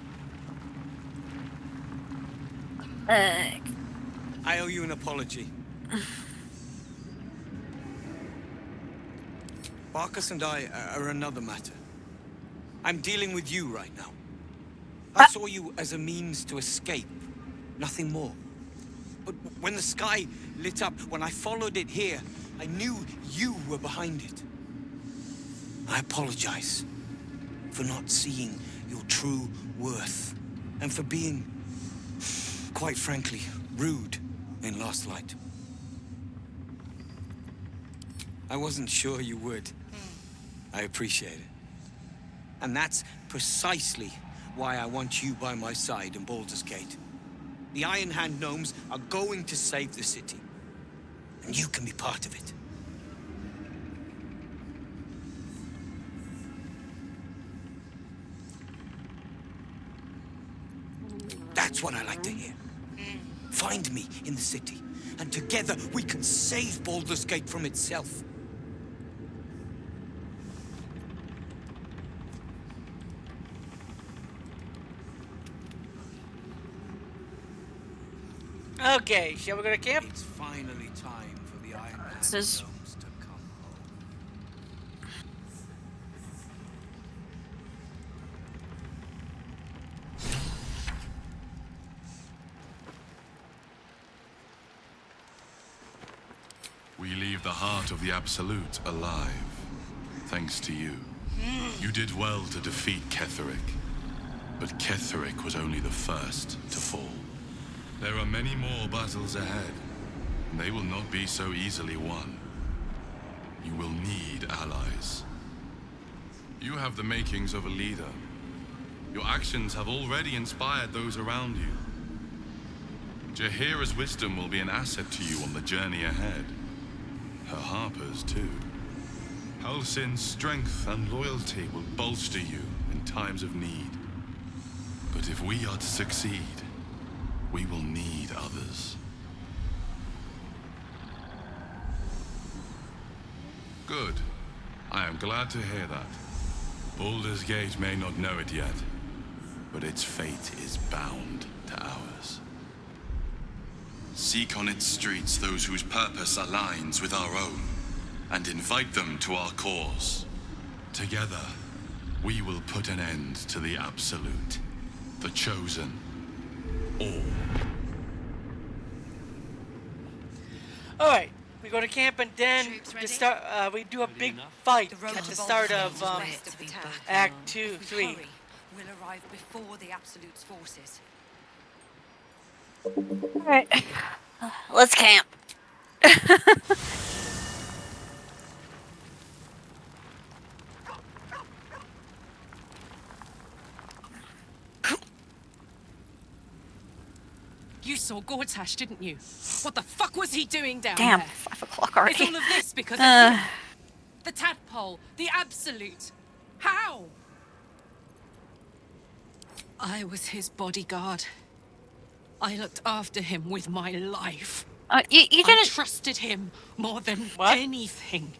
I owe you an apology. Barkus and I are another matter. I'm dealing with you right now. I saw you as a means to escape, nothing more. But when the sky lit up, when I followed it here, I knew you were behind it. I apologize for not seeing your true worth, and for being, quite frankly, rude in Last Light. I wasn't sure you would. I appreciate it. And that's precisely why I want you by my side in Baldur's Gate. The Iron Hand gnomes are going to save the city. And you can be part of it. That's what I like to hear. Find me in the city, and together we can save Baldur's Gate from itself. Okay, shall we go to camp? It's finally time for the Iron Hand This is- gnomes to come home. We leave the heart of the Absolute alive, thanks to you. You did well to defeat Ketheric, but Ketheric was only the first to fall. There are many more battles ahead, and they will not be so easily won. You will need allies. You have the makings of a leader. Your actions have already inspired those around you. Jaheira's wisdom will be an asset to you on the journey ahead. Her Harper's too. Halsin's strength and loyalty will bolster you in times of need. But if we are to succeed, we will need others. Good. I am glad to hear that. Baldur's Gate may not know it yet, but its fate is bound to ours. Seek on its streets those whose purpose aligns with our own, and invite them to our cause. Together, we will put an end to the Absolute, the Chosen, All right, we go to camp and then the start. We do a big fight at the start of Act 2, 3. Hurry, we'll arrive before the Absolute's forces. Alright. Let's camp. You saw Gortash, didn't you? What the fuck was he doing down Damn, there? 5 o'clock already. Is all of this because of him? The tadpole, the Absolute. How? I was his bodyguard. I looked after him with my life. You I didn't trusted him more than anything.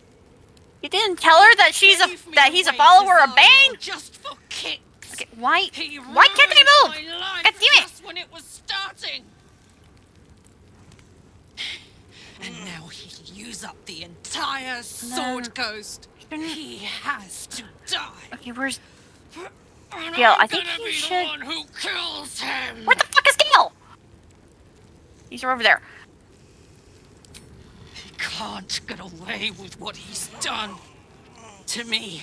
You didn't tell her that he's a follower of Bane? Just for kicks. Okay, why can't they move? God damn it! Just when it was starting. And now he'll use up the entire Sword Coast. He has to die. Okay, where's And Gil? I'm I think gonna he be should. the one who kills him. Where the fuck is Gil? He's over there. He can't get away with what he's done. To me.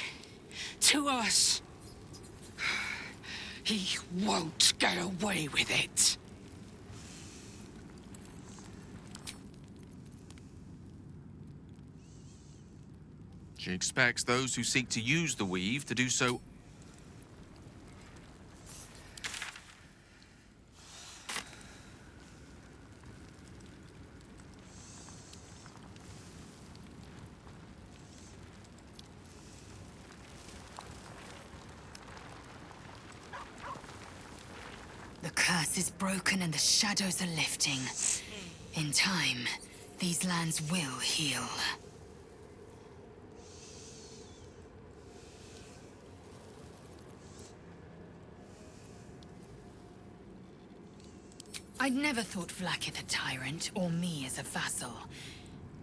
To us. He won't get away with it. She expects those who seek to use the weave to do so. The curse is broken and the shadows are lifting. In time, these lands will heal. I'd never thought Vlaakith a tyrant, or me as a vassal.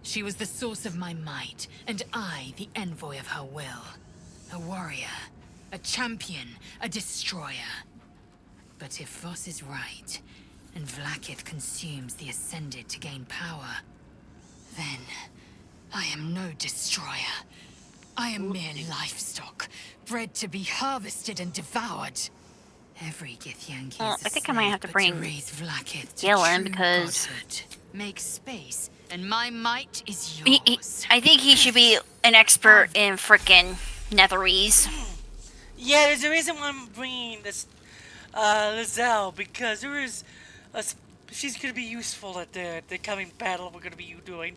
She was the source of my might, and I the envoy of her will. A warrior, a champion, a destroyer. But if Voss is right, and Vlaakith consumes the Ascended to gain power, then I am no destroyer. I am mere livestock, bred to be harvested and devoured. Every Githyanki Well, is I think I might have to bring Vlaakith Gil in because make space, and my might is yours. I think he should be an expert in frickin' Netherese. Yeah, there's a reason why I'm bringing this Lizelle, because there is she's gonna be useful at the coming battle we're gonna be doing.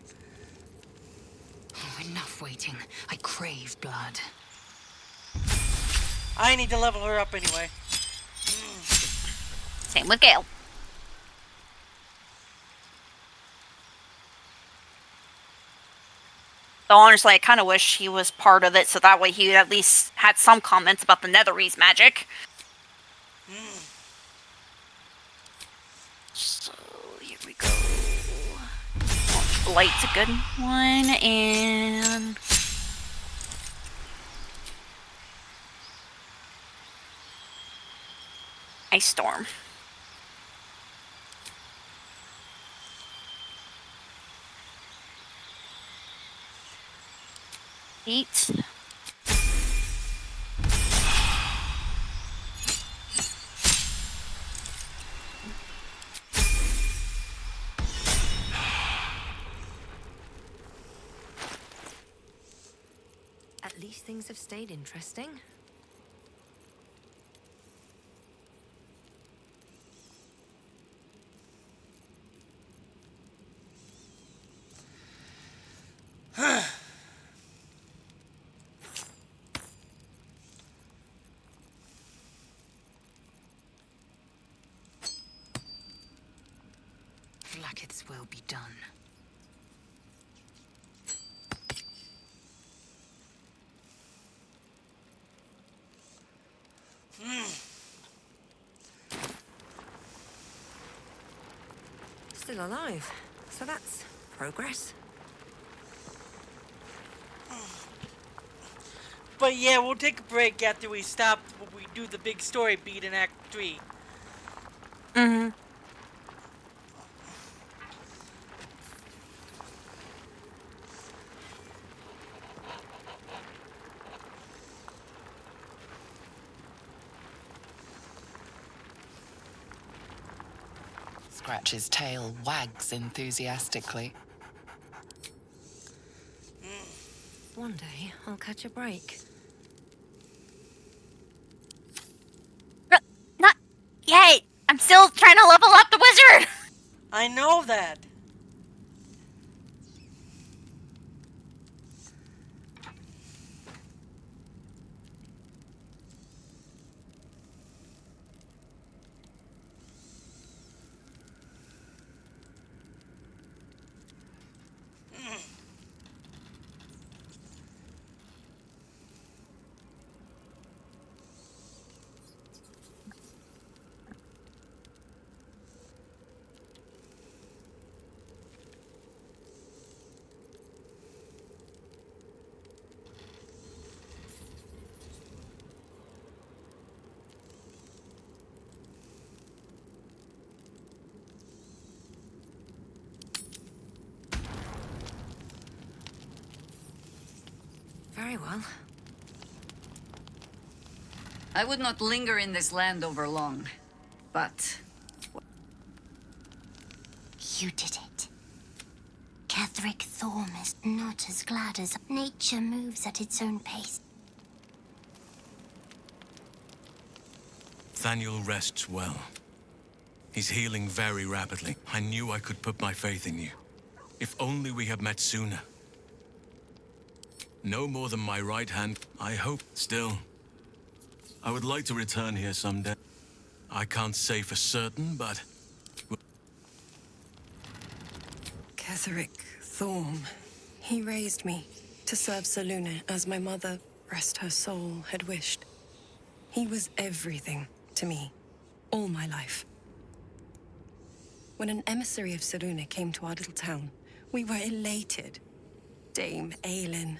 Oh, enough waiting. I crave blood. I need to level her up anyway. Same with Gale. So honestly, I kind of wish he was part of it, so that way he at least had some comments about the Netherese magic. So here we go. Light's a good one, and Ice Storm. Heat. At least things have stayed interesting. Vlaakith's will be done. Still alive, so that's progress. But yeah, we'll take a break after we stop. We do the big story beat in Act 3. Scratch's tail wags enthusiastically. One day, I'll catch a break. Not yet. I'm still trying to level up the wizard. I know that. Very well. I would not linger in this land over long, but... You did it. Ketheric Thorm is not as glad as nature moves at its own pace. Thaniel rests well. He's healing very rapidly. I knew I could put my faith in you. If only we had met sooner. No more than my right hand, I hope. Still, I would like to return here someday. I can't say for certain, but... Ketheric Thorm. He raised me to serve Selûne as my mother, rest her soul, had wished. He was everything to me, all my life. When an emissary of Selûne came to our little town, we were elated. Dame Aelin,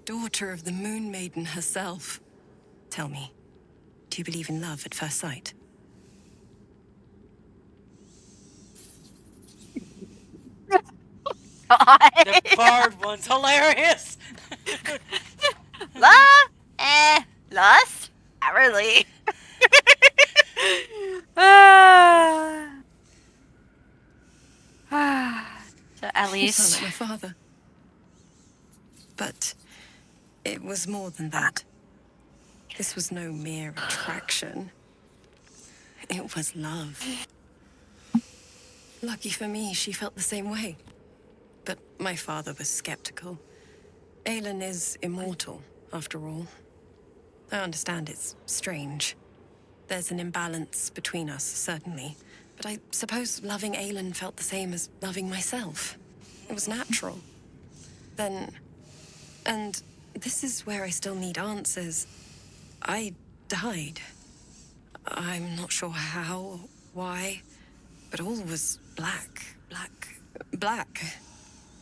daughter of the Moon Maiden herself. Tell me, do you believe in love at first sight? The bard one's hilarious. Lust? Not really. So at You least... sound like my father. But it was more than that. This was no mere attraction. It was love. Lucky for me, she felt the same way. But my father was skeptical. Aelin is immortal, after all. I understand it's strange. There's an imbalance between us, certainly. But I suppose loving Aelin felt the same as loving myself. It was natural. Then... And this is where I still need answers. I died. I'm not sure how, why, but all was black, black.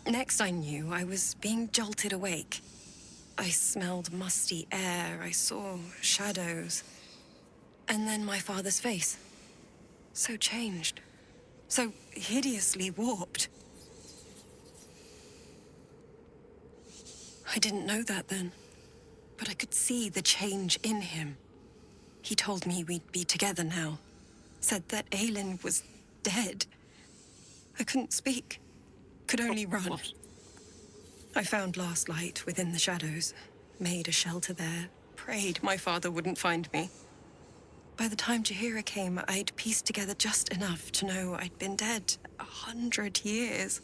Next I knew, I was being jolted awake. I smelled musty air, I saw shadows. And then my father's face. So changed. So hideously warped. I didn't know that then, but I could see the change in him. He told me we'd be together now. Said that Aelin was dead. I couldn't speak. Could only run. I found last light within the shadows. Made a shelter there. Prayed my father wouldn't find me. By the time Jaheira came, I'd pieced together just enough to know I'd been dead 100 years.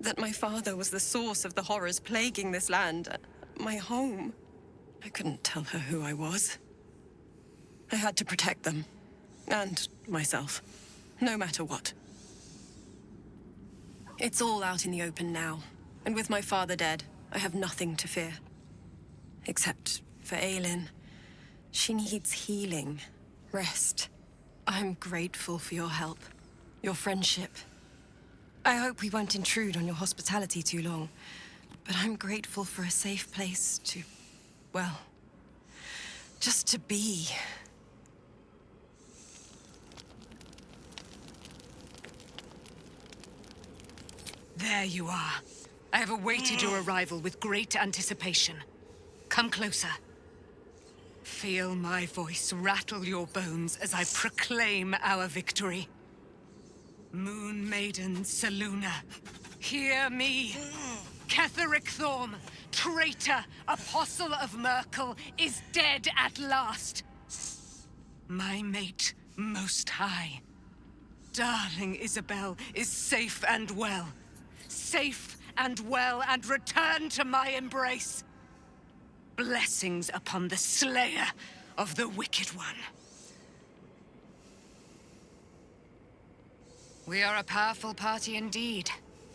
That my father was the source of the horrors plaguing this land. My home. I couldn't tell her who I was. I had to protect them. And myself. No matter what. It's all out in the open now. And with my father dead, I have nothing to fear. Except for Aelin. She needs healing. Rest. I'm grateful for your help. Your friendship. I hope we won't intrude on your hospitality too long. But I'm grateful for a safe place to... well... just to be. There you are. I have awaited your arrival with great anticipation. Come closer. Feel my voice rattle your bones as I proclaim our victory. Moon Maiden Seluna, hear me. Ketheric Thorm, traitor, apostle of Merkel, is dead at last. My mate, Most High, darling Isabel, is safe and well. Safe and well, and returned to my embrace. Blessings upon the slayer of the Wicked One. We are a powerful party indeed.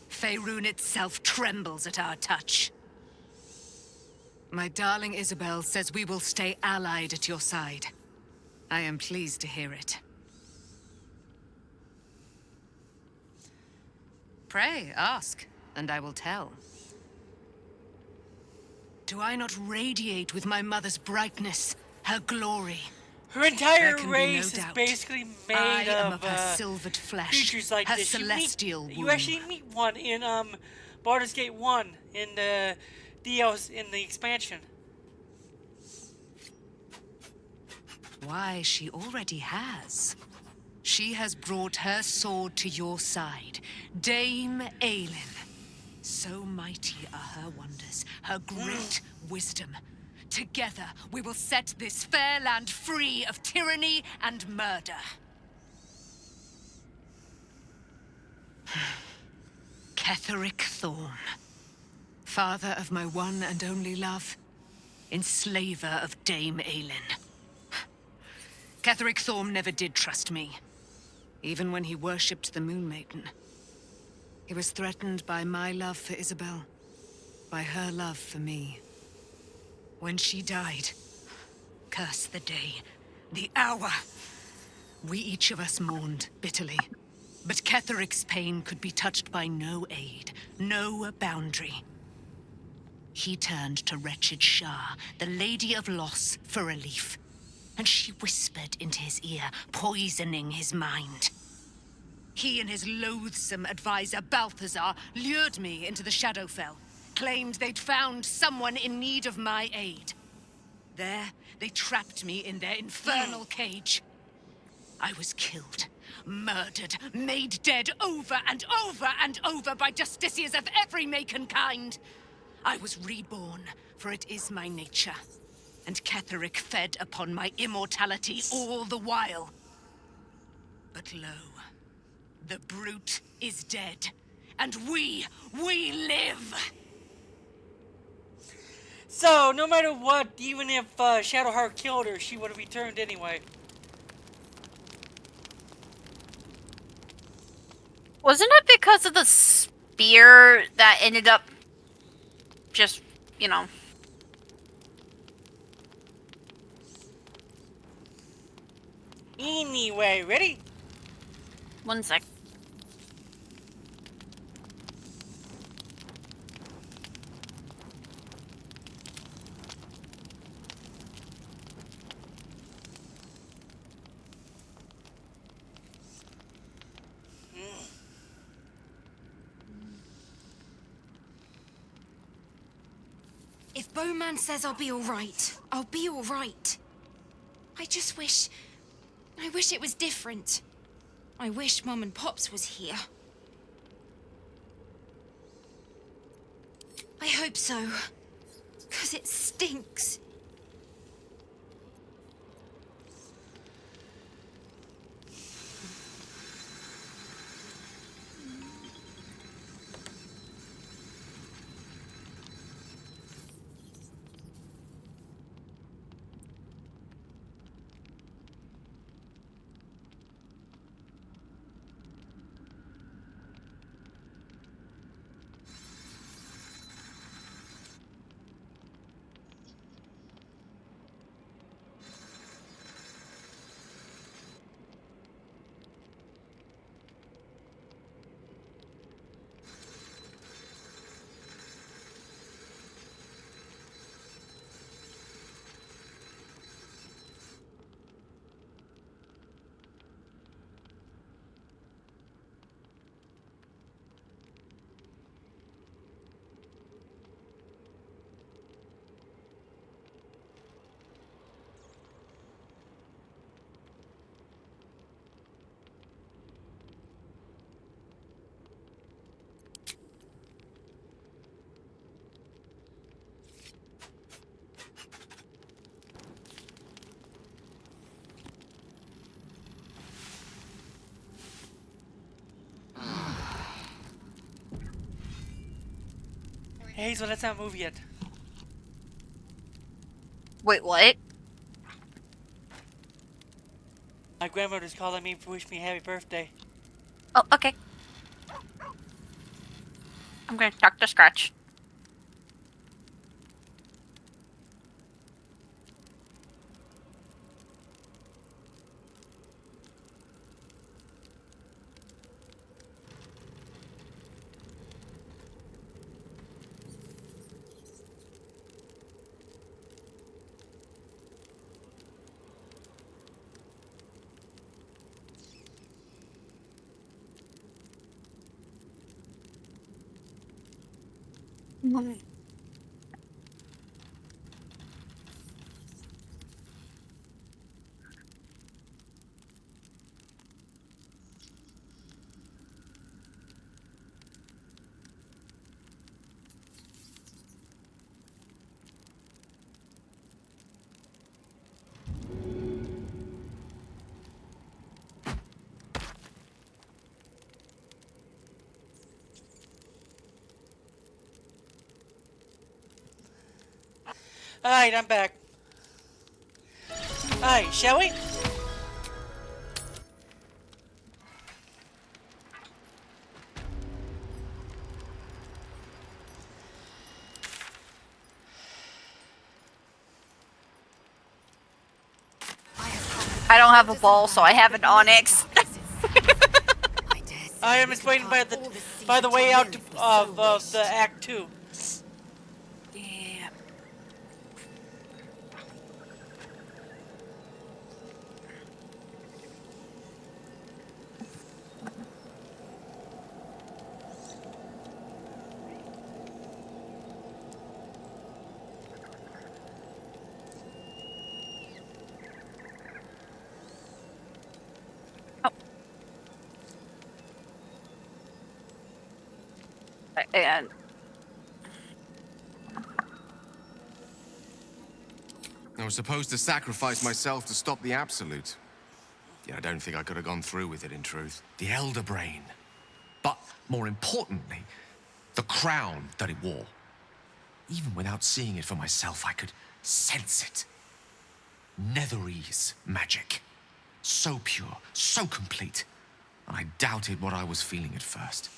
Faerun itself trembles at our touch. My darling Isabel says we will stay allied at your side. I am pleased to hear it. Pray, ask, and I will tell. Do I not radiate with my mother's brightness, her glory? Her entire There can be race no is doubt. basically made I am of of her silvered flesh, creatures like her this. celestial You womb. actually meet one in Baldur's Gate 1 in the expansion. Why, she already has. She has brought her sword to your side, Dame Aelin. So mighty are her wonders, her great wisdom. Together, we will set this fair land free of tyranny and murder. Ketheric Thorm, father of my one and only love, enslaver of Dame Aelin. Ketheric Thorm never did trust me, even when he worshipped the Moon Maiden. He was threatened by my love for Isabel, by her love for me. When she died, curse the day, the hour, we each of us mourned bitterly. But Ketheric's pain could be touched by no aid, no boundary. He turned to wretched Shah, the Lady of Loss, for relief. And she whispered into his ear, poisoning his mind. He and his loathsome advisor, Balthazar, lured me into the Shadowfell, claimed they'd found someone in need of my aid. There, they trapped me in their infernal cage. I was killed, murdered, made dead over and over and over by justiciars of every make and kind. I was reborn, for it is my nature. And Ketheric fed upon my immortality all the while. But lo, the brute is dead, and we live! So, no matter what, even if Shadowheart killed her, she would have returned anyway. Wasn't it because of the spear that ended up just, you know... Anyway, ready? One sec. If Bowman says I'll be alright, I'll be alright. I wish it was different. I wish Mum and Pops was here. I hope so. 'Cause it stinks. Hey, Hazel, let's not move yet. Wait, what? My grandmother's calling me to wish me happy birthday. Oh, okay. I'm gonna talk to Scratch. Alright, I'm back. Alright, shall we? I don't have a ball, so I have an onyx. I am explaining by the way out of the Act 2. Yeah. And I was supposed to sacrifice myself to stop the Absolute. Yeah, I don't think I could have gone through with it, in truth. The Elder Brain. But more importantly, the crown that it wore. Even without seeing it for myself, I could sense it. Netherese magic. So pure, so complete. And I doubted what I was feeling at first.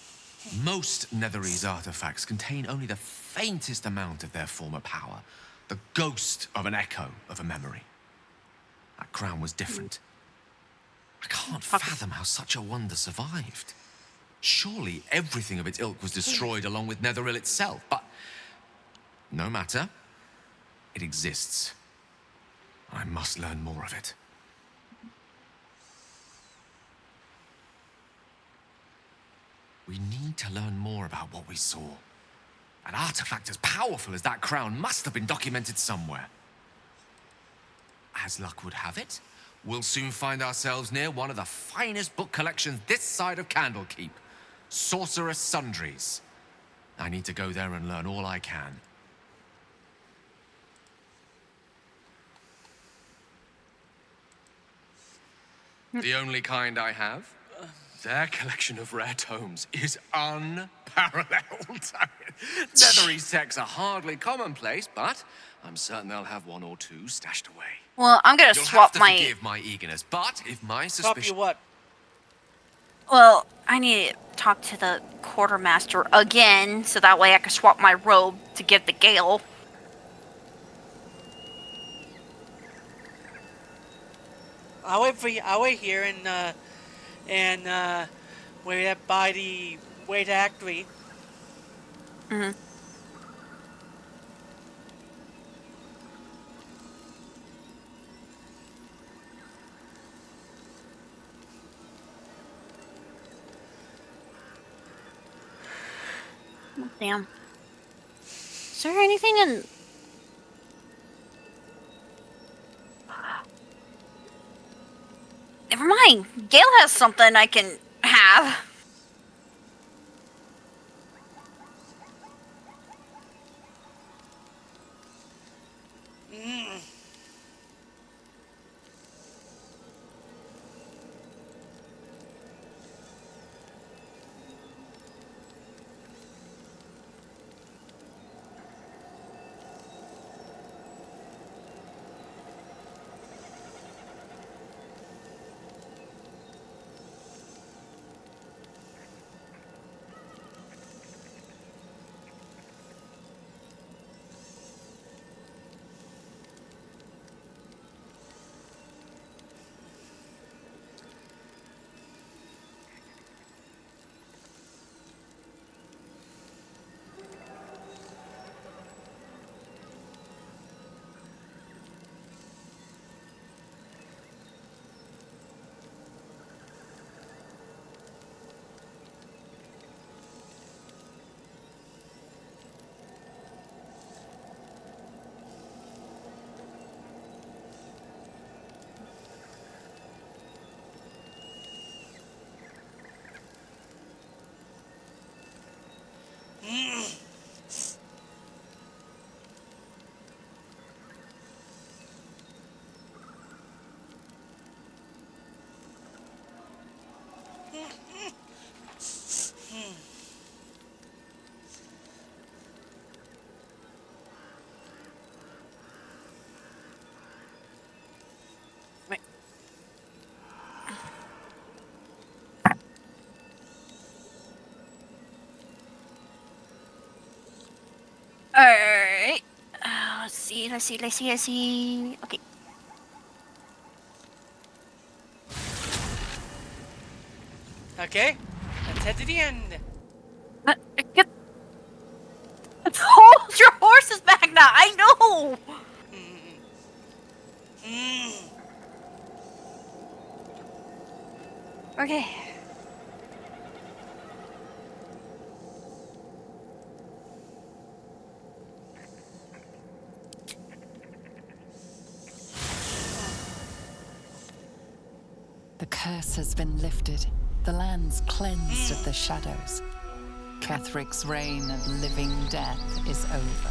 Most Netherese artifacts contain only the faintest amount of their former power. The ghost of an echo of a memory. That crown was different. I can't fathom how such a wonder survived. Surely everything of its ilk was destroyed along with Netheril itself, but no matter. It exists. I must learn more of it. We need to learn more about what we saw. An artifact as powerful as that crown must have been documented somewhere. As luck would have it, we'll soon find ourselves near one of the finest book collections this side of Candlekeep. Sorceress Sundries. I need to go there and learn all I can. The only kind I have. Their collection of rare tomes is unparalleled. Netherese texts are hardly commonplace, but I'm certain they'll have one or two stashed away. well, I'm gonna You'll swap have to my. forgive my eagerness, but if my Swap suspicion... you what? Well, I need to talk to the quartermaster again, so that way I can swap my robe to give the Gale. I'll wait for you. I'll wait here and wait up by the way to Act 3. Mm-hmm. Oh, damn. Is there anything in... Never mind. Gale has something I can have. Alright. Let's see. Okay. Okay, let's head to the end. Get... Hold your horses back now. I know. Okay. The curse has been lifted. The land's cleansed of the shadows. Ketheric's reign of living death is over.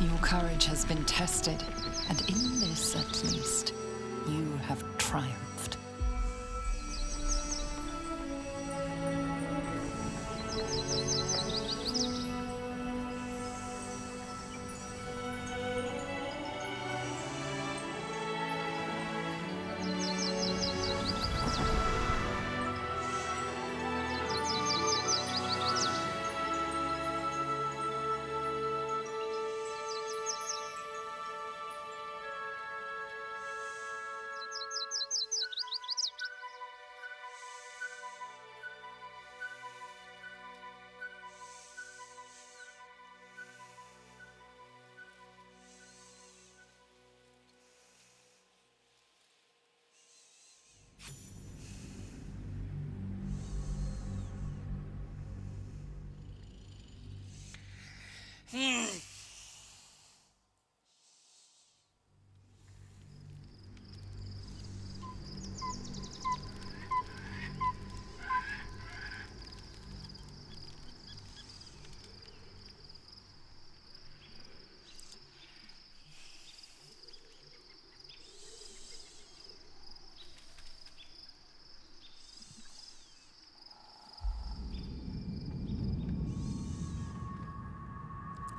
Your courage has been tested, and in this at least, you have triumphed.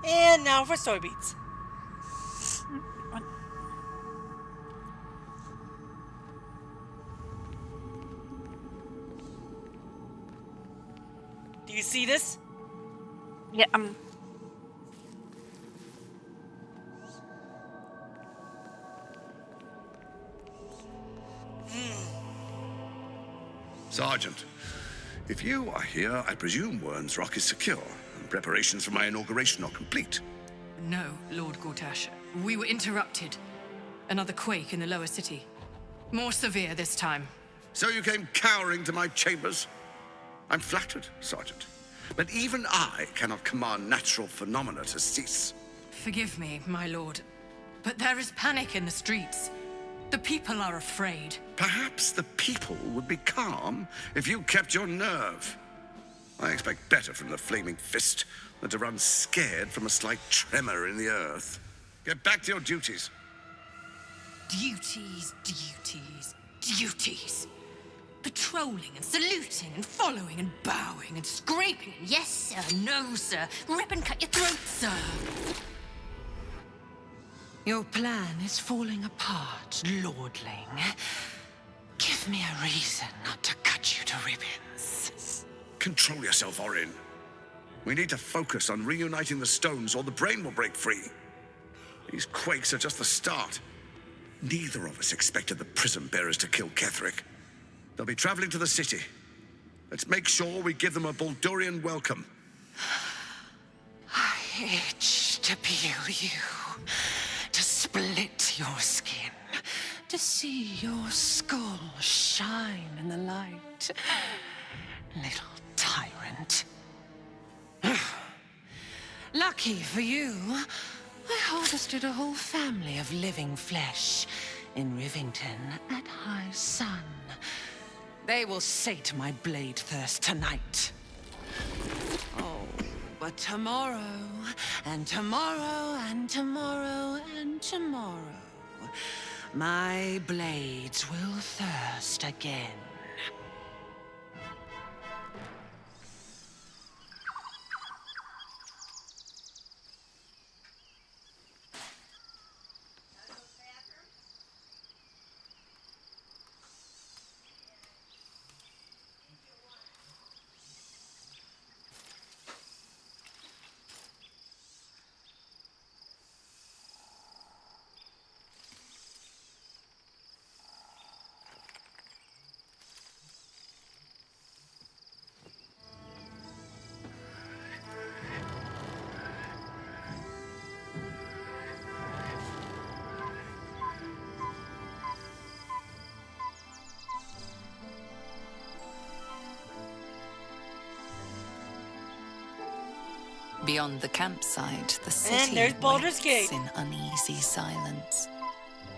And now for story beats. Do you see this? Yeah, Sergeant, if you are here, I presume Wern's Rock is secure, and preparations for my inauguration are complete. No, Lord Gortash. We were interrupted. Another quake in the lower city. More severe this time. So you came cowering to my chambers? I'm flattered, Sergeant. But even I cannot command natural phenomena to cease. Forgive me, my lord, but there is panic in the streets. The people are afraid. Perhaps the people would be calm if you kept your nerve. I expect better from the flaming fist than to run scared from a slight tremor in the earth. Get back to your duties. Duties. Patrolling and saluting and following and bowing and scraping. Yes, sir. No, sir. Rip and cut your throat, sir. Your plan is falling apart, lordling. Give me a reason not to cut you to ribbons. Control yourself, Orin. We need to focus on reuniting the stones or the brain will break free. These quakes are just the start. Neither of us expected the prison bearers to kill Ketheric. They'll be traveling to the city. Let's make sure we give them a Baldurian welcome. I itch to peel you, to split your skin, to see your skull shine in the light. Little tyrant. Lucky for you, I harvested a whole family of living flesh in Rivington at high sun. They will sate my blade thirst tonight. Oh, but tomorrow, and tomorrow, and tomorrow, and tomorrow, my blades will thirst again. Beyond the campsite, the city And there's Baldur's waits Gate. in uneasy silence,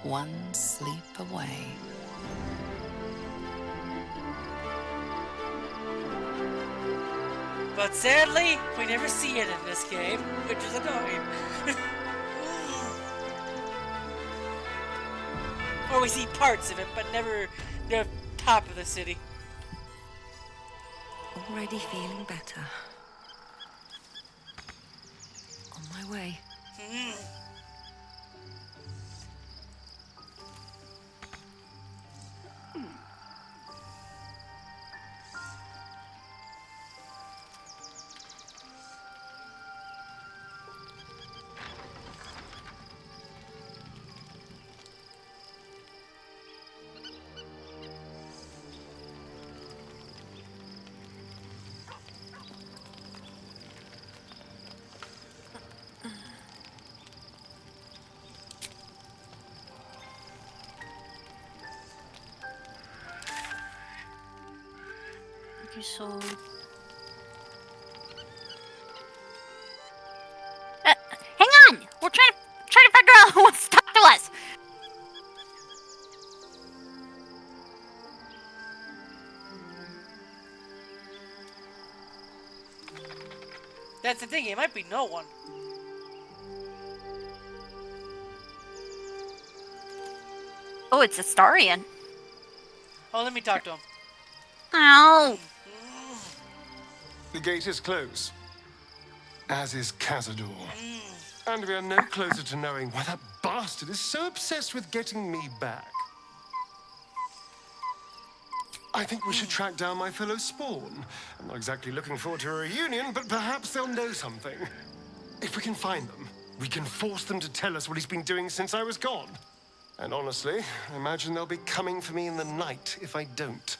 one sleep away. But sadly, we never see it in this game, which is annoying. Or we see parts of it, but never the top of the city. Already feeling better. On my way. So, hang on! We're trying to figure out who wants to talk to us. That's the thing, it might be no one. Oh, it's Astarion. Oh, let me talk to him. Ow! The gate is closed, as is Cazador. And we are no closer to knowing why that bastard is so obsessed with getting me back. I think we should track down my fellow Spawn. I'm not exactly looking forward to a reunion, but perhaps they'll know something. If we can find them, we can force them to tell us what he's been doing since I was gone. And honestly, I imagine they'll be coming for me in the night if I don't.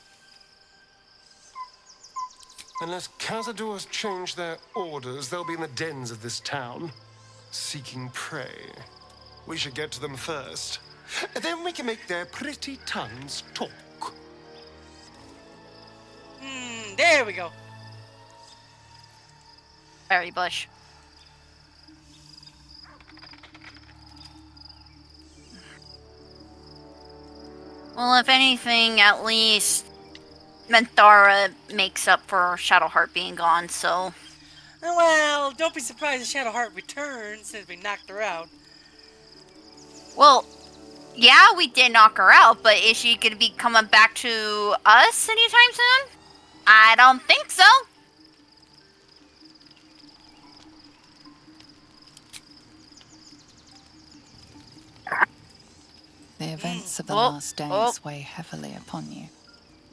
Unless Cazador's changed their orders, they'll be in the dens of this town, seeking prey. We should get to them first. Then we can make their pretty tongues talk. There we go. Berry bush. Well, if anything, at least Menthara makes up for Shadowheart being gone, so... Well, don't be surprised if Shadowheart returns since we knocked her out. Well, yeah, we did knock her out, but is she going to be coming back to us anytime soon? I don't think so. The events of the last days weigh heavily upon you.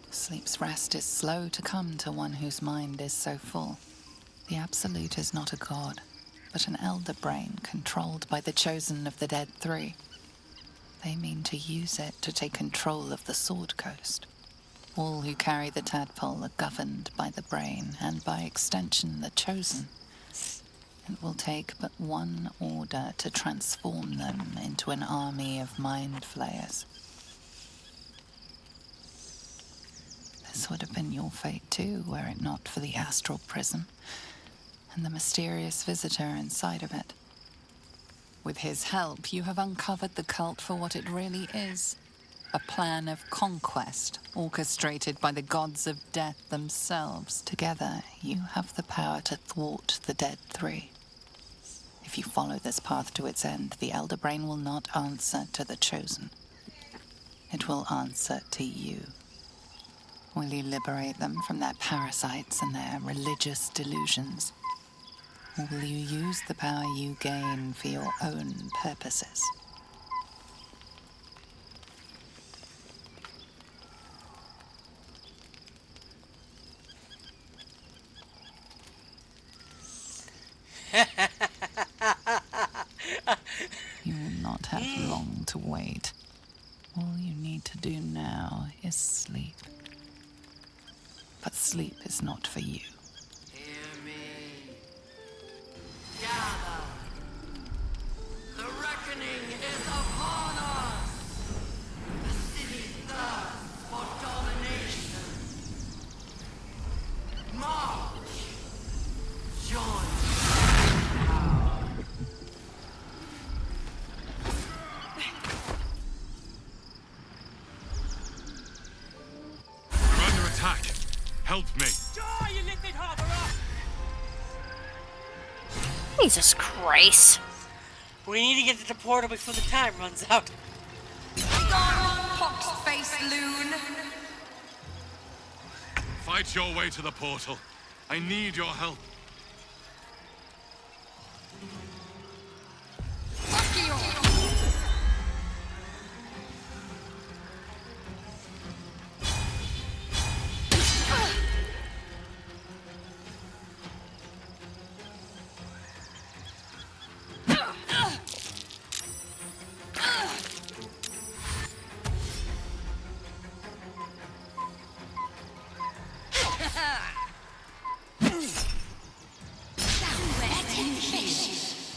Sleep's rest is slow to come to one whose mind is so full. The Absolute is not a god, but an elder brain controlled by the chosen of the Dead Three. They mean to use it to take control of the Sword Coast. All who carry the tadpole are governed by the brain, and by extension the chosen. It will take but one order to transform them into an army of mind flayers. This would have been your fate too, were it not for the astral prison and the mysterious visitor inside of it. With his help, you have uncovered the cult for what it really is. A plan of conquest, orchestrated by the gods of death themselves. Together, you have the power to thwart the Dead Three. If you follow this path to its end, the Elder Brain will not answer to the Chosen. It will answer to you. Will you liberate them from their parasites and their religious delusions? Or will you use the power you gain for your own purposes? You will not have long to wait. All you need to do now is sleep. But sleep is not for you. Hear me. Gather. The reckoning is upon us. The city thirsts for domination. March. Join. Help me. Jesus Christ. We need to get to the portal before the time runs out. Pox-faced loon. Fight your way to the portal. I need your help.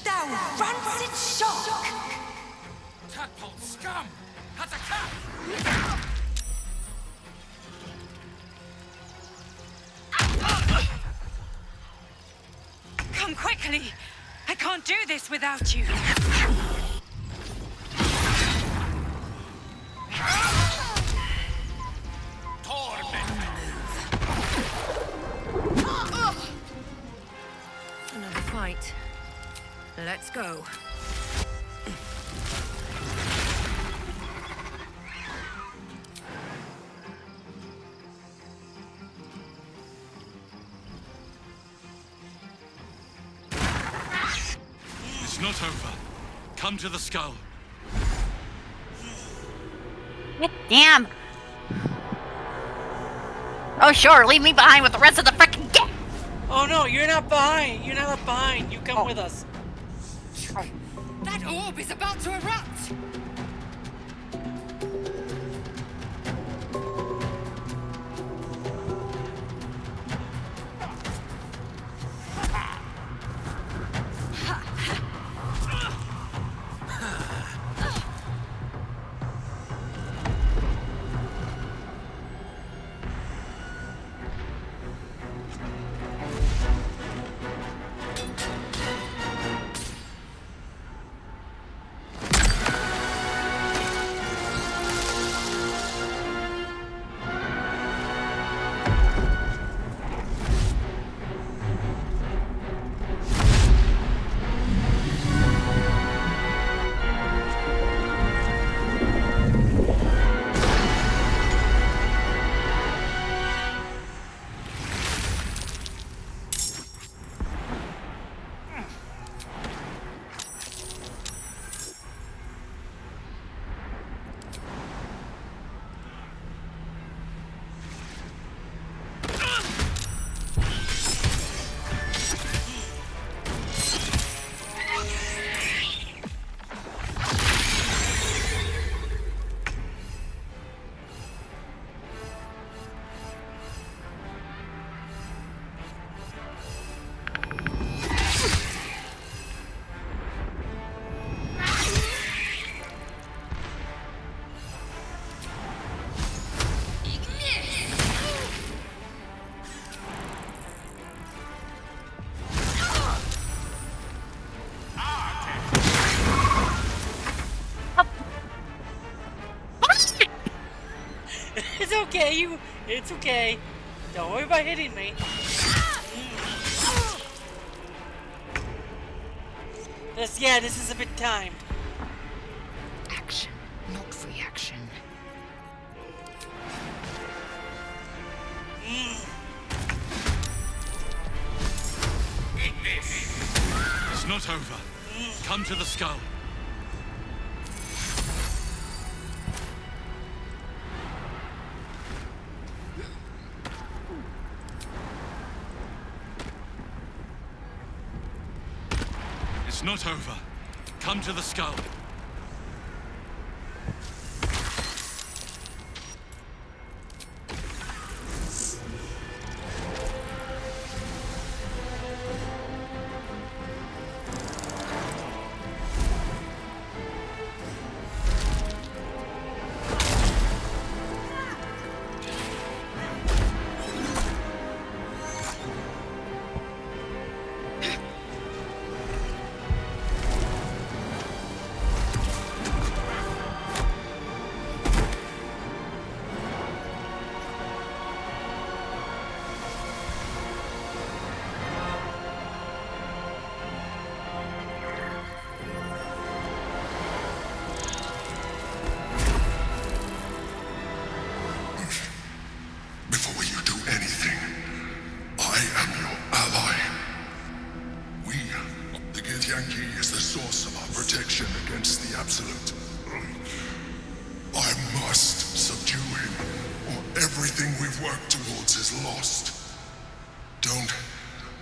Thou rancid shark! Tadpole scum! That's a cat! Come quickly! I can't do this without you. Another fight. Let's go. It's not over. Come to the skull. Damn. Oh, sure. Leave me behind with the rest of the frickin' gang. Oh no, you're not behind. You're not left behind. You come with us. That orb is about to erupt! It's okay, it's okay. Don't worry about hitting me. This is a bit timed. Action, not reaction. It's not over. Come to the skull. It's not over. Come to the skull. against the Absolute. I must subdue him, or everything we've worked towards is lost. Don't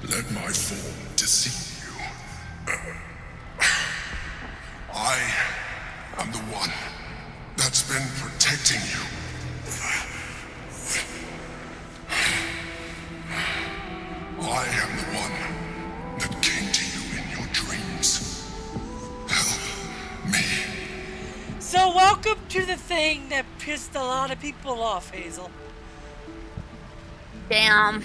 let my form deceive you. I am the one that's been protecting you. I am the one that came to you in your dreams. Help me. So welcome to the thing that pissed a lot of people off, Hazel. Damn.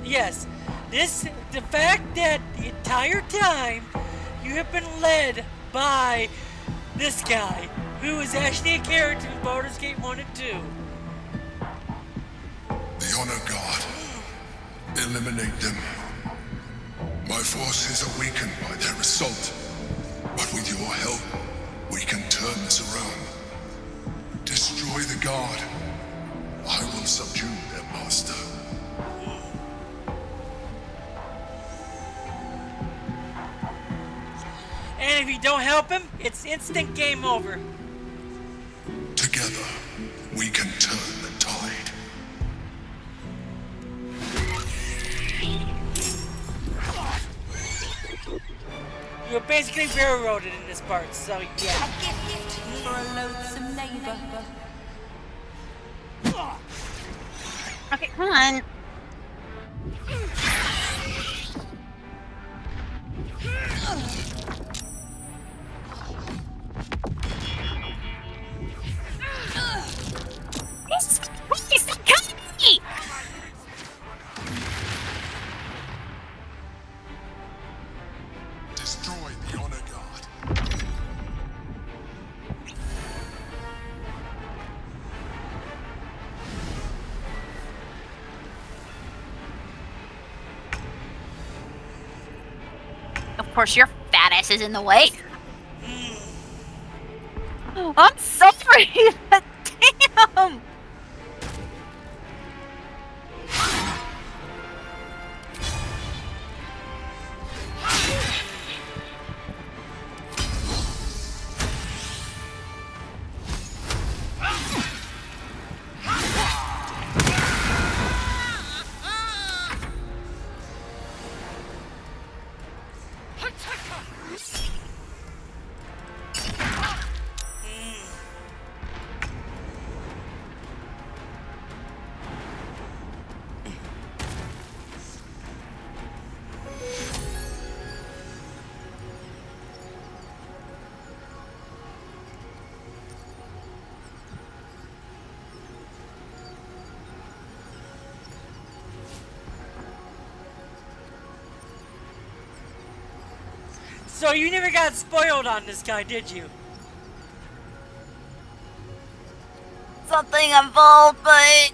Yes, the fact that the entire time you have been led by this guy, who is actually a character in Baldur's Gate 1 and 2. The Honor God. Eliminate them. My forces are weakened by their assault, but with your help, we can turn this around. Destroy the Guard. I will subdue their master. And if you don't help him, it's instant game over. Together, we can turn the tide. You're basically railroaded in this part, so yeah. A gift for a loathsome neighbor. Okay, come on. Destroy the Honor God. Of course, your fat ass is in the way. I'm sorry, but damn. So you never got spoiled on this guy, did you? Something involved, but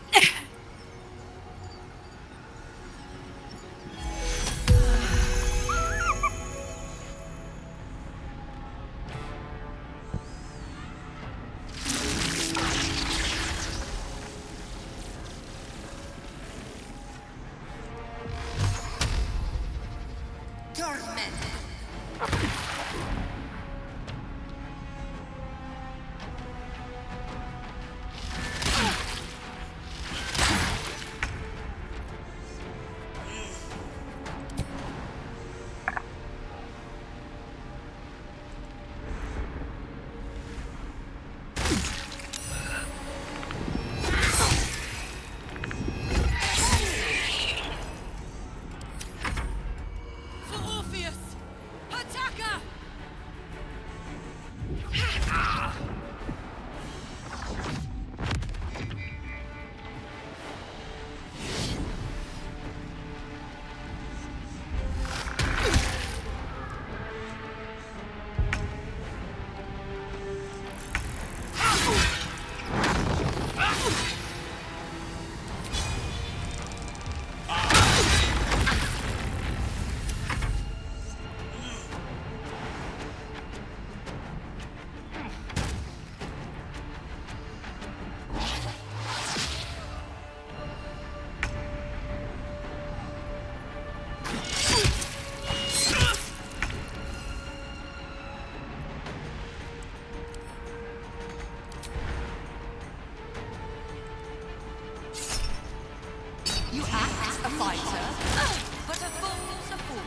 fighter, but a fool's a fool.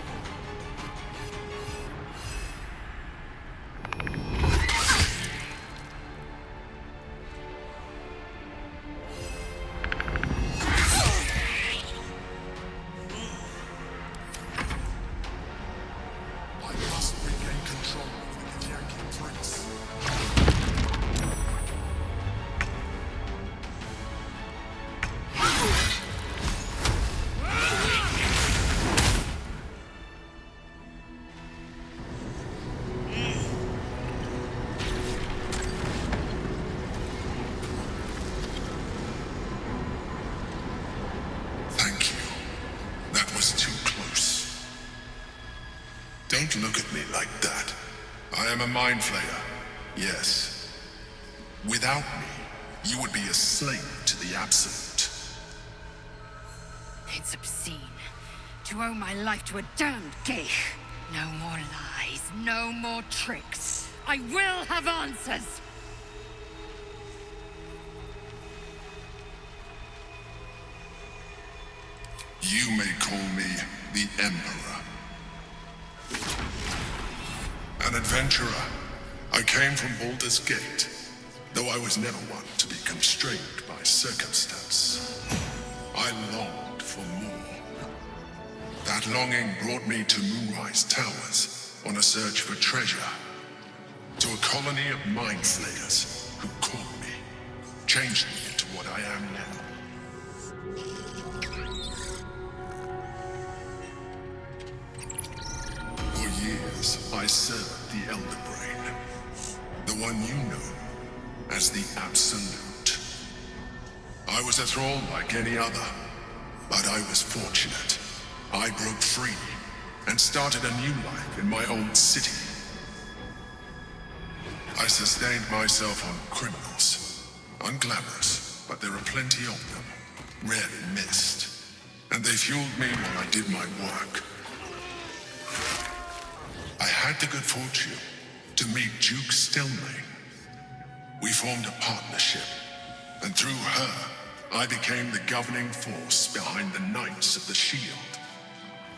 I must regain control of the Yankee Prince. Thank you. That was too close. Don't look at me like that. I am a mind flayer. Yes. Without me, you would be a slave to the Absolute. It's obscene to owe my life to a damned geich. No more lies, no more tricks. I will have answers. You may call me the Emperor. An adventurer. I came from Baldur's Gate, though I was never one to be constrained by circumstance. I longed for more. That longing brought me to Moonrise Towers on a search for treasure. To a colony of mind flayers who caught me, changed me into what I am now. For years, I served the Elder Brain, the one you know as the Absolute. I was a thrall like any other, but I was fortunate. I broke free and started a new life in my old city. I sustained myself on criminals, unglamorous, but there are plenty of them, rarely missed, and they fueled me while I did my work. I had the good fortune to meet Duke Stelmane. We formed a partnership, and through her, I became the governing force behind the Knights of the Shield,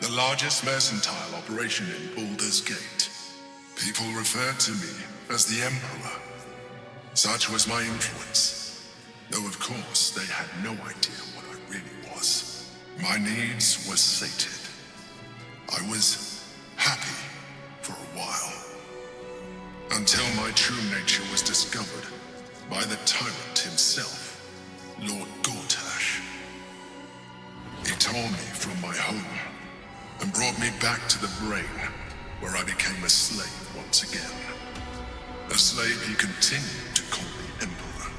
the largest mercantile operation in Baldur's Gate. People referred to me as the Emperor. Such was my influence, though of course they had no idea what I really was. My needs were sated. I was happy for a while, until my true nature was discovered by the tyrant himself, Lord Gortash. He tore me from my home and brought me back to the Brain, where I became a slave once again. A slave he continued to call the Emperor.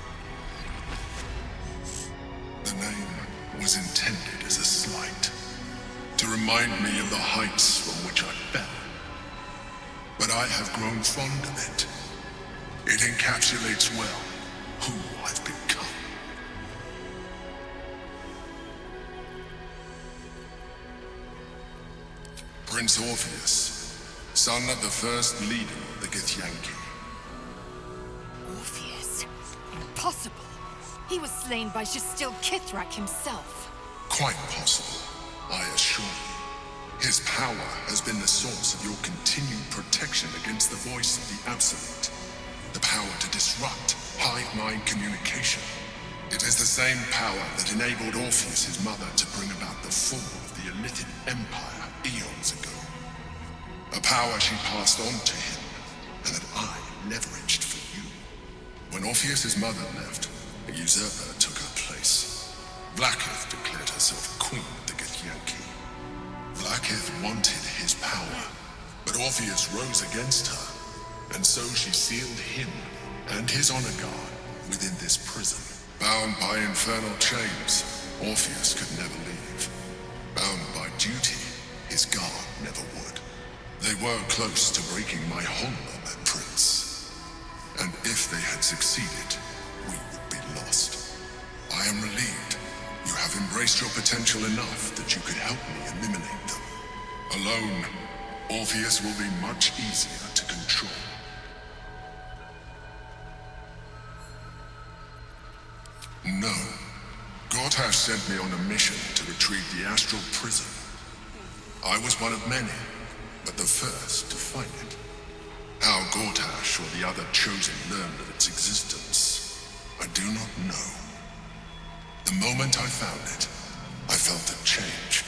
The name was intended as a slight, to remind me of the heights from which I fell. But I have grown fond of it. It encapsulates well who I've become. Prince Orpheus, son of the first leader of the Githyanki. Orpheus? Impossible. He was slain by Justil Kithrak himself. Quite possible, I assure you. His power has been the source of your continued protection against the voice of the Absolute. The power to disrupt hive mind communication. It is the same power that enabled Orpheus' mother to bring about the fall of the Elithid Empire eons ago. A power she passed on to him, and that I leveraged for you. When Orpheus' mother left, a usurper took her place. Vlaakith declared herself queen of the Githyanki. Vlaakith wanted his power, but Orpheus rose against her, and so she sealed him and his honor guard within this prison. Bound by infernal chains, Orpheus could never leave. Bound by duty, his guard never would. They were close to breaking my hold on that prince. And if they had succeeded, we would be lost. I am relieved. You have embraced your potential enough that you could help me eliminate them. Alone, Orpheus will be much easier to control. No. Gortash sent me on a mission to retrieve the astral prison. I was one of many, but the first to find it. How Gortash or the other chosen learned of its existence, I do not know. The moment I found it, I felt a change.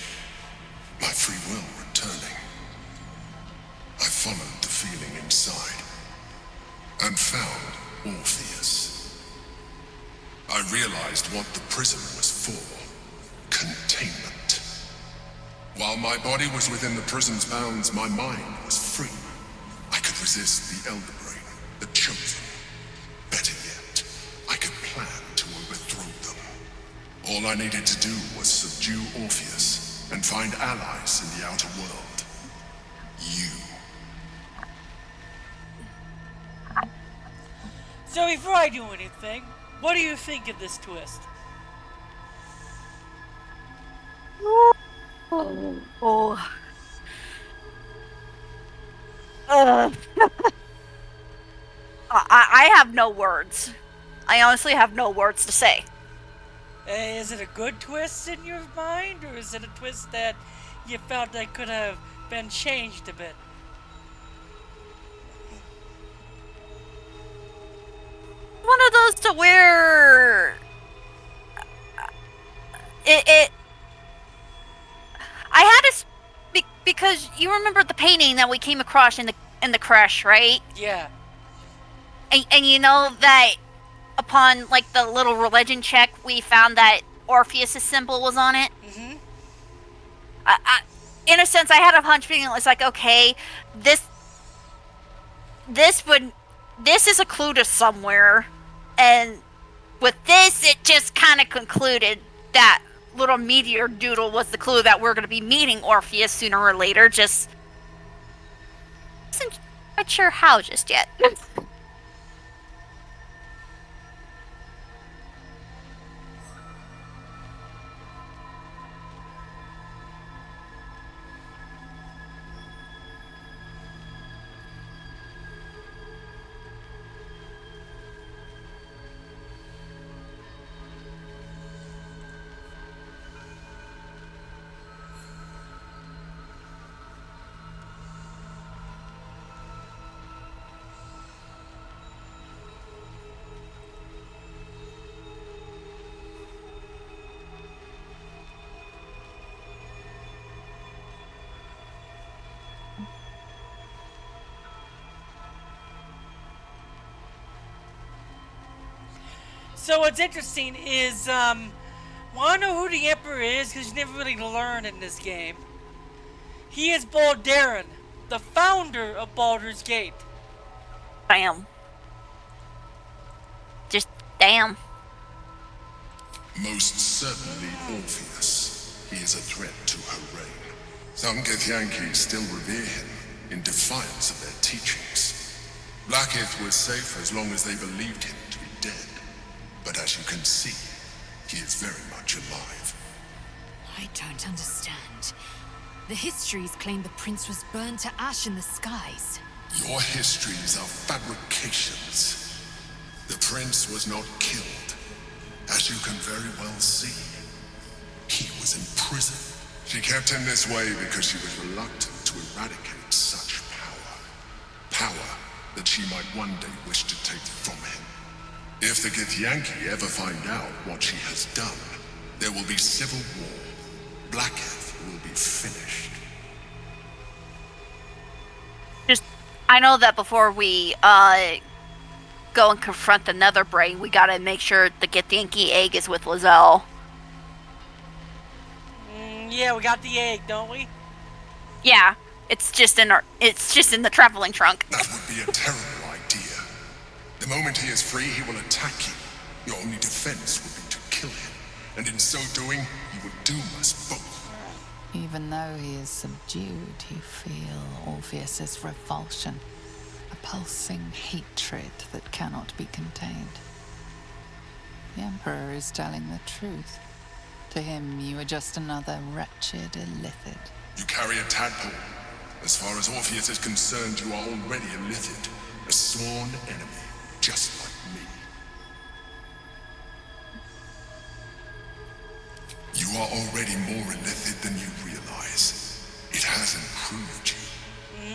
My free will returning. I followed the feeling inside and found Orpheus. I realized what the prison was for. Containment. While my body was within the prison's bounds, my mind was free. I could resist the Elder Brain, the Chosen. Better yet, I could plan to overthrow them. All I needed to do was subdue Orpheus and find allies in the outer world. You. So before I do anything, what do you think of this twist? Oh. I have no words. I honestly have no words to say. Is it a good twist in your mind, or is it a twist that you felt that could have been changed a bit? One of those to where I had to because you remember the painting that we came across in the crash, right? Yeah. And you know that upon like the little religion check, we found that Orpheus' symbol was on it. Mm-hmm. In a sense, I had a hunch feeling it was like, okay, this is a clue to somewhere, and with this, it just kind of concluded that little meteor doodle was the clue that we're going to be meeting Orpheus sooner or later. Just isn't quite sure how just yet. So what's interesting is, wanna know who the Emperor is? Because you never really learn in this game. He is Baldur, the founder of Baldur's Gate. Damn. Just damn. Most certainly Orpheus. He is a threat to her reign. Some Githyanki still revere him in defiance of their teachings. Blackith was safe as long as they believed him to be dead. But as you can see, he is very much alive. I don't understand. The histories claim the prince was burned to ash in the skies. Your histories are fabrications. The prince was not killed. As you can very well see, he was in prison. She kept him this way because she was reluctant to eradicate such power. Power that she might one day wish to take from him. If the Githyanki ever find out what she has done, there will be civil war. Blackith will be finished. I know that before we go and confront the Nether Brain, we gotta make sure the Githyanki egg is with Lizelle. Yeah, we got the egg, don't we? Yeah, it's just in the traveling trunk. That would be a terrible idea. The moment he is free, he will attack you. Your only defense would be to kill him, and in so doing, you would doom us both. Even though he is subdued, you feel Orpheus's revulsion, a pulsing hatred that cannot be contained. The Emperor is telling the truth. To him, you are just another wretched illithid. You carry a tadpole. As far as Orpheus is concerned, you are already a illithid, a sworn enemy, just like me. You are already more illithid than you realize. It has improved you.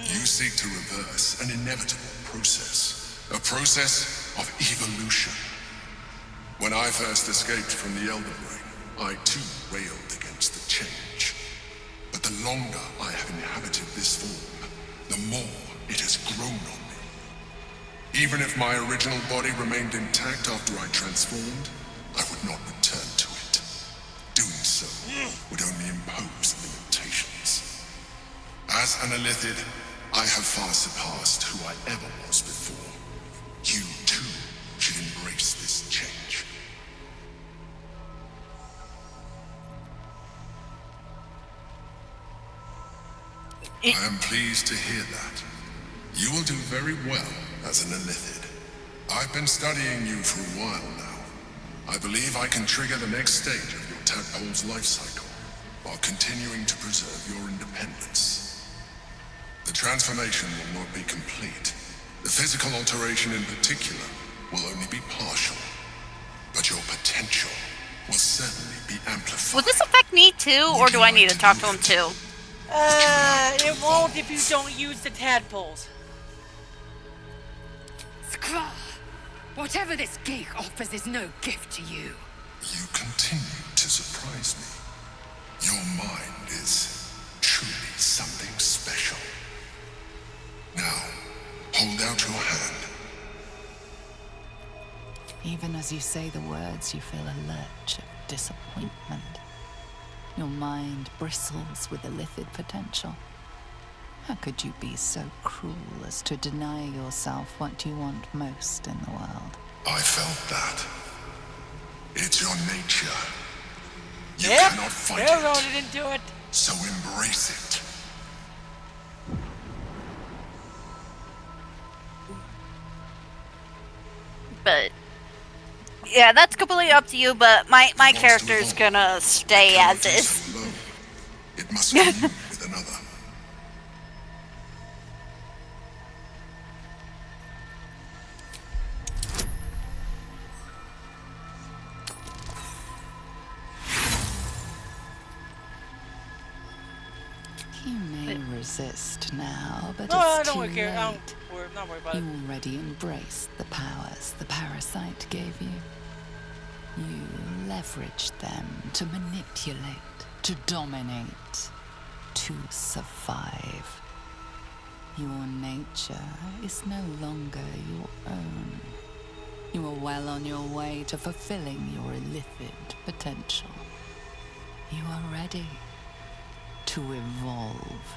You seek to reverse an inevitable process. A process of evolution. When I first escaped from the Elder Brain, I too railed against the change. But the longer I have inhabited this form, the more it has grown on me. Even if my original body remained intact after I transformed, I would not return to it. Doing so would only impose limitations. As an illithid, I have far surpassed who I ever was before. You too should embrace this change. I am pleased to hear that. You will do very well as an illithid. I've been studying you for a while now. I believe I can trigger the next stage of your tadpole's life cycle, while continuing to preserve your independence. The transformation will not be complete. The physical alteration in particular will only be partial. But your potential will certainly be amplified. Will this affect me too, or do I need to talk to him too? It won't if you don't use the tadpoles. Skrull! Whatever this gig offers is no gift to you. You continue to surprise me. Your mind is truly something special. Now, hold out your hand. Even as you say the words, you feel a lurch of disappointment. Your mind bristles with illithid potential. How could you be so cruel as to deny yourself what you want most in the world? I felt that. It's your nature. You Yep, cannot fight railroaded it. into it. So embrace it. But yeah, that's completely up to you. But my character's gonna stay as is. It must be you with another. You may resist now, but No, it's don't too worry, late. not worry about it. You already embraced the powers the parasite gave you. You leveraged them to manipulate, to dominate, to survive. Your nature is no longer your own. You are well on your way to fulfilling your illithid potential. You are ready to evolve.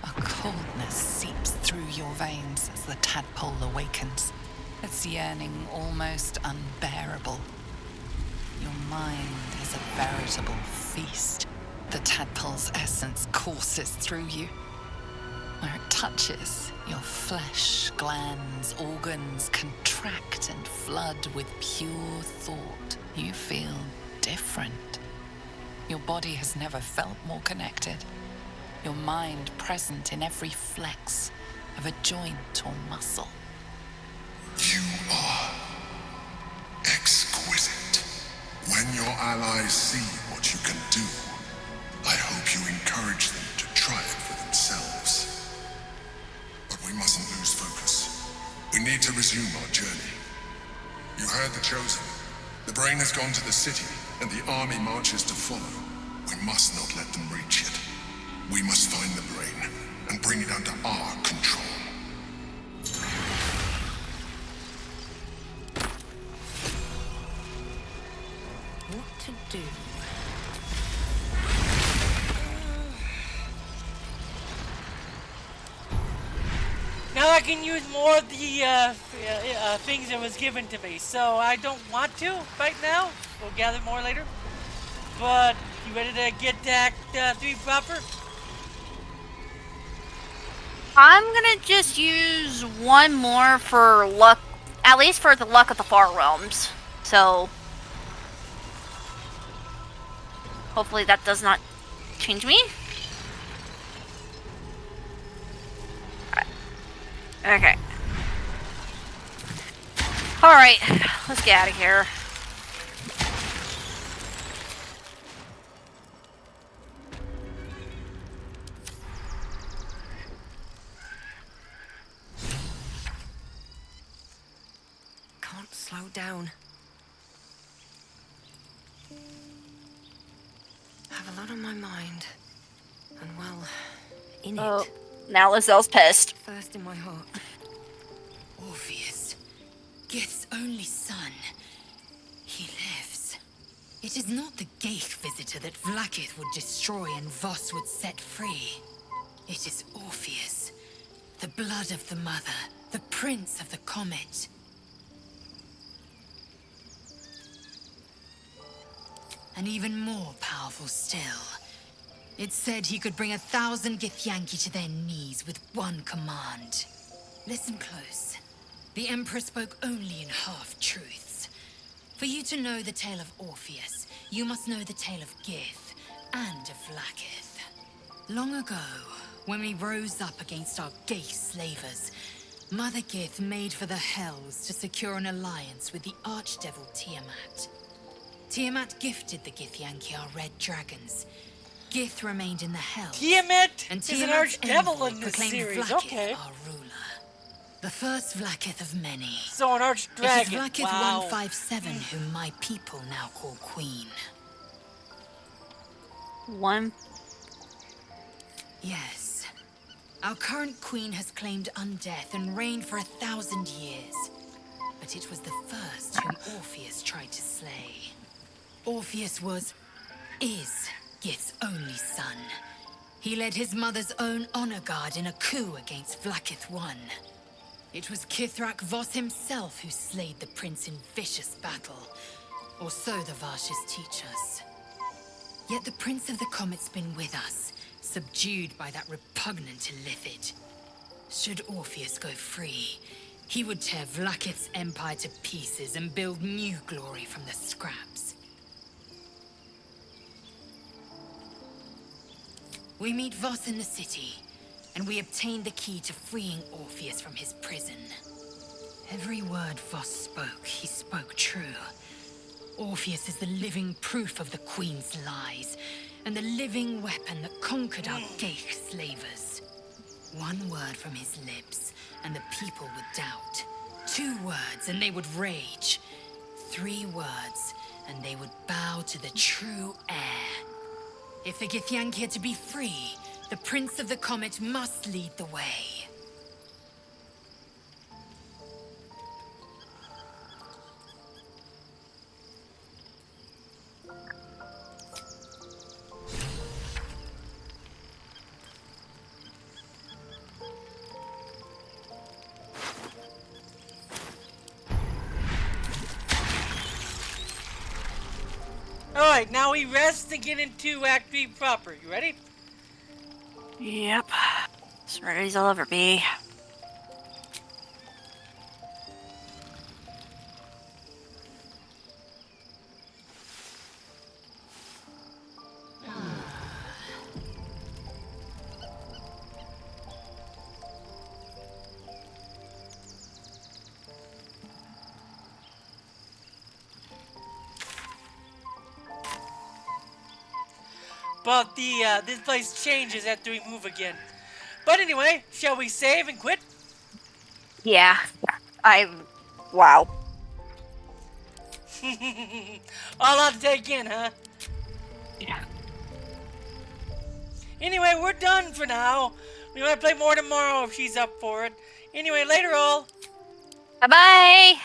A coldness seeps through your veins as the tadpole awakens, its yearning almost unbearable. Your mind is a veritable feast. The tadpole's essence courses through you. Where it touches, your flesh, glands, organs contract and flood with pure thought. You feel different. Your body has never felt more connected. Your mind present in every flex of a joint or muscle. You are exquisite. When your allies see what you can do, I hope you encourage them to try it for themselves. But we mustn't lose focus. We need to resume our journey. You heard the Chosen. The Brain has gone to the city, and the army marches to follow. We must not let them reach it. We must find the Brain and bring it under our control. What to do? Now I can use more of the things that was given to me, so I don't want to right now. We'll gather more later. But you ready to get that 3 proper? I'm gonna just use one more for luck, at least for the luck of the Far Realms. So hopefully that does not change me. Alright. Okay. Alright, let's get out of here. Can't slow down. Have a lot on my mind. And well, in it. Now Lazelle's pissed. First in my heart. Orpheus, Gith's only son. He lives. It is not the Geich visitor that Vlaakith would destroy and Voss would set free. It is Orpheus, the blood of the mother, the prince of the comet. And even more powerful still. It said he could bring 1,000 Githyanki to their knees with one command. Listen close. The Emperor spoke only in half-truths. For you to know the tale of Orpheus, you must know the tale of Gith and of Vlaakith. Long ago, when we rose up against our Geich slavers, Mother Gith made for the Hells to secure an alliance with the archdevil Tiamat. Tiamat gifted the Githyanki our red dragons. Gith remained in the Hells. Tiamat and is an Tiamat's archdevil envoy in this proclaimed series, Vlaakith okay. our ruler. The first Vlaakith of many. So an archdragon. It is Vlaakith Wow. 157 whom my people now call Queen. Yes. Our current queen has claimed undeath and reigned for 1,000 years. But it was the first whom Orpheus tried to slay. Orpheus is Gith's only son. He led his mother's own honor guard in a coup against Vlaakith I. It was Kithrak Voss himself who slayed the prince in vicious battle, or so the Varshas teach us. Yet the Prince of the Comet's been with us, subdued by that repugnant Illithid. Should Orpheus go free, he would tear Vlaakith's empire to pieces and build new glory from the scraps. We meet Voss in the city, and we obtain the key to freeing Orpheus from his prison. Every word Voss spoke, he spoke true. Orpheus is the living proof of the Queen's lies, and the living weapon that conquered our Geich slavers. One word from his lips, and the people would doubt. 2 words, and they would rage. 3 words, and they would bow to the true heir. If the Githyanki are to be free, the Prince of the Comet must lead the way. Alright, now we rest and get into Act 3 proper. You ready? Yep. As ready as I'll ever be. But this place changes after we move again. But anyway, shall we save and quit? Yeah. Wow. All out to take in, huh? Yeah. Anyway, we're done for now. We might play more tomorrow if she's up for it. Anyway, later all. Bye-bye.